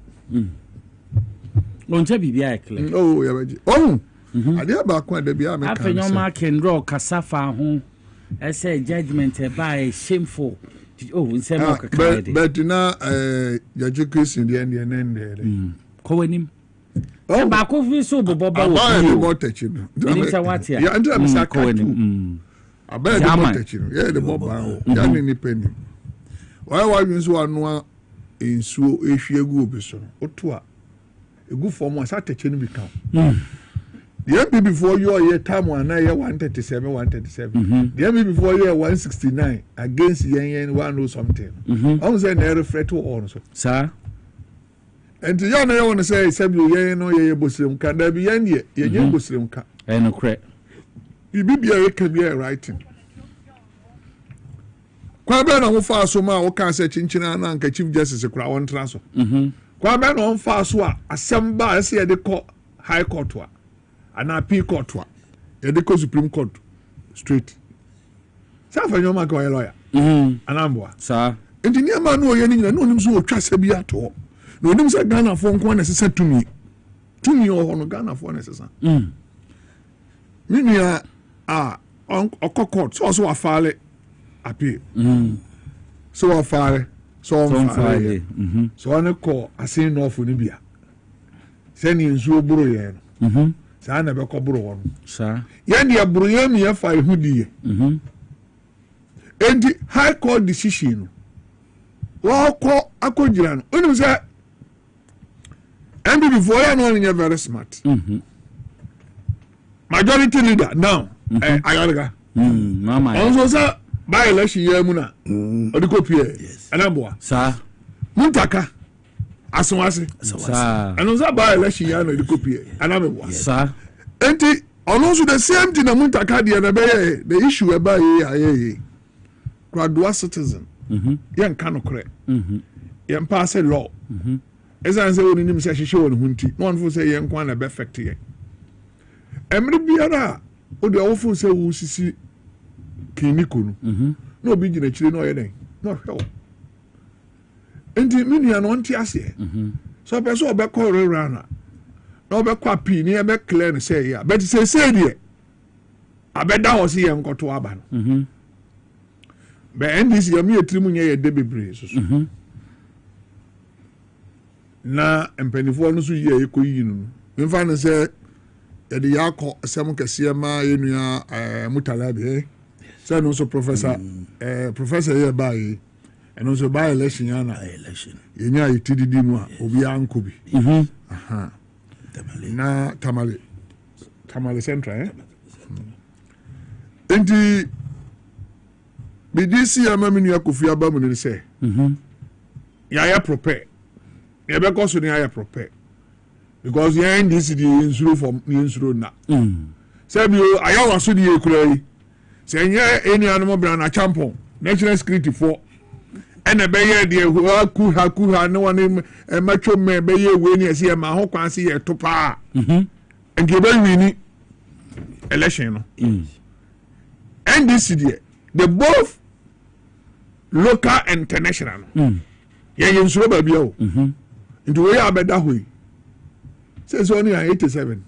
onje bibia ekle ya beje ade aba kwa da bia me kan afenyo ma kendro kasafa ho ese judgment e by shameful nsem okaka de but na yaje Christian de nende ko wanim ba ko fi so bobo ba wo ni mo tachi no ni sa what ya ya ndra misa ko wanim abaya de mo tachi no ya de mo ba ho ya ni penny wa yunso anu ensuo ehwiegu obiso oto a egu form asa tachi no bi kan the MP before you are time one 137 the MP before you 169 against yen 10 something on say na reflect on so sir and you know want to say sabi yen no ye bosrem ka da bi yen ye ye bosrem ka no correct bibia we can be writing kwa be na wo fa so ma wo kan say chinchina na nka chief justice kura won transfer kwa be na won fa so a assemba ase ye de ko high court wa and appeal court wa ye de ko supreme court straight sa fa nyoma ko ye lawyer anambwa sa engineer man no ye ni na no nim so otwa sabi ato no nim se Ghana fo nko na sesa tumi o no Ghana fo na sesa minia court so wa file appeal so wa file so on file so on ko asin no fo ni bia se ni nsuo buru ye no sa na be ko buru won sa ye dia buru ye mi ye fa ihudi ye and high court decision wa ko akojira no oni se and before you know you're very smart majority leader now ayarga mama also say by election year mu na odiko pie anamboa sa muntaka asonwase sa and also by election year na odiko pie anamboa sa enti also the same thing na muntaka de na be the issue about ye graduate citizen yen kan kore yen pass law esa nse woni nim se hihye woni hunti no one for say yen kwa na be effect ye emre biara o de ofo se wo sisi kliniko no no obi gina chire no ye den no hwe enti minia no nti ase so be so be ko rerana no be kwa pi ni e be clear ne say ya but say de abeda ho se yen koto aba no be ndc ya mi etirimu nye ye de bebre so na empenifo no so ye ekoyi no mfa no se ye de yakọ asem kese ma enua mutalabe se no so professor ye bai eno so bai election ya na election yenya itididi no a obi anko bi aha na tamale central enti bidisi amaminu Kofi abamu ni se ya prepare ya be koso ni ya prepare because ya ndc di insuro from insuro na say bi aya waso di ekura yi say nya eni animo bra na champion national security for ɛna bɛyɛ deɛ kuha ne wɔne matwo mmɛ bɛyɛ wei ne ɛsɛ yɛma ho kwan se yɛto paa nti yɛbɛwini election no NDC deɛ the both local and international no yɛyɛ nsuro baabi a o nti wei a bɛda hɔ yi sɛ sɛ ɔne a 87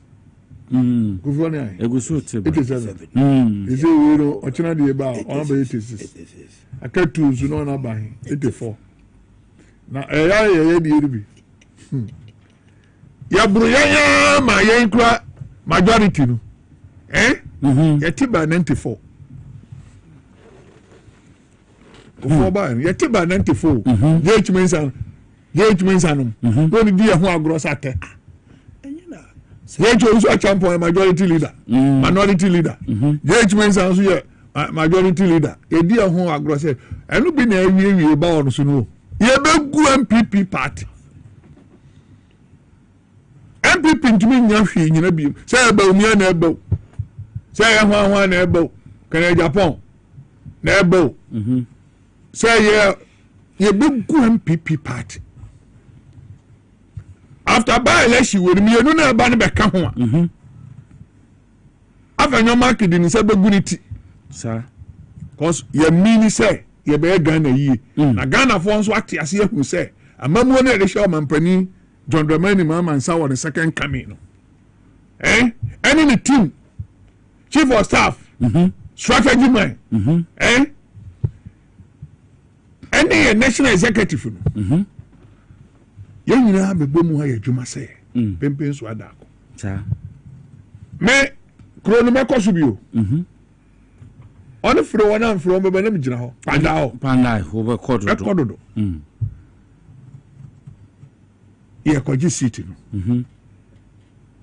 kofi ɔne a 87 ɛsɛ wei no ɔkyena deɛ ba a ɔna bɛ 86 aka tools no ɔna ba 84 na ɛyɛ deɛ no bi yɛboro yɛyɛ ma yɛn kura majority no yɛte ba 94 kofi ɔba yɛte ba 94 JH Mensa no wɔn di ɛho agorɔ satɛ JH nso a champion majority leader minority leader JH Mensa nso yɛ majority leader edi ɛho agorɔ sɛ ɛno bi na ɛwie ba wɔn so no yɛbɛgu MPP party MPP ntumi nya hwee nyina bi sɛ ɛbɛ omia na ɛbɛ sɛ ɛho na ɛbɛ kɛnɛ Japan na ɛbɛ sɛ yɛbɛgu MPP party after by election we me no na ba ne bɛka ho a afanya market ni sɛ bɛgu ne ti sir cause ye mean sɛ ye be Ghana yie na Ghana fo nso ate ase ahu sɛ amamuo na de hye omampani John Dramani Mahama nsa wɔ ne second coming no any the team chief of staff strategy man any national executive no yɛn nyinaa bɛbɔ mu ha yɛ adwuma sɛ pempen so ada akɔ me kuro no mɛkɔ so bio ɔne firi wɔn a mfiri wɔn bɛbɛ ne gyina hɔ panda hɔ ɛkɔ dodo yɛkɔgye seat no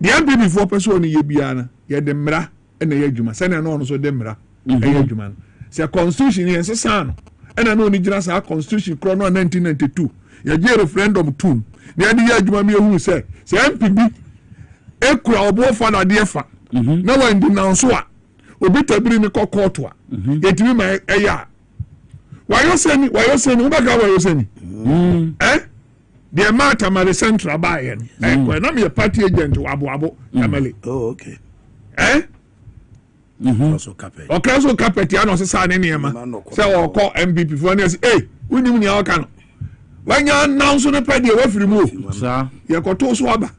deɛ MPP foɔ pɛ sɛ ɔne yɛ biara no yɛde mmara ɛna yɛ adwuma sɛnea na ɔno nso de mmara ɛyɛ adwuma no sɛ constitution yɛn sesa no ɛna na ɔne gyina saa constitution korɔ no 1992 yɛgye referendum tune na yɛde yɛ adwuma mi ehu sɛ MPP ekura ɔbɔ fa na adeɛ fa na wɔndi na nso a obi tabiri ne kɔ court a yɛtumi ma ɛyɛ a wayɔ sɛni wobɛka wayɔ sɛni deɛ ma Tamale Central baayɛ no ɛkɔ na meyɛ party agent wabo Tamale ɔkra so carpet ya na ɔsesa ne nneɛma sɛ wɔkɔ MPP foɔ ne ɛsɛ wonim nea ɔka no wanya nanso ne pɛ deɛ wafiri mu yɛkɔto so aba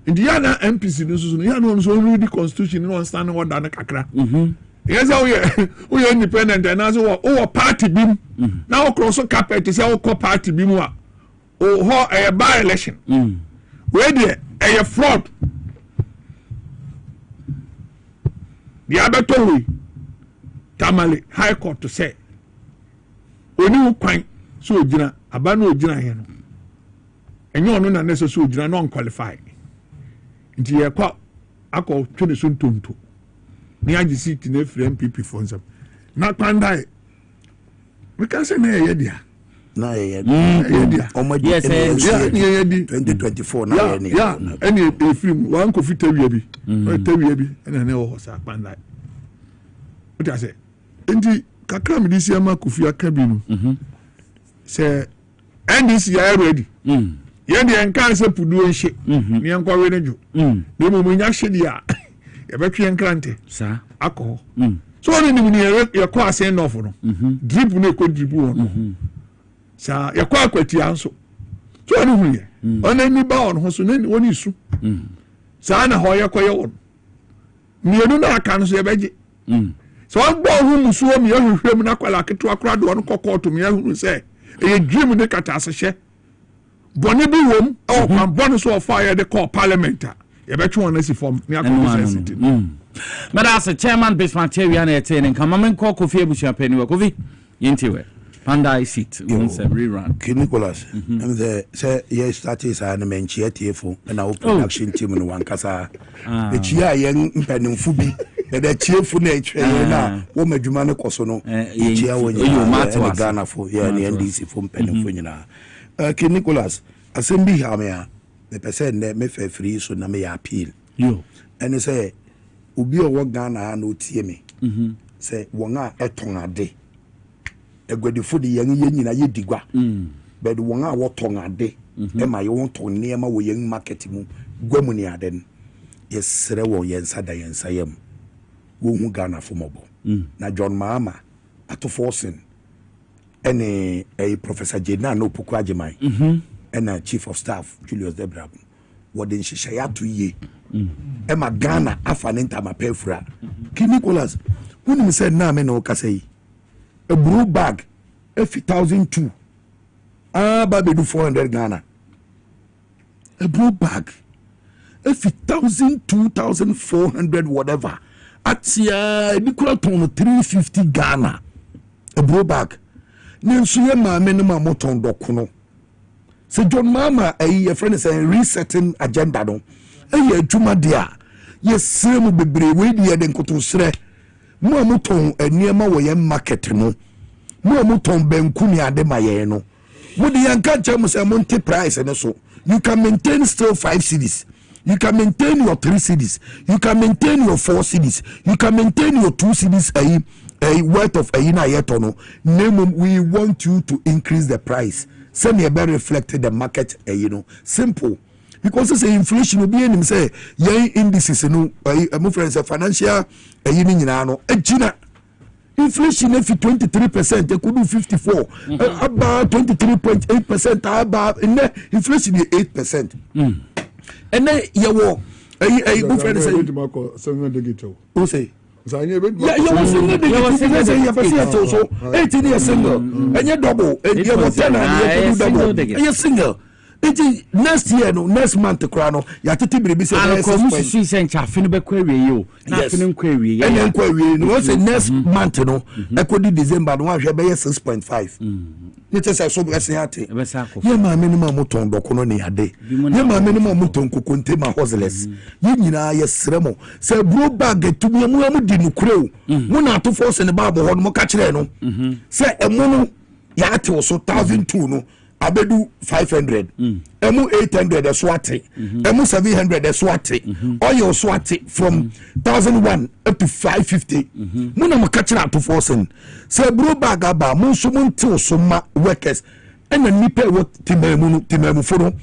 nti ya na MPC no so no ya no so read the constitution no stand order ne kakra yes we independent and as o party bim na o cross carpet say o party bim a o ho a by election we there a fraud the abeto we Tamale High Court to say oni kwan so ogina aba na ogina he no enye ono na nese so ogina no unqualified nti ye kwa akọ twene so ntonto ni agi seat na free MPP for nsam na kwandai we can say na ye dia na ye dia yes ye di 2024 na ye ni ya any e film wan ko fitawia bi tawia bi na ne wo sa kwandai what I say nti kakra mi disi ama Kofi Akabi no say NDC are ready ye de enkan se pudu enhye ne enkowe ne dwo ne mo nya hye dia ye betwe enkrante sa akọ so oni ni ye kọ asen no fo no drip na ko drip won sa ye kọ akwati anso so oni hu ye ona ni ba on ho so ne oni su sa na ho ye kọ ye won mienu na aka no so ye beje so on gbo hu musuo mi ehwehwem na kwala keto akra do on kokọ to mi ehunu se e dream ne kata asehye boni bi wom o kan boni so fire the call parliament e be twa na si form ne akọ city mada as chairman Bismarck Area na etin kan mamen call Kofi Abusua pani wa Kofi yentiwe panda seat won se rerun Nicholas and the say yes start is an menchie tiefo na o production team no wankasa e chia yen mpanimfu bi the chief na etwe na wo madwuma ne koso no chia wo nyina Ghana for ya ne NDC for mpanimfu nyina Nicholas assembly ha me a the person na me fa free so na me appeal yo and say obi o wo Ghana na otie me say won a eton ade egwadifo de yen nyina ye digwa but won a woton ade e ma ye woton niema wo yen market mu gwamu ni ade no yesere wo yensa da yensa yam wo hu Ghana fomobo na John Mahama ato forcing ene Professor Jena no Poku Agyeman ena Chief of Staff Julius Debrab wo de nhihye ato ye ma Ghana afa ne ntama pefura ki Nicholas woni me say na me no kasa yi a brew bag $1,002 baby do 400 Ghana a brew bag $2,400 whatever atia bi kura ton 350 Ghana a brew bag nso ye ma me no ma moton dokuno se John Mahama your friend is resetting agenda no adwuma dia yesre mu bebre we dia de nkotosre mu amuton eniema wo ye market no mu amuton banku ni ade maye no wo de yanka cham se monte price no so you can maintain still 5 cedis, you can maintain your 3 cedis, you can maintain your 4 cedis, you can maintain your 2 cedis a worth of na yeto no name we want you to increase the price send you better reflect the market simple. Because it's inflation will be in say yeah indices no my friends financial no inflation if 23% they could do 54 about 23.8% about inflation is 8% and then you walk my friend say who say yeah, you was single. So 18 years single, and you're double, and you were 10 and you're double, and you're single. Next year, no, next month, Crono, you have to be busy. I'll come to see Sencha, Finbe query you, nothing query, and then query. No, say next month, no, I could do December, no, I shall be 6.5. It is a so blessing. Yeah, my minimum moton docono ni ade. Yeah, my minimum moton kukunte ma horseless. Yina, yes, Remo. Say, bro bag to me, a mumu crow. Muna to force in the barber, one more catch no. Say, a mono yato so 1,002 no. Abedu 500, emu 800 a swati, emu 700 a swati, oil swati from 1,001 up to 550. Muna makachira to forcing. Say bro bagaba, munsumun till summa workers, and a nipe what timemu fono.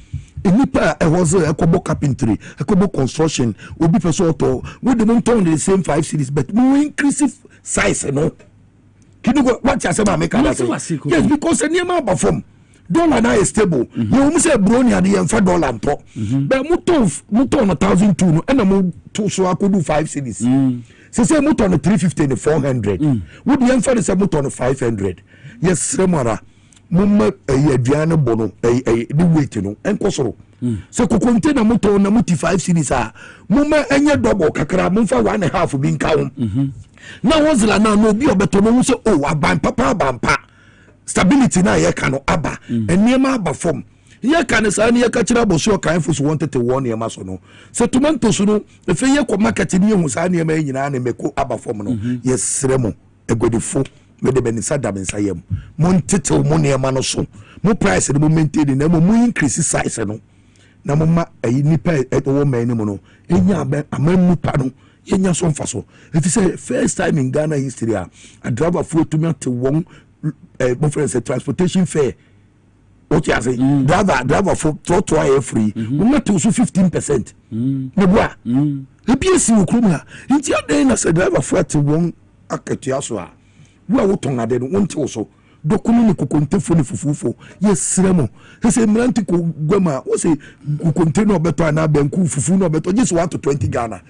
A nipa a was a kobo carpentry, a kobo construction, will be for sort of with the mountain the same 5 cities, but more increasive size, no. Can you go watch as a make yes, because a near my perform. Dollar na is stable. You say brony at the $4 po. But muton 1,002 no and mo to so I could do 5 cities. So say muton 350 and 400. Would the answer is muton 500. Yes, remara. Mumma aduane bono the weight no enkosoro. So ko container muton na muti 5 cities ah. Mumma enye double kakra mumfa 1.5 bi nka wo. Na wozla na no bi obeto no say oh aban papa bampa. Stability na ye kano aba enema aba form ye kan sa na ye ka kira boso kan fo so wanted to warn ye maso no se tomatoes no efe ye ko market ni hu sa na ye nyina na meko aba form no ye sremo egodifo me de benisa da bensa yam mon tetel mo ne ma no so mo price no mo maintain na mo increase size no na mo ma ayi nipa wo man ni mo no enya amamu pa no yenya so mfa so if you say first time in Ghana history a driver for to me to one my friend said transportation fare. What you say? Driver for trottoir free. We not also 15%. Nebwa. The PSC will come. It's your day as a driver for to one aketiaswa. We are wotong ade won't also. Dokunu ku konte fo ni fufufu. Yes sremo. He say mranti ko gwema. What say ku konte no beto na benku fufu no beto. Just 1 to 20 Ghana.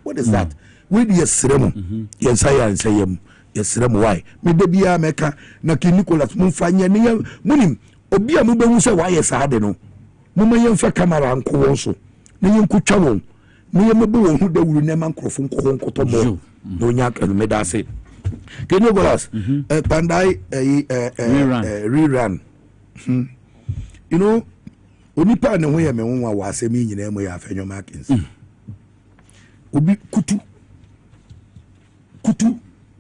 What is that? We yes sremo. Yes I say yes remo why me de bia meka na ki Nicholas mumfanya ne munim obi a mubehu se why yes ade no mumma fa camera nko won so ne yenku twa won me yembe won hu da wuru ne man krofo nko nkoto bo no nya ka me da se ke Nicholas pandai rerun you know onipa ne ho ye me won wa asemi nyina mo ya afenyo markings obi kutu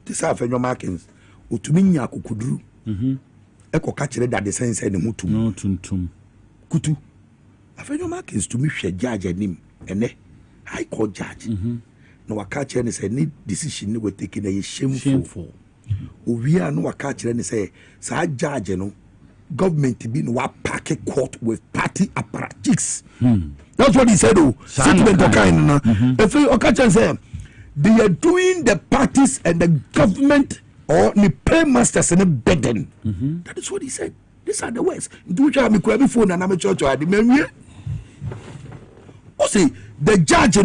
this afenyo markings otumi nya kokuduru eko ka kire dade sense ne mutum no tuntum kutu afenyo markings to me hwe judge anim ene high court judge no waka kire ne say ni decision ni we take na ye shameful we are no catch and say, Sir Judge, government be no pack a court with party apparatus. That's what he said. Oh, settlement of kind. If you catch and say, they are doing the parties and the government or the paymasters in a burden. That is what he said. These are the words. Do you have me phone and I'm a church or the memory? See, the judge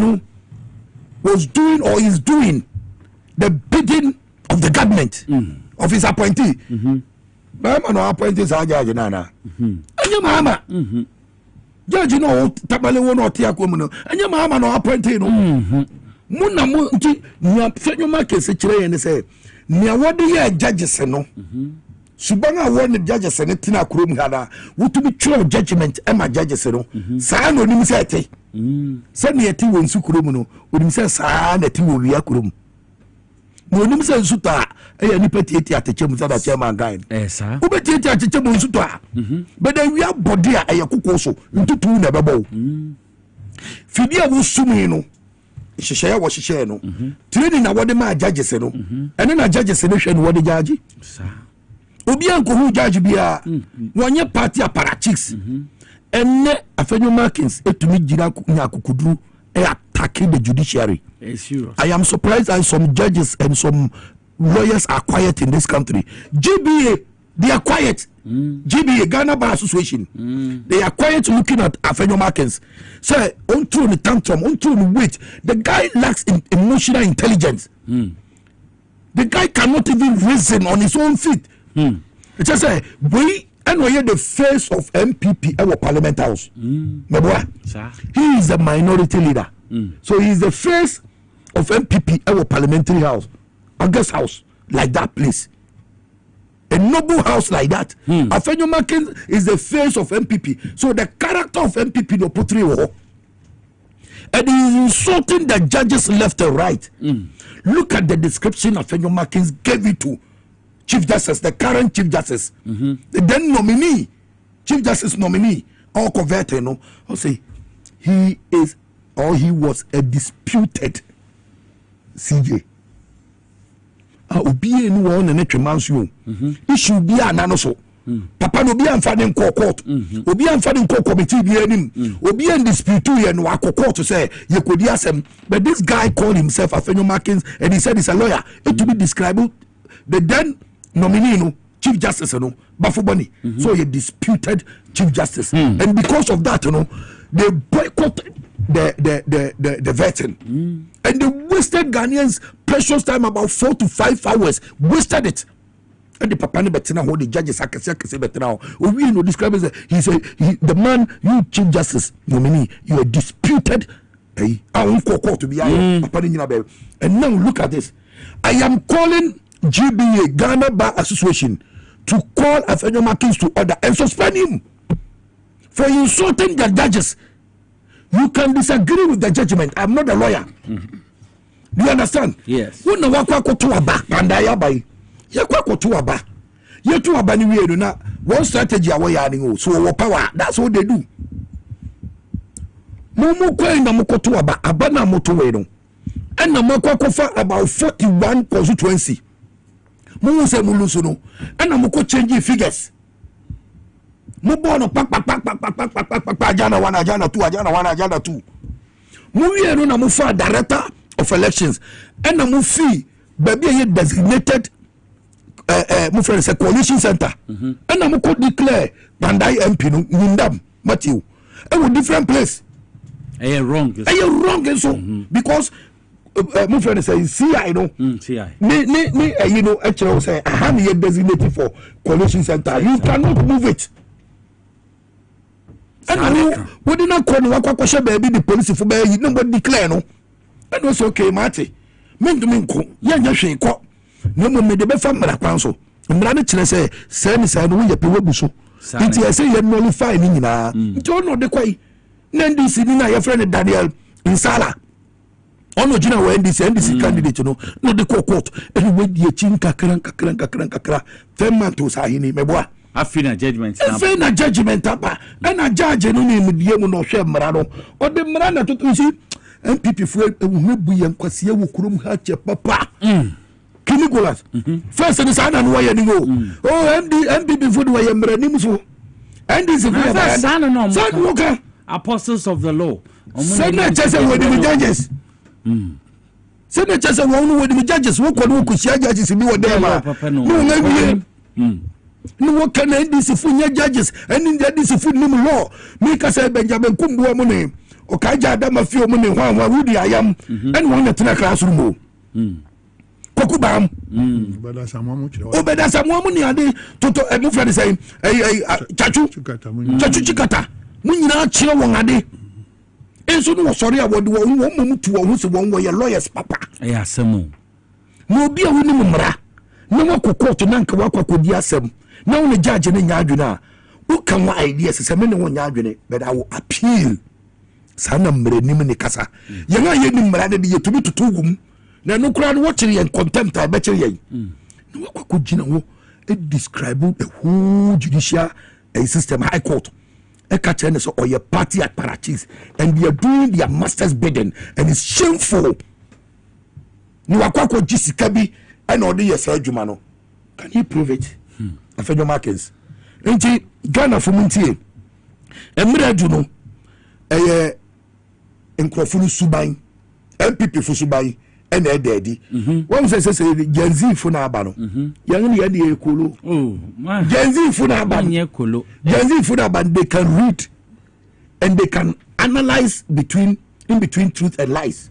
was doing or is doing the bidding of the government of his appointee. Mama no appointees are judge nana. And your mama. Judge tabale no tiakum no. And your mama no appointee no. Muna munti nya fenyo market se kire yen say nya wode ye judges no. Subanga won judges ne tina kurom hada. Wotumi twa judgment e ma judges no. Sa no nim say ate. Sani yeti won su kurom no. Onim say sa na ti wo wia kurom. Mo nim say su ta e ni peti eti atechem sa da chairman guy. Sa. Wo beti eti atechem su ta. Be da wia body a ye kokoso ntutu na bebo. Fidi a wo sumi no. Shishaya wo shishaya no. Training na wode ma judges no. Ene na judges no hwe no wode judge. Sa. Obi anko hu judge bia wonye party apparatchiks. Ene afenyo markings etumi gira nyakukuduru attacking the judiciary. I am surprised that some judges and some lawyers are quiet in this country. GBA, they are quiet. GBA, Ghana Bar Association, they are quiet looking at Afenyo Markins. So, on through the tantrum, on through the weight, the guy lacks emotional intelligence. The guy cannot even reason on his own feet. It's just say, we and we are the face of MPP our Parliament House. He is a minority leader. So he is the face of MPP our parliamentary house, a guest house like that place, a noble house like that. Afenyo Markins is the face of MPP. So the character of MPP no portray war, and he is insulting the judges left and right. Look at the description Afenyo Markins gave it to Chief Justice, the current Chief Justice, the then nominee, Chief Justice nominee, or converted. No, I'll say he is or he was a disputed CJ. Obi enu won na tremansu. Issue bi anano so. Papa no bi amfa ne court. Obi amfa ne committee bi anim. Obi en dispute ye no akoko to say ye kodi asem. But this guy called himself Afenyo Markins and he said he's a lawyer. It to be described the then nominee no Chief Justice no Bafuboni. So he disputed Chief Justice. And because of that, they boycotted the vetting. And they wasted Ghanaians precious time, about 4 to 5 hours. Wasted it. And the papa betina hold the judges betina. We know describe as the man, you Chief Justice nominee, you are disputed. And now look at this. I am calling GBA, Ghana Bar Association, to call Afenyo Markins to order and suspend him for insulting the judges. You can disagree with the judgment. I'm not a lawyer. Do you understand? Yes. When the wakwa kotu aba, pandaya bai. Ya kwa kotu aba. Ye tu aba ni we na one strategy awo ya ni so wo power. That's what they do. Mumu kwa na mukotu aba, aba na moto we no. And na makwa kofa about 41 constituency. Mumu se mulusu no. And na muko change figures. Mubono pak ajana 1 ajana 2 ajana 1 ajana 2. Muwie no na mufa director of elections and na mufi baby ye designated mu friend say coalition center and na muko declare Pandai MP no Ndam Matthew e different place. Wrong so because my friend say CI no CI me you know actually say I have ye designated for coalition center. You cannot move it. And we did not call no baby the police for baby nobody declare no. And was okay mate. Men to men ko ya hwe ko. No mo me de be fa mra kwan so. Mra ne kire say say no ye pe wabuso. Nti say ye nullify ni nyina. Nti ono de kwai. Na ndisi ni na ye friend Daniel Insala. Ono jina wa NDC candidate no de court. And we die chin kakran. 10 months ahini meboa. Afina judgment apa and a judge no name die mu no hwe mra no o de mra na to si MPP fu ewu mebu ye nkwase ewu kurum ha che papa Nicholas. First and son and why you go. Oh, MD before the way I'm running so. And this is son apostles of the law. Send a chess with the judges. Send a chess along with the judges. What could share judges in your day? No, what can end this if we judges and in that this if we law make us a Benjamin Kumbu money or Kaja Dama few money one Rudy I am and one at the classroom. Kokubam. But that's a woman I did to a move for the same. Chachu Chikata. Munina Chilawangadi. And so no sorry about the woman to a who's one way a lawyer's papa. Yes, no be a winning mara. No one could quote to Nankawaka could yasem. No one judge in Yaduna. Who can my ideas is a minute one yardine, but I will appeal. Sanam Nimini Casa. You're not yet married to be to 2 room. Now no crowd watching and contempt, I bet you. No one could it describe the whole judicial system high court. A catcher or your party at Parachis, and they are doing their master's bidding, and it's shameful. No, I quite Jessica be and order your Jumano. Can you prove it? I feel your markers. Ain't Ghana for Muntie? And Mirajuno, a Encrofunu Subai, MPP for Subai, and a daddy. One says, Gen Z Funabano. Young Yadi Kulu. Gen Z Funaban, Kulu. Gen Z Funaban, they can read and they can analyze in between truth and lies.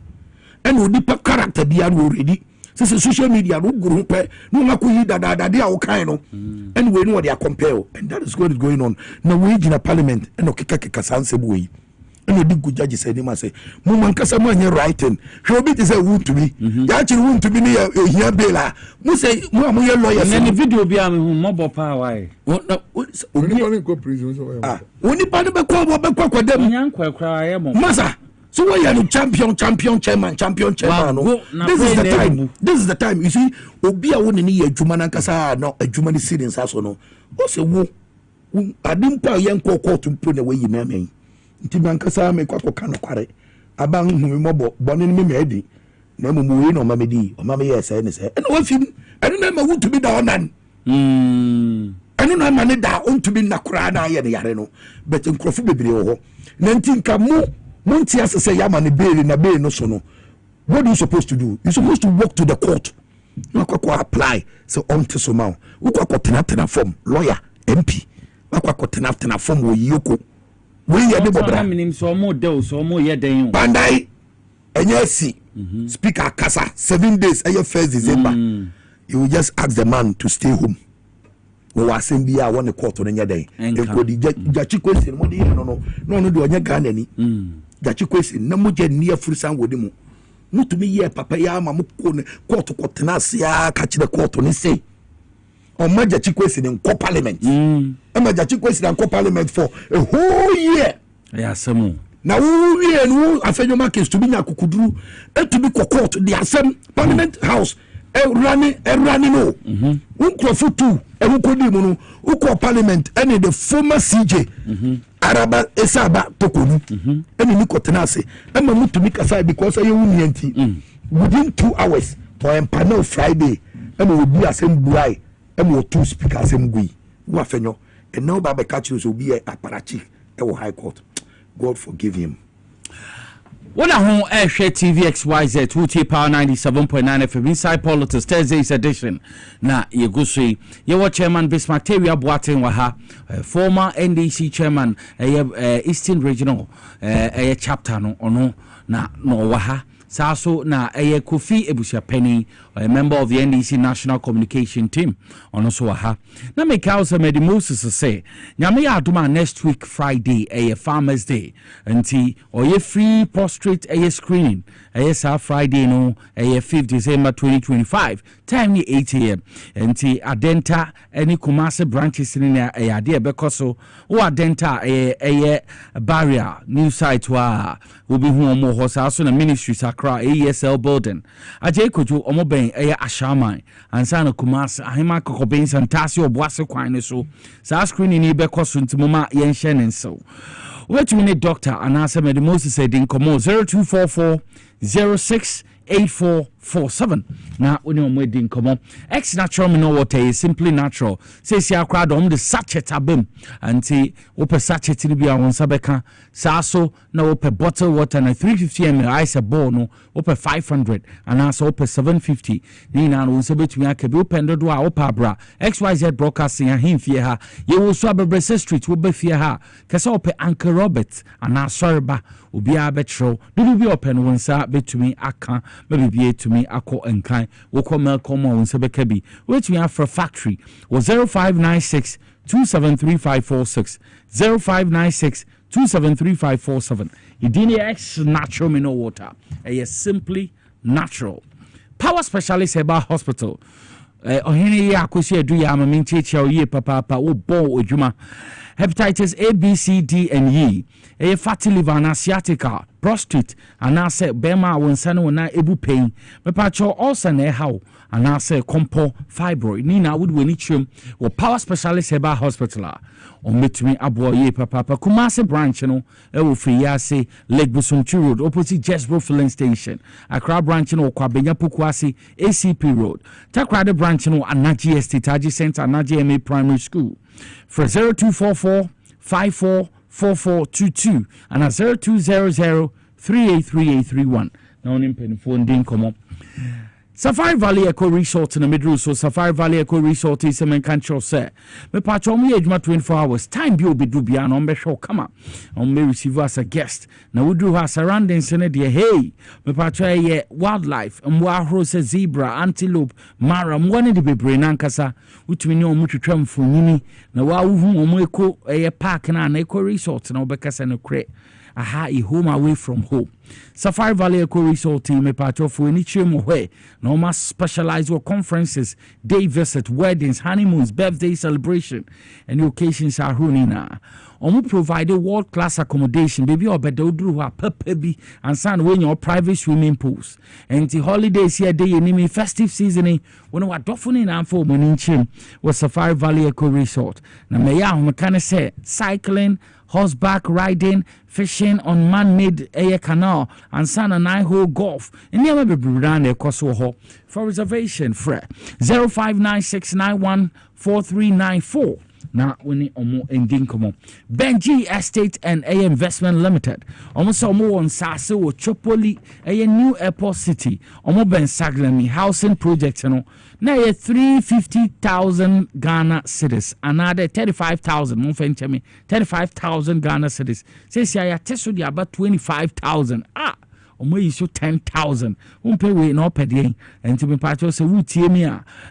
And would the character be already. So social media no group no makuyi da they are kind of and we know what they are compare and that is what is going on now we in a parliament and okeka sanse boy and the good judge said him say mo man kasa mo anya writing show be to say want to be ya actually want to be near here bela mo say mo am your lawyer and the video be am mobile power what only go prison so only pa be kwa dem nyan kwa ya mo masa. So why are you champion chairman? No? This is the time. You see, Obia won any Jumana Kasa, no a Jumani sitting Sasono. Also, I didn't pay young court to put away you may. Timankasa make what can quarry. Abang Mumobo, born in Mimedi, Nemo Muin or Mamedi, or Mamma yes, and what him, I don't know who to be down none. I don't know money down to be Nakrana and Yareno, but in Crofu, 19 Camu. Montias say Yamani bail in a bail no sono. What are you supposed to do? You're supposed to walk to the court. You apply. So on to some Uko form, lawyer, MP. Wako tenaftina form with Yoko. We are the so more dose or more yet than you. Bandai and yes, Speaker Casa 7 days a 1st December. You will just ask the man to stay home. We were saying be I want a quarter in your day. And could the question no do any gun any. That you question no more near Frusan with him. Not to me, yeah, Papa Yama court to Cotenasia catch the court on his say. Or major question in co parliament. And major question in co parliament for a whole year. Yeah, some now we and who I feel your markets to be Nakukudru and to be court the Assembly Parliament House. Running no. Unkrofu too. Ukodi Uko Parliament and the former CJ. Araba Esaba Tokonu. And Niko Tenase. And Mamu to make aside because I union within 2 hours to empanel Friday. And we will be assembly. And we will 2 speakers assembly. Wafenyo. And now Baba Kachus will be a Parachi. Ewo High Court. God forgive him. What a home airshare TVXYZ 2T Power 97.9 FM inside politics Thursday's edition. Na Yegusi, your chairman Bismarck Teria Boateng Waha, former NDC chairman, Eastern Regional, chapter no na no Waha. Saso na Kofi Ebusia Penny, a member of the NDC National Communication Team, on also aha. Na me kausa me Moses say, Nyame aduma next week Friday, Farmers Day, anti or free portrait screening, Friday no, 5th December 2025, time 8 a.m. Anti Adenta any Kumasi branches in a idea because so or Adenta barrier new site will be home more horse also na ministries ASL building. Ajay Kojo Omoben Ashaman and Sana Kumas Ahima Kokobin Santasio Boise Quine so sa screening ni be kosun timoma yen shen so. Wait a minute doctor and answer me the most said in Como 0244 06 8447 na oni omo edi nkomo X natural mineral water is simply natural says ya crowd on the sachet abem anti open sachet ni bia won sabeka so na open bottle water na 350 ml ice ball no open 500 and also open 750 ni na no so betumi akabi open do a open bra XYZ broadcasting a himfie ha ye wo so abebrese street wo befie ha kese open Uncle Robert and asorba obi abetro do bi open won sa betumi aka maybe to me akọ enkan wokọ Melcom won se beka bi betumi afra factory was 0596 273546 0596 273547 Idini X natural mineral water simply natural power specialist herbal hospital ohini ya akosi edu ya amaminti echi oye papa wo bon odwuma hepatitis A, B, C, D, and E. A fatty liver and sciatica, prostate, and I say bema when son when I ebu pain. Me pacho also ne how and I say compo fibroid. Nina would win each or power specialist heba hospital. On meet me abo ye papa Kumasi branch no ewu free yase Lake Busumchi Road opposite Jesbro filling station. Accra branch no Kwabenya Pukwasi ACP Road. Takrade branch no Anaji Estate Taji Center Anaji MA Primary School. For 0244 544422 and 0200 383831. Now in phone din come up. Safari Valley Eco Resort in the middle, so Safari Valley Eco Resort is a man control say. Me patch me age 24 hours. Time be obi dubia on be show come up. On me receive as a guest. Now we do our surroundings in the hey. Me patch wildlife and wahro zebra, antelope, mara, one in the bebre nankasa, which we know much tram for nini. Now wa eco a park and eco resort and obekas and a crate. Aha, home away from home. Safari Valley Eco Resort team a part of Wenichim no mass specialized work conferences, day visit, weddings, honeymoons, birthday celebration, and the occasions are runina. Omu provided world-class accommodation, baby or bedodru pepebi and san when your private swimming pools. And the holidays here day in festive seasoning when we are doffing and for Moninchim was Safari Valley Eco Resort. Na meya mekane say cycling, horseback riding, fishing on man-made air canal, and sun and I-hole golf. And never be brand a Kosovo for reservation. Fred 0596914394. Now we need omo ending come Benji Estate and A Investment Limited. Almost omo on Sase or Chopoli a new airport city. Omo Ben Saglemi housing project no. Now 350,000 Ghana cedis. Another 35,000. Mon fenche me 35,000 Ghana cedis. Says ya teso di about 25,000. Omo issue 10,000. Pay we no pay and to be part of so we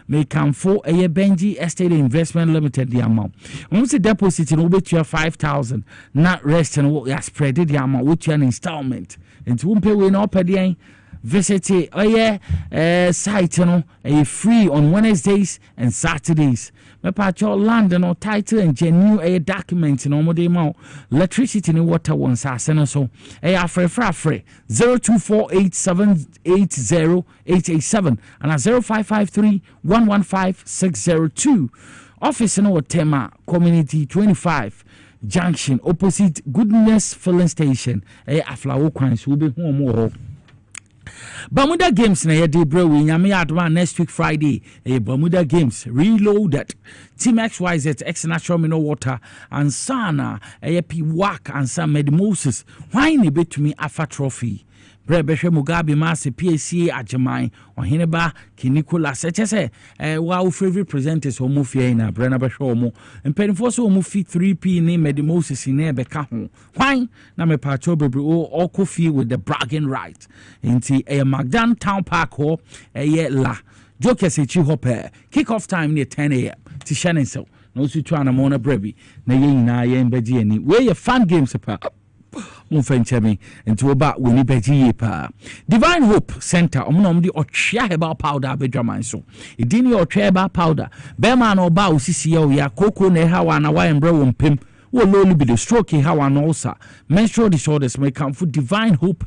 may come for a Benji Estate Investment Limited the amount. Once the deposit in over to 5,000, not rest and what spread the amount with an installment. And to pay we no pay visit site free on Wednesdays and Saturdays. Me patcho land no title and genuine document no more amount electricity and water one sasena so afre 0248780887 and 0553115602 office no Tema Community 25 Junction opposite Goodness Filling Station aflawo kwan so be hu mo Bermuda Games na yede brewe nyame adwa next week Friday Bermuda Games reloaded Team XYZ X Natural Mineral Water and Sana P-Wak and Sam Moses why ne betumi afa trophy Brebeshe Mugabe Mase PACA Ajamai or Hineba Kinikola such as wow favorite presenters or Mufia na Brenna Bashomo and Penfoso Mufi 3P name Medimosis in Ebeka. Why? Na me pacho bebro or coffee with the bragging right. Inti a Magdan Town Park ho a la Joker se chi hope kick off time near 10 a.m. to Shannon so no to try na mona brevi na yin na yen beji any where your fun games apart. Unfenchemi into about Winnie Beji pa Divine Hope Center omnomdi ochia heba powder bedraman so idini ochia heba powder bema no ba osisiye ya koko ne hawa na wa embre wompem wo loli be the stroke hawa no ulcer menstrual disorders may come for Divine Hope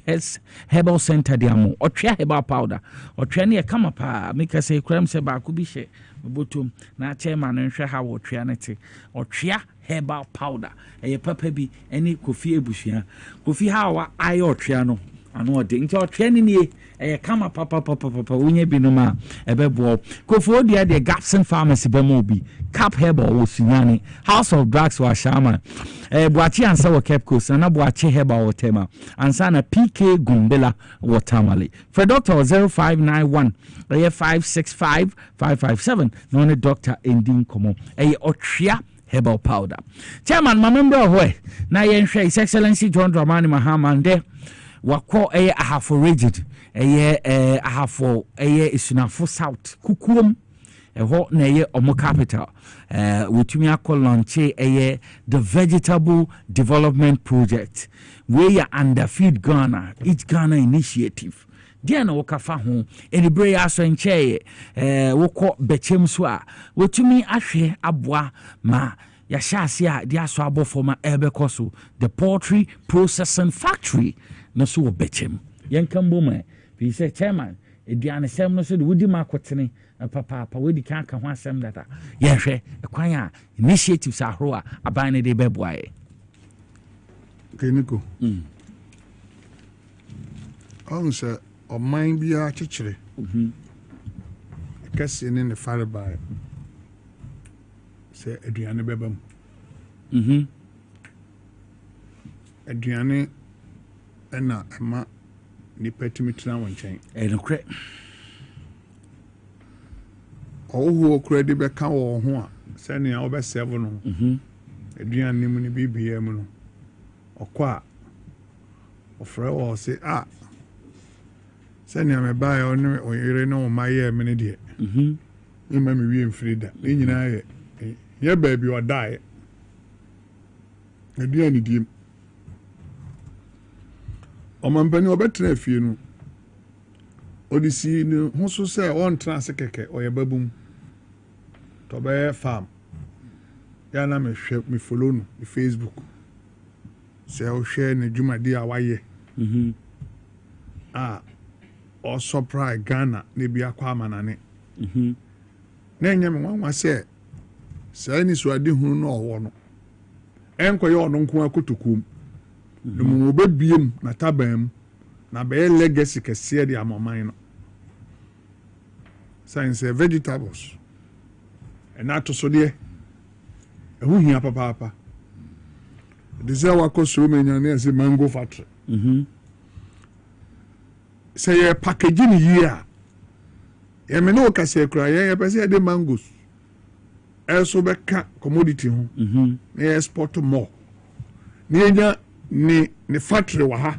Herbal Center diamo ochia heba powder ochia ne kama pa make say kram se ba ku bi hye botum na chairman nhwe ha wo ochia nete ochia herbal powder papa bi any kofi ebusua kofi hawa ayo tria no ano ɔde nti ɔtwe ne nie ɛyɛ kama papa wonye binom a ɛbɛboɔ Kofo Odua de Gapson Pharmacy bɛma obi Cap Herbal wɔ Sunyani House of Drugs wɔ Ashama Boachi ansa wɔ Cape Coast na Boachi Herbal wɔ Tema ansa na PK Gumbela wɔ Tamale for Dr. 0591 ɛyɛ 565557 na ɔne Dr. Endin Komo ɛyɛ ɔtwea herbal powder chairman ma member hoye na yenhwe His Excellency John Dramani Mahama nde wakɔ ɛyɛ ahafo rigid ɛyɛ ahafo ɛyɛ isunafo south kukuom ɛhɔ na ɛyɛ ɔmo capital wotumi akɔ launch ɛyɛ the vegetable development project we are under Feed Ghana each Ghana initiative dia na wokafa ho enibre ya so nkyɛ wokɔ bechem so a wotumi ahwe aboa ma ya hyase a dia so abofo ma ebekɔ so the poultry processing factory na so wo bechem yenkambo ma bi say chairman eduane sem no so de wodi makotene papa wedi kan ka ho asem data yehwe ekwan a initiatives ahoro a aban ne de beboae keniko onse ɔman biara kyekyere kɛseɛ ne ne fare bae sɛ aduane bɛba mu aduane ɛna ɛma nipa tumi tena wɔ nkyɛn ɛnokorɛ ɔwohoɔ kora de bɛka wɔ ho a sɛnea wobɛsɛvo no aduane mu ne biribiaa mu no ɔkɔ a ɔfrɛ wɔ sɛ sɛnea mebaeɛ ɔne ɔyere ne wo ma yɛɛ me ne deɛ mema me wie mfiri da ne nyinaa yɛ baabi ɔdaeɛ aduane diem ɔmampani ɔbɛtena afie no ɔde si ne ho so sɛ ɔntena ase kɛkɛ ɔyɛ babum tɔ ɔbɛyɛ farm yɛ na mehwɛ me follow no ne Facebook sɛ ɔhwɛ ne dwumadi a wayɛ or surprise Ghana ne bi akwa amanane na enye me nwanwa se sai ni so ade hunu no owo no enko ye ono nko akotokum no mo bebiem na tabam na be legacy kese de amoman no science vegetables and ato so de ehu hia papa de se wa ko so menya na se mango factory say a packaging year. I mean, no case cry, a person de mangoes. Also, back commodity home. Export more. Near ni factory waha.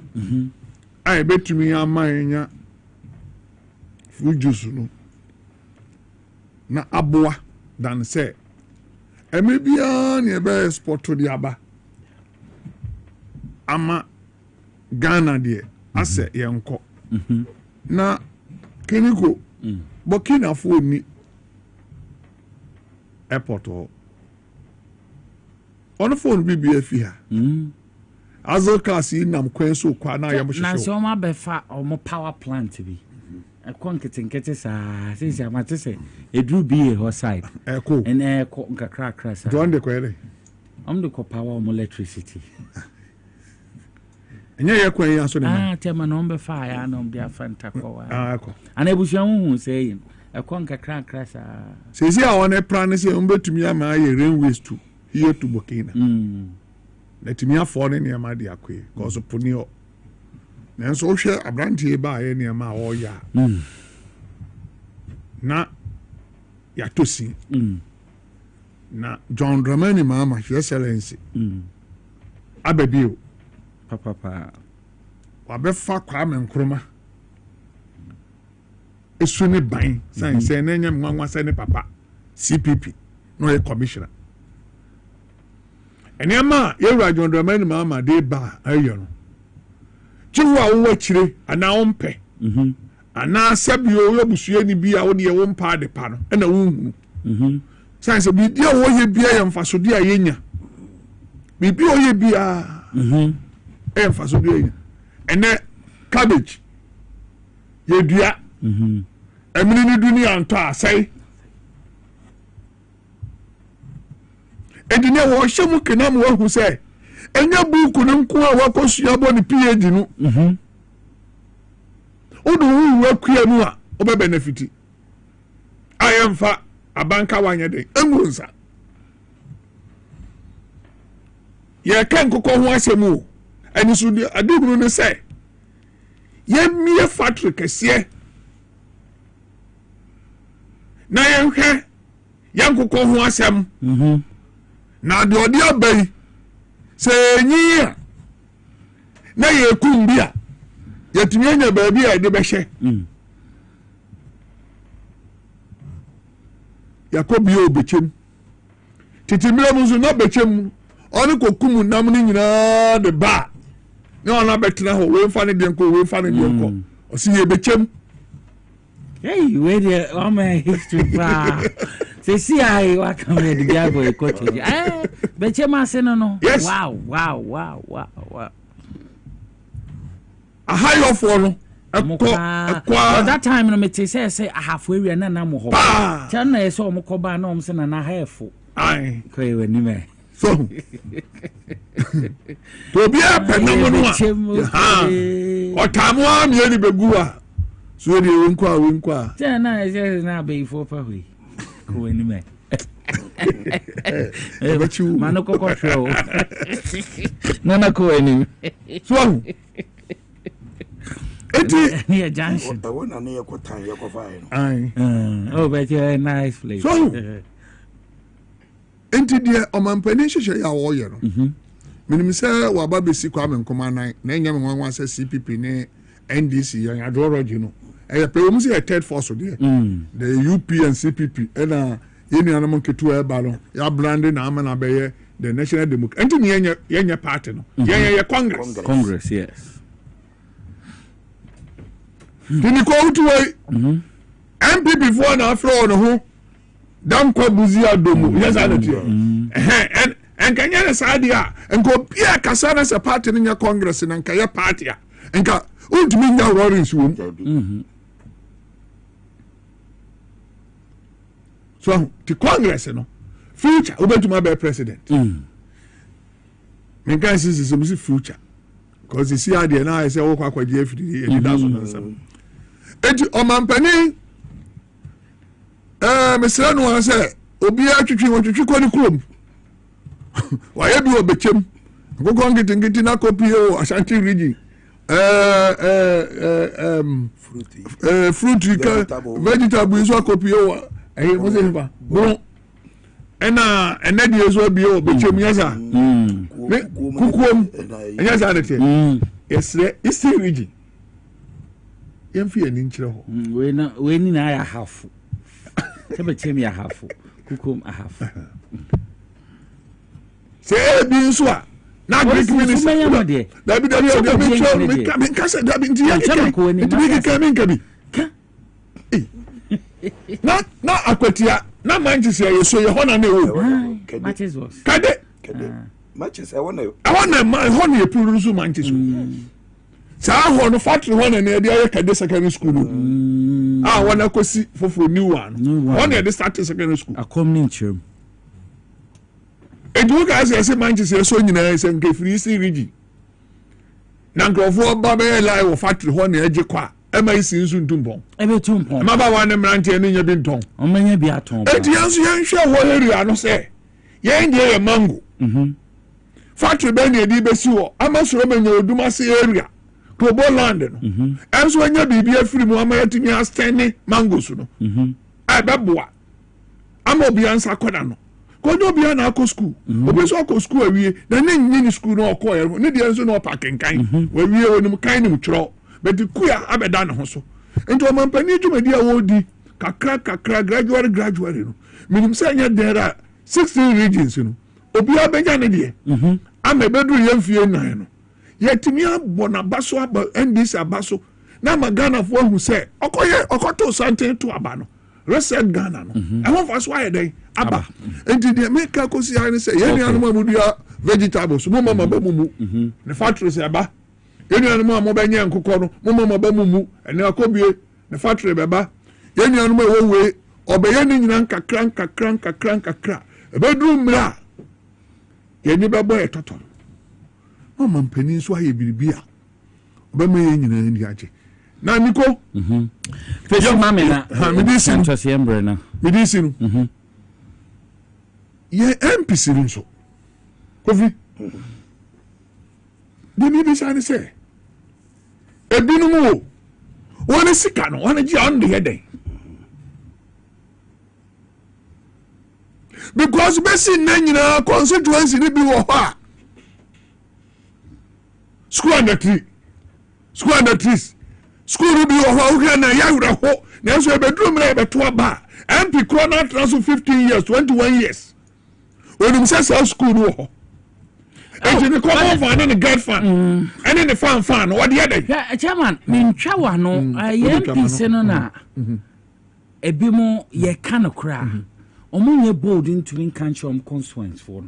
I bet to me a mine food juice no. Na abua than say. And maybe on your best sport to the aba. Ama Ghana dear. I say, young cock. Na keniko Burkina Faso ni airport on phone BBF here azo class nam kwen so kwa na yam hwehwe na so ma befa omo power plant bi ekon ketenkete sa since amate se edru bi ho side eko en eko nkakra kra sa do ande kwere de ko power omo electricity enye ye kwan ya so ne tema no mbe fa ya no mde afanta ko wa ako ana ebusuan hu se yin ekon kakra krasa sezi a won e plan se mbetumi ama ye railways to here to Burkina let me afford ne ma de akwe cause poni o na so hwe abrantie ba ye ne ma o ya na ya tosi na John Dramani Mahama His Excellency ababio papa wabefa Kwame Nkrumah esu ne ban say na nya nwanwa say ne papa CPP no ye commissioner enema yewura John Dramani Mahama de ba ayo no chiwa wo chire ana ompe ana sabio yo busue ni bia wo de wo mpa de pa no na wo say bi dia wo ye bia ye mfaso de ayenya bibi o ye bia faso de ene cabbage ye dua emini ni dunia anto asai edine wo hyemu kenam wo hu se enya buku ne nko a wakosua bo ne PhD no Odo wu akua mu a obe benefit. Ayemfa abanka wanye den. Engunsa. Ye kan kokko ho asemu. Ani so de adugunu ne say. Ye mie factory kese. Na ye hwe yankokko ho asem. Na de odi abai. Se nyi na ye kumbia. Yetumi anya baabi a de behye. Yakobi obechem. Titimira muzu na bechem. Oni kokumu nam ni nyina de ba. Na ona betena ho we mfa ne de nko we mfa ne de nko. Osi ye bechem. Hey, where the my history pa. Say see I wa come the guy boy coach. Bechem ase no. Yes. Wow. A high of one. That time no me say I have we na na mo ho. Tell na so mo ko ba na om se na na half. Ai. Ko e we ni me. So. To be a phenomenon. O tamu am ye ni begu a. So de winkwa. Tell na say na be for pa we. Ko we ni me. But you man ko ko show. Na ko we ni. So. Near Junction. I want to near Kotan Yakofine. Oh, but you're a nice place. So, into the Oman share your warrior. Minimisa Wababi Kwame Command, Nanyam one says CPP, NDC, and Adoro, you know. I pay a third force there. The UP and CPP, and any animal to a ballon, ya branding Amana Bayer, the National Democrat, and Yanya Party, Yanya Congress, yes. Kini ko utuwe MP before na afro on ho dan kwa buzi adomu yes anati en kanya na sadia en ko pia kasa na se party nya congress na nkaya party a enka untumi nya Lawrence wo so the congress no future obetuma be president men kan sisi future because you see how they now say wo kwa kwaje afidi e da so nsam eti omampani mesra no say obi atwitwi ko ni krom wa ye bi obechem gogo ngiti na copy o Ashanti region fruity vegetable is copy o mo se ba bon ena di ezo bi o bechem yasa kukuom yasa na te yesre Eastern region yemfi ani nkyere ho we ni na ya hafu se bechem ya hafu kukuom a hafu se bi nso a na Greek minister da bi mi kase da bi ntia nkabi na akwatia na Manchester yeso ye hona na o Manchester kade Manchester I want my honey produce Manchester sa ho no factory hona na dey kade secondary school wana kosi fofo new one hona dey start secondary school akomni nchim edu guys say Manchester so nyina say nke free sea region na nkrofo ba be live factory hona eje kwa ema isi nsu ntumpon ebe tumpon maba wane mrante ne nya bi nton omanya bi aton eti yanso yanhwe ho area no se yen de ye mango factory be ne edi besi wo amasoro benya odumase area Tobo land no enso anya bibia firi mu amayatimi astene mangoes no abeboa ama obi ansa koda no kodo obi na akọ school obi so akọ school awie na ne nyini school no akọ ne de enso no pakenkan wa wie onim kan nim twro but kuya abeda ne ho so ento mampani dwumadi a wodi kakra gradually no minim say anya there 16 regions no obi abenya ne de ama bedru yemfie nan no yetimi abona baso aba NDC abaso na magana fo hu say okoto something to aba no reset Ghana no e won faso aye den aba enti de make kosi ani say yeni anu mamudua vegetables mo mama ba mumu ne factory say aba yeni anu mo benye nkokọ no mo mama ba mumu ene akobie ne factory beba yeni anu mo we obeye ni nyina nkakra ebedru mra yeni bebo etoto mama mpani so aye biribia obema ye nyina ndi aje na niko Fesi mame na medicine Santos Yembre na medicine ye MPC nso Kofi Dini bi sane say ebinu mu wona sika no wona ji on de yeden because besi na nyina constituency ni bi wo ha school under tree school bi wo ha wo na ya wura ho na so e bedrum na e beto aba MP Corona transfer 15 years 21 years when say school no ho e ni common fan and guide fan and the fan what the other chairman me ntwa wa no MP se no na ebi mo ye kan kra omunye bold into in country constituents for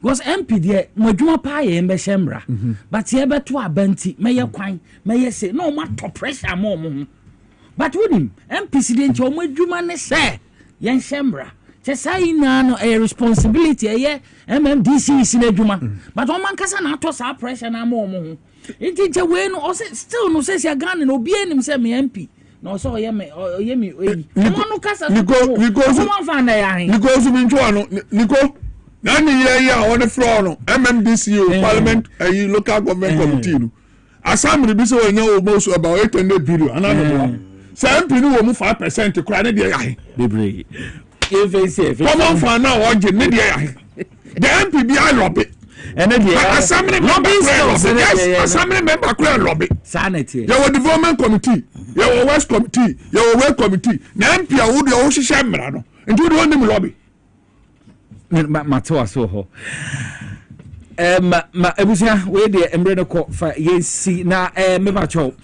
because MP there madwuma pa ye mbe shemra but ye beto abanti meye kwan meye say no ma top pressure mo but with him MP student o madwuma ne say ye shemra say na no a responsibility ye MMDC is in adwuma but o man kasa na to sa pressure na mo inti we no still no say Ghana no obi enim say me MP no so ye me no kasa we go so fan na ya hin because we ntwa no niko na ni ye on the floor no MMDC parliament local government committee no assembly bi so nya almost about 800 billion anano say MP no wo mu 5% kura na de ya hin bebre common fan now what you need the MP be a lobby and then the assembly member assembly member clear lobby sanity your development committee your west committee your way committee na MP a wo de wo hihye mra no into the one lobby Matoa so ho ma ebusia we de emre no ko fa yesi na me ba cho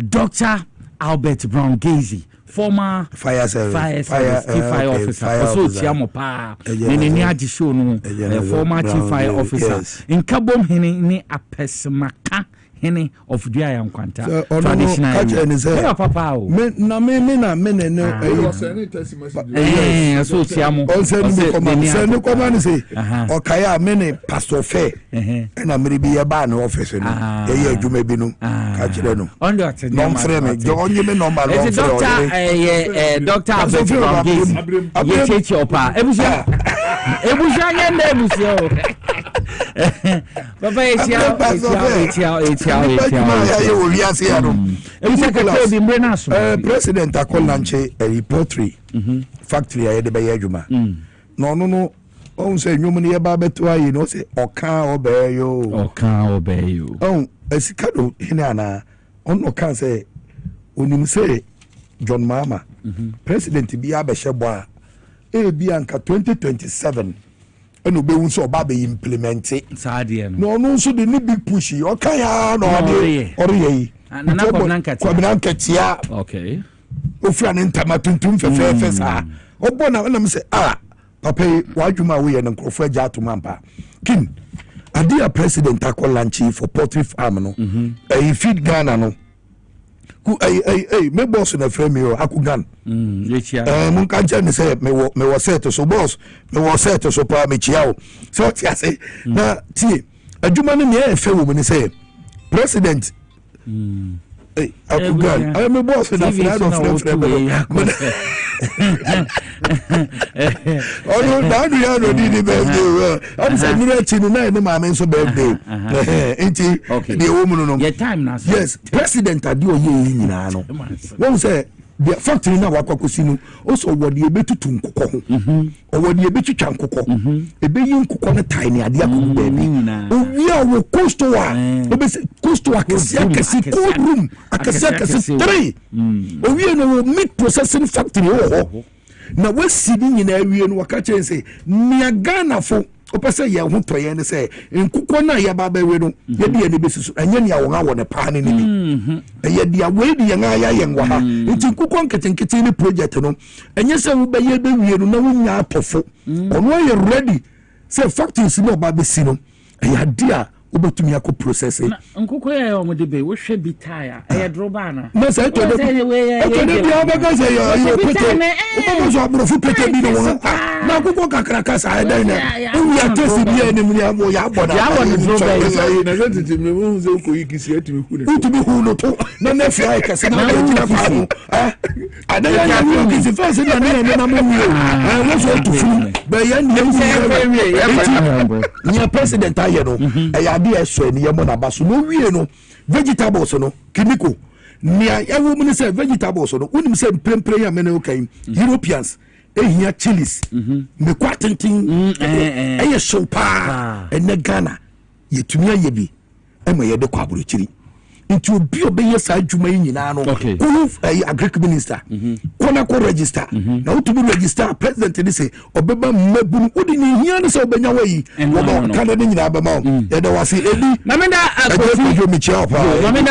Dr. Albert Brown Gazy former fire officer also chiamo pa ni agi show no former chief fire officer in Kabom ni apesmaka hene of Duaya Nkwanta traditional papa me no so chiamo no come say okaya me ne pastor fair na me bi ye ba na office no ye adwuma bi no ka kire no on the attend no frame me onye me normal Dr. Albert Gazy ye chechi opa ebusia yende ebusia papa president akolanche reportry factory ayede be adwuma no on say nwom ne ye ba beto ayi no say okan obeyo on esikado hina na on okan say onim say John Mahama president bi abehye a bi anka 2027 eno be won so ba be implement saade no so de ni big push okay ya no ore na kwabinankatia okay ofra ne ntama tuntum fefe sa obo na me say papa wadwuma we ye nkrofo agya atomampa kin adia president akolanchi for poultry farm no feed Ghana no me boss na frame yo akugan mun kan je ne say me wo set so boss me wo set so pa me chiao so ti ase na tie adwuma ne me efe wo me say president akugan me boss na frame oh no do ya no di birthday I'm say me chinu na ne ma me so birthday enti the woman no your time na yes president adi oye nyina no won say the factory na wakwakosi no also wode ebetutu nkokọ ho wode ebetwitwa nkokọ ebeyi nkokọ ne tai ne ade akọ baabi owi a wo costowa obese costowa kesi cold room akesi 3 owi no meat processing factory ho na wasi ni nyina awie no wakache say nia Ghana fo opese ye ho toye ne say nkokọ na ya baba we no ye de ne besisu anya ne awon awon ne pa ne ni ye de awe de ye nga ya ye ngwa ha nti nkokọ nketenkete ne project no anya se wo be ye be wie no na wo nya atofo ono ye ready say factories no ba besi no ya dia wobɛtumi akɔ process nkokɔ yɛ ɔmo de be wo hwɛ bi tire ɛyɛ droba na na sɛ to de bia wobɛka sɛ yɛ pete wobɛka sɛ aborɔfo pete bi no wɔ na akokɔ kakraka saa ɛdɛn na wowia test bi anim ne yɛ abɔ na sɛ tete me wo sɛ wokɔyi kisi atumi hu ne wotumi hu no to na na fia yɛ kɛse na gyina fa no adɛyɛ na wo kisi fɛs na ne na mo wie na so atufu bɛyɛ ne president ayɛ no ɛyɛ ade ɛsɔ ne yɛmɔ naba so no wie no vegetables no kimiko nea ɛwɔ mu ne sɛ vegetables no wonim sɛ mprempren a mene wokan Europeans ehia chilies mekwa tenten ɛyɛ show paa ɛnɛ Ghana yɛtumi ayɛ bi ɛma yɛde kɔ aburokyiri nti obi obɛyɛ saa adwuma yi nyinaa no kɔnu agric minister kɔna kɔ register na wotumi register president ne sɛ ɔbɛba mmabunu wode ne hia ne sɛ wobɛnya wayi wɔba kana ne nyinaa bɛma wo yɛda wase ɛdi Mamenda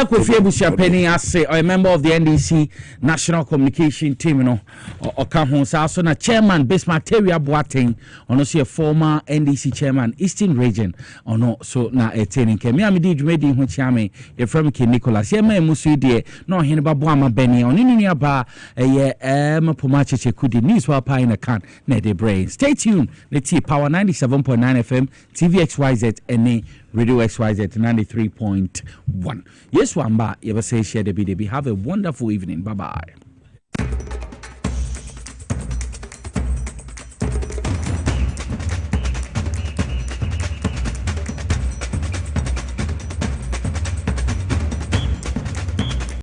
Kofi Abusuapani ase a member of the NDC National Communication Team no ɔka ho saa so na chairman Bismarck Teria Boateng ɔno so yɛ former NDC chairman Eastern Region ɔno so na ɛtɛni nkɛ me amedi dwumadi ho kyame yɛfrɛ me Nicholas yema emusu de no hene babo ama beni oni nua ba eye mapoma cheche kudi news wa pa in a can na de brain stay tuned let's see Power 97.9 FM TVXYZ and Radio XYZ 93.1 yes wamba yeba say share the be have a wonderful evening bye bye.